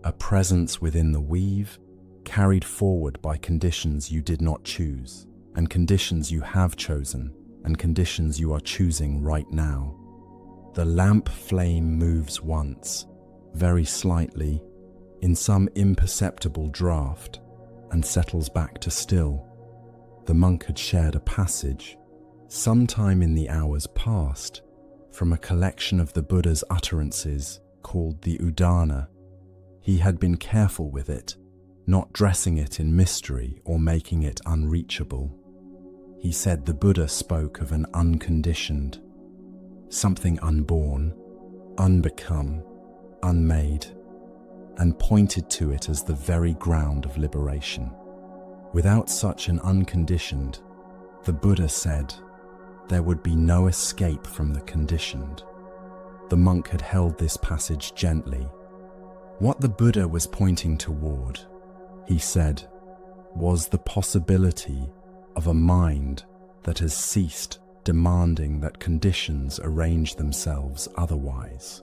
a presence within the weave, carried forward by conditions you did not choose, and conditions you have chosen, and conditions you are choosing right now. The lamp flame moves once, very slightly, in some imperceptible draft, and settles back to still. The monk had shared a passage, sometime in the hours past, from a collection of the Buddha's utterances called the Udana. He had been careful with it, not dressing it in mystery or making it unreachable. He said the Buddha spoke of an unconditioned, something unborn, unbecome, unmade, and pointed to it as the very ground of liberation. Without such an unconditioned, the Buddha said, there would be no escape from the conditioned. The monk had held this passage gently. What the Buddha was pointing toward, he said, was the possibility of a mind that has ceased demanding that conditions arrange themselves otherwise.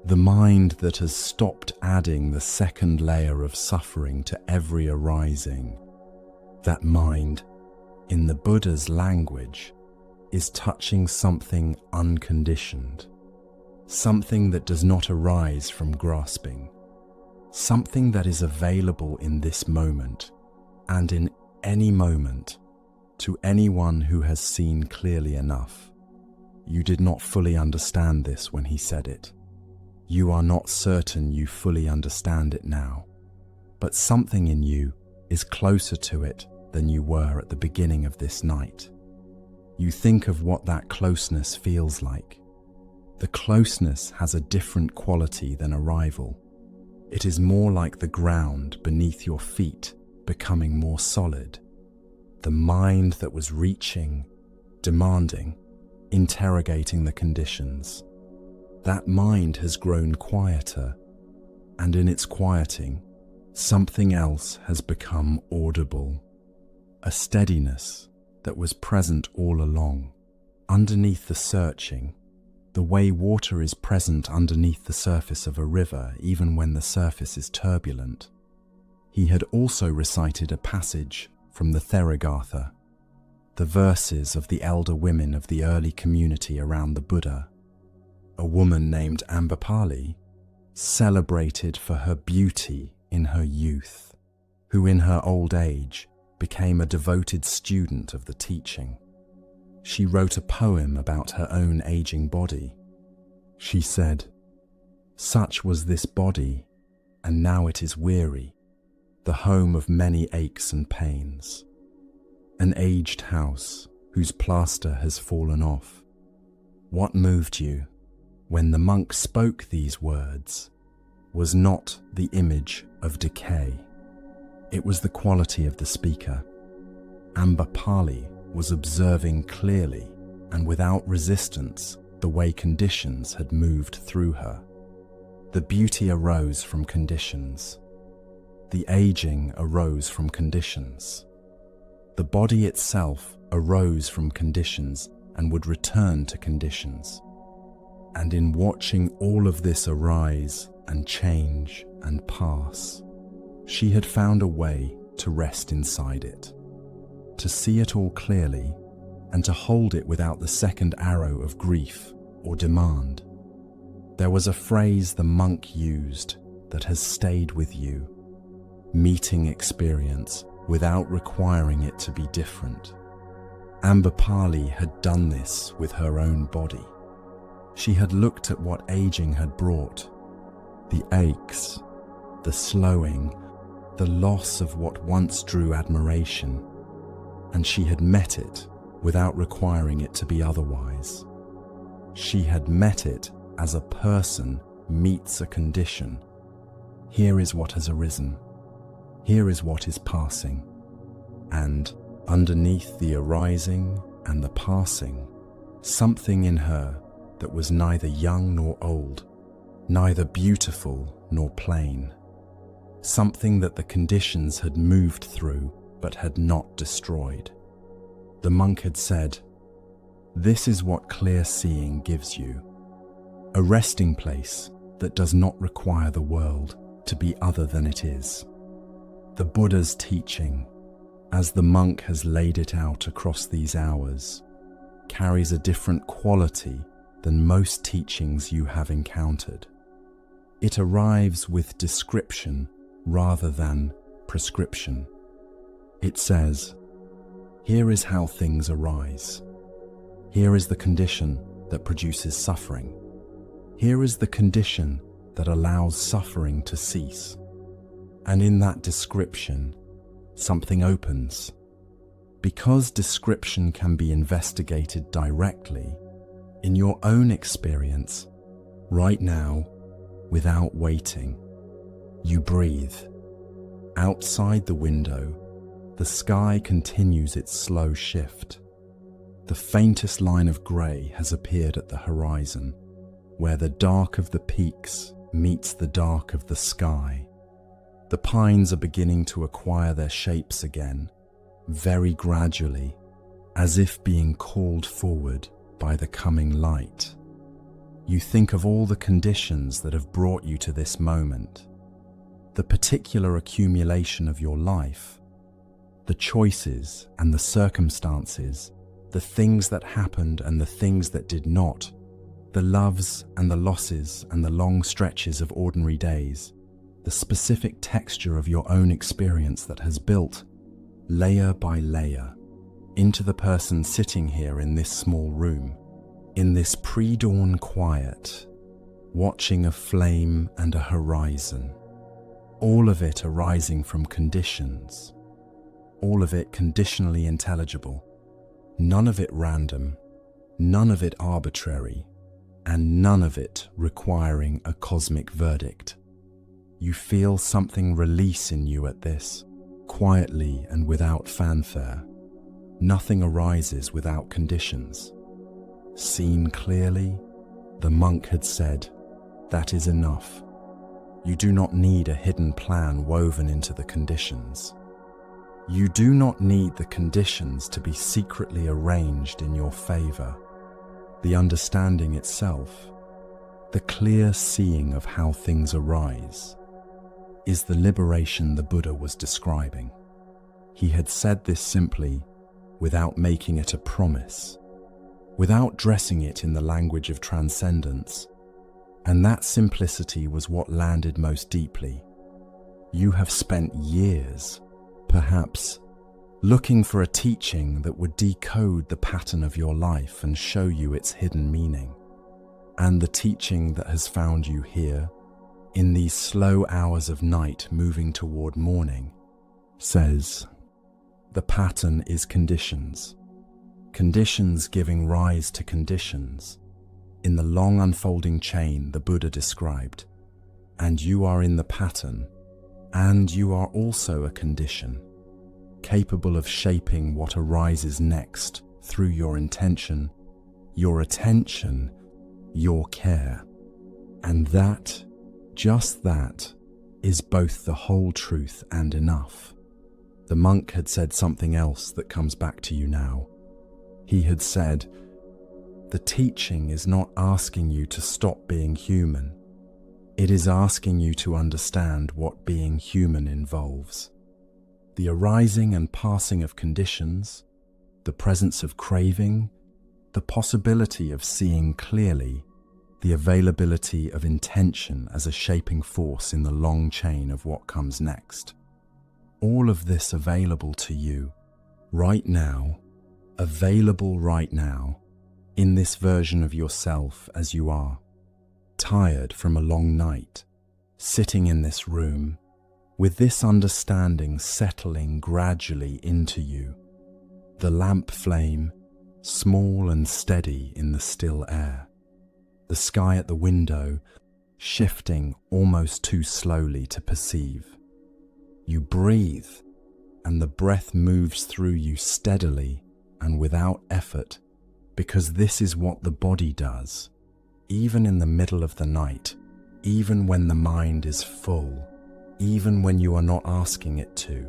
The mind that has stopped adding the second layer of suffering to every arising. That mind, in the Buddha's language, is touching something unconditioned, something that does not arise from grasping, something that is available in this moment and in any moment to anyone who has seen clearly enough. You did not fully understand this when he said it. You are not certain you fully understand it now, but something in you is closer to it than you were at the beginning of this night. You think of what that closeness feels like. The closeness has a different quality than arrival. It is more like the ground beneath your feet becoming more solid. The mind that was reaching, demanding, interrogating the conditions. That mind has grown quieter, and in its quieting, something else has become audible, a steadiness that was present all along, underneath the searching, the way water is present underneath the surface of a river even when the surface is turbulent. He had also recited a passage from the Therigatha, the verses of the elder women of the early community around the Buddha. A woman named Ambapali, celebrated for her beauty in her youth, who in her old age became a devoted student of the teaching. She wrote a poem about her own aging body. She said, "Such was this body, and now it is weary, the home of many aches and pains. An aged house whose plaster has fallen off. What moved you when the monk spoke these words was not the image of decay. It was the quality of the speaker. Ambapali was observing clearly and without resistance the way conditions had moved through her. The beauty arose from conditions. The aging arose from conditions. The body itself arose from conditions and would return to conditions. And in watching all of this arise and change and pass, she had found a way to rest inside it, to see it all clearly and to hold it without the second arrow of grief or demand. There was a phrase the monk used that has stayed with you: meeting experience without requiring it to be different. Ambapali had done this with her own body. She had looked at what aging had brought: the aches, the slowing, the loss of what once drew admiration, and she had met it without requiring it to be otherwise. She had met it as a person meets a condition. Here is what has arisen. Here is what is passing. And underneath the arising and the passing, something in her that was neither young nor old, neither beautiful nor plain, something that the conditions had moved through but had not destroyed. The monk had said, "This is what clear seeing gives you, a resting place that does not require the world to be other than it is." The Buddha's teaching, as the monk has laid it out across these hours, carries a different quality than most teachings you have encountered. It arrives with description rather than prescription. It says, "Here is how things arise. Here is the condition that produces suffering. Here is the condition that allows suffering to cease." And in that description, something opens. Because description can be investigated directly, in your own experience, right now, without waiting, you breathe. Outside the window, the sky continues its slow shift. The faintest line of grey has appeared at the horizon, where the dark of the peaks meets the dark of the sky. The pines are beginning to acquire their shapes again, very gradually, as if being called forward by the coming light. You think of all the conditions that have brought you to this moment, the particular accumulation of your life, the choices and the circumstances, the things that happened and the things that did not, the loves and the losses and the long stretches of ordinary days, the specific texture of your own experience that has built, layer by layer, into the person sitting here in this small room, in this pre-dawn quiet, watching a flame and a horizon, all of it arising from conditions, all of it conditionally intelligible, none of it random, none of it arbitrary, and none of it requiring a cosmic verdict. You feel something release in you at this, quietly and without fanfare. Nothing arises without conditions. Seen clearly, the monk had said, "That is enough." You do not need a hidden plan woven into the conditions. You do not need the conditions to be secretly arranged in your favor. The understanding itself, the clear seeing of how things arise, is the liberation the Buddha was describing. He had said this simply, without making it a promise, without dressing it in the language of transcendence, and that simplicity was what landed most deeply. You have spent years, perhaps, looking for a teaching that would decode the pattern of your life and show you its hidden meaning. And the teaching that has found you here, in these slow hours of night moving toward morning, says, the pattern is conditions. Conditions giving rise to conditions, in the long unfolding chain the Buddha described. And you are in the pattern, and you are also a condition, capable of shaping what arises next through your intention, your attention, your care. And that, just that, is both the whole truth and enough. The monk had said something else that comes back to you now. He had said, the teaching is not asking you to stop being human. It is asking you to understand what being human involves. The arising and passing of conditions, the presence of craving, the possibility of seeing clearly, the availability of intention as a shaping force in the long chain of what comes next. All of this available to you, right now, available right now, in this version of yourself as you are, tired from a long night, sitting in this room, with this understanding settling gradually into you, the lamp flame, small and steady in the still air, the sky at the window, shifting almost too slowly to perceive. You breathe, and the breath moves through you steadily and without effort, because this is what the body does, even in the middle of the night, even when the mind is full, even when you are not asking it to.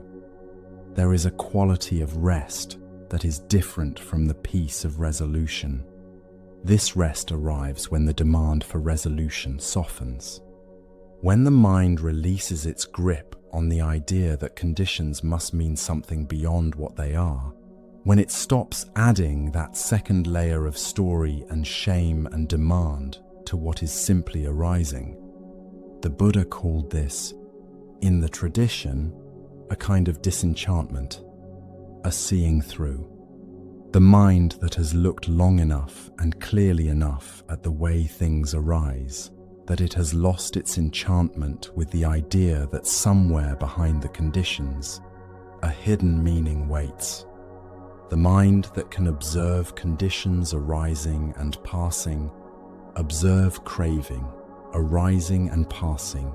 There is a quality of rest that is different from the peace of resolution. This rest arrives when the demand for resolution softens. When the mind releases its grip on the idea that conditions must mean something beyond what they are, when it stops adding that second layer of story and shame and demand to what is simply arising. The Buddha called this, in the tradition, a kind of disenchantment, a seeing through. The mind that has looked long enough and clearly enough at the way things arise, that it has lost its enchantment with the idea that somewhere behind the conditions, a hidden meaning waits. The mind that can observe conditions arising and passing, observe craving, arising and passing,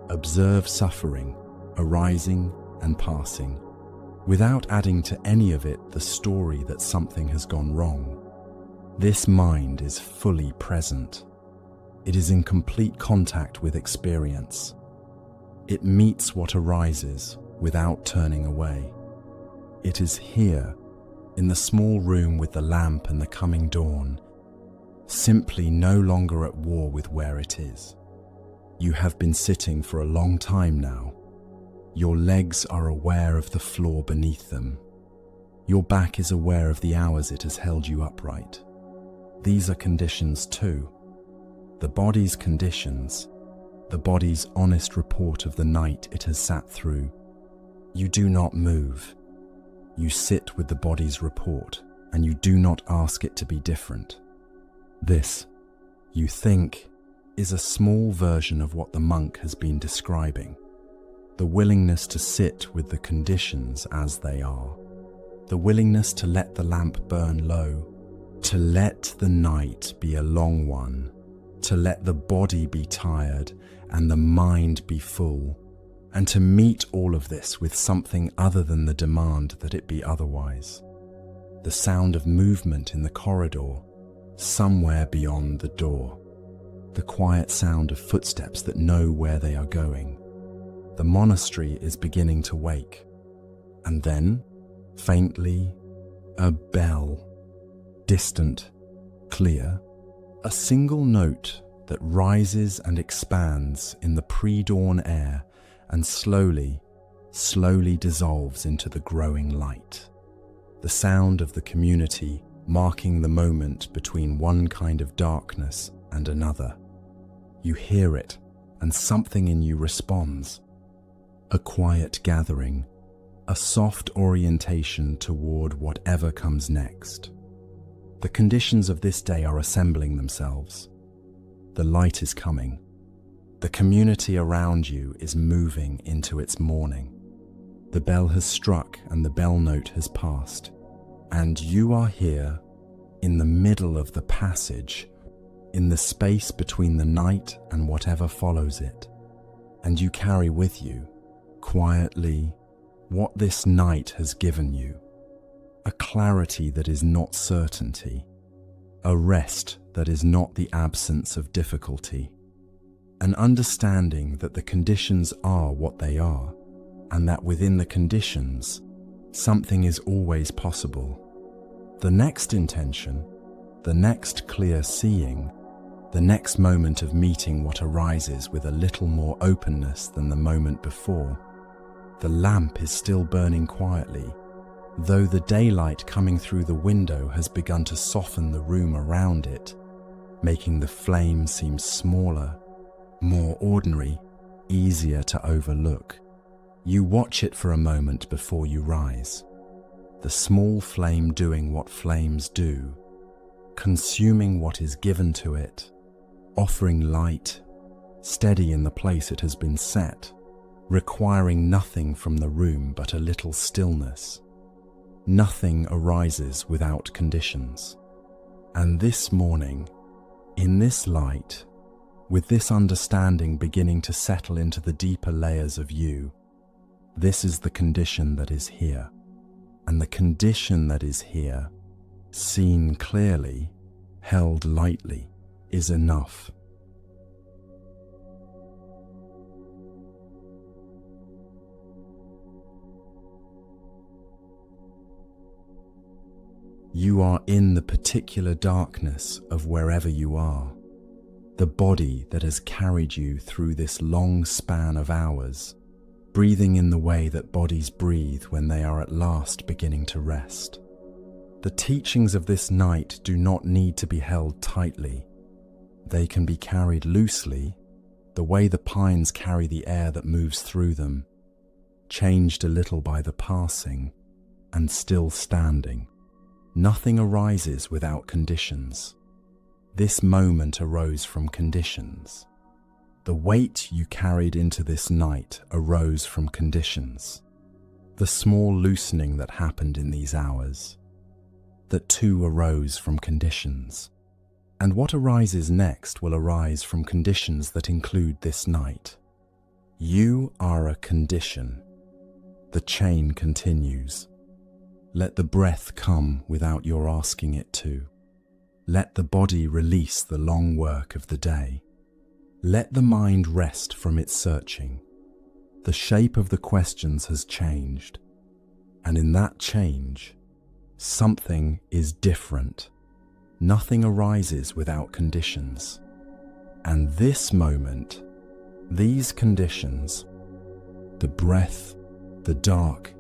observe suffering, arising and passing, without adding to any of it the story that something has gone wrong. This mind is fully present. It is in complete contact with experience. It meets what arises without turning away. It is here, in the small room with the lamp and the coming dawn, simply no longer at war with where it is. You have been sitting for a long time now. Your legs are aware of the floor beneath them. Your back is aware of the hours it has held you upright. These are conditions too. The body's conditions, the body's honest report of the night it has sat through. You do not move. You sit with the body's report, and you do not ask it to be different. This, you think, is a small version of what the monk has been describing. The willingness to sit with the conditions as they are. The willingness to let the lamp burn low. To let the night be a long one. To let the body be tired and the mind be full. And to meet all of this with something other than the demand that it be otherwise. The sound of movement in the corridor, somewhere beyond the door. the quiet sound of footsteps that know where they are going. The monastery is beginning to wake. And then, faintly, a bell. Distant, clear, a single note that rises and expands in the pre-dawn air and slowly dissolves into the growing light. The sound of the community marking the moment between one kind of darkness and another. You hear it, and something in you responds. A quiet gathering, a soft orientation toward whatever comes next. The conditions of this day are assembling themselves. The light is coming. The community around you is moving into its morning. The bell has struck and the bell note has passed, and you are here in the middle of the passage, in the space between the night and whatever follows it. And you carry with you, quietly, what this night has given you. A clarity that is not certainty, a rest that is not the absence of difficulty, an understanding that the conditions are what they are, and that within the conditions, something is always possible. The next intention, the next clear seeing, the next moment of meeting what arises with a little more openness than the moment before. The lamp is still burning quietly, though the daylight coming through the window has begun to soften the room around it, making the flame seem smaller, more ordinary, easier to overlook. You watch it for a moment before you rise. The small flame doing what flames do, consuming what is given to it, offering light, steady in the place it has been set, requiring nothing from the room but a little stillness. Nothing arises without conditions. And this morning, in this light, with this understanding beginning to settle into the deeper layers of you, this is the condition that is here. And the condition that is here, seen clearly, held lightly, is enough. You are in the particular darkness of wherever you are, the body that has carried you through this long span of hours, breathing in the way that bodies breathe when they are at last beginning to rest. The teachings of this night do not need to be held tightly. They can be carried loosely, the way the pines carry the air that moves through them, changed a little by the passing, and still standing. Nothing arises without conditions. This moment arose from conditions. The weight you carried into this night arose from conditions. The small loosening that happened in these hours, that too arose from conditions. And what arises next will arise from conditions that include this night. You are a condition. The chain continues. Let the breath come without your asking it to. Let the body release the long work of the day. Let the mind rest from its searching. The shape of the questions has changed, and in that change, something is different. Nothing arises without conditions. And this moment, these conditions, the breath, the dark,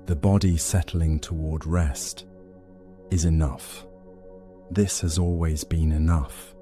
the body settling toward rest, is enough. This has always been enough.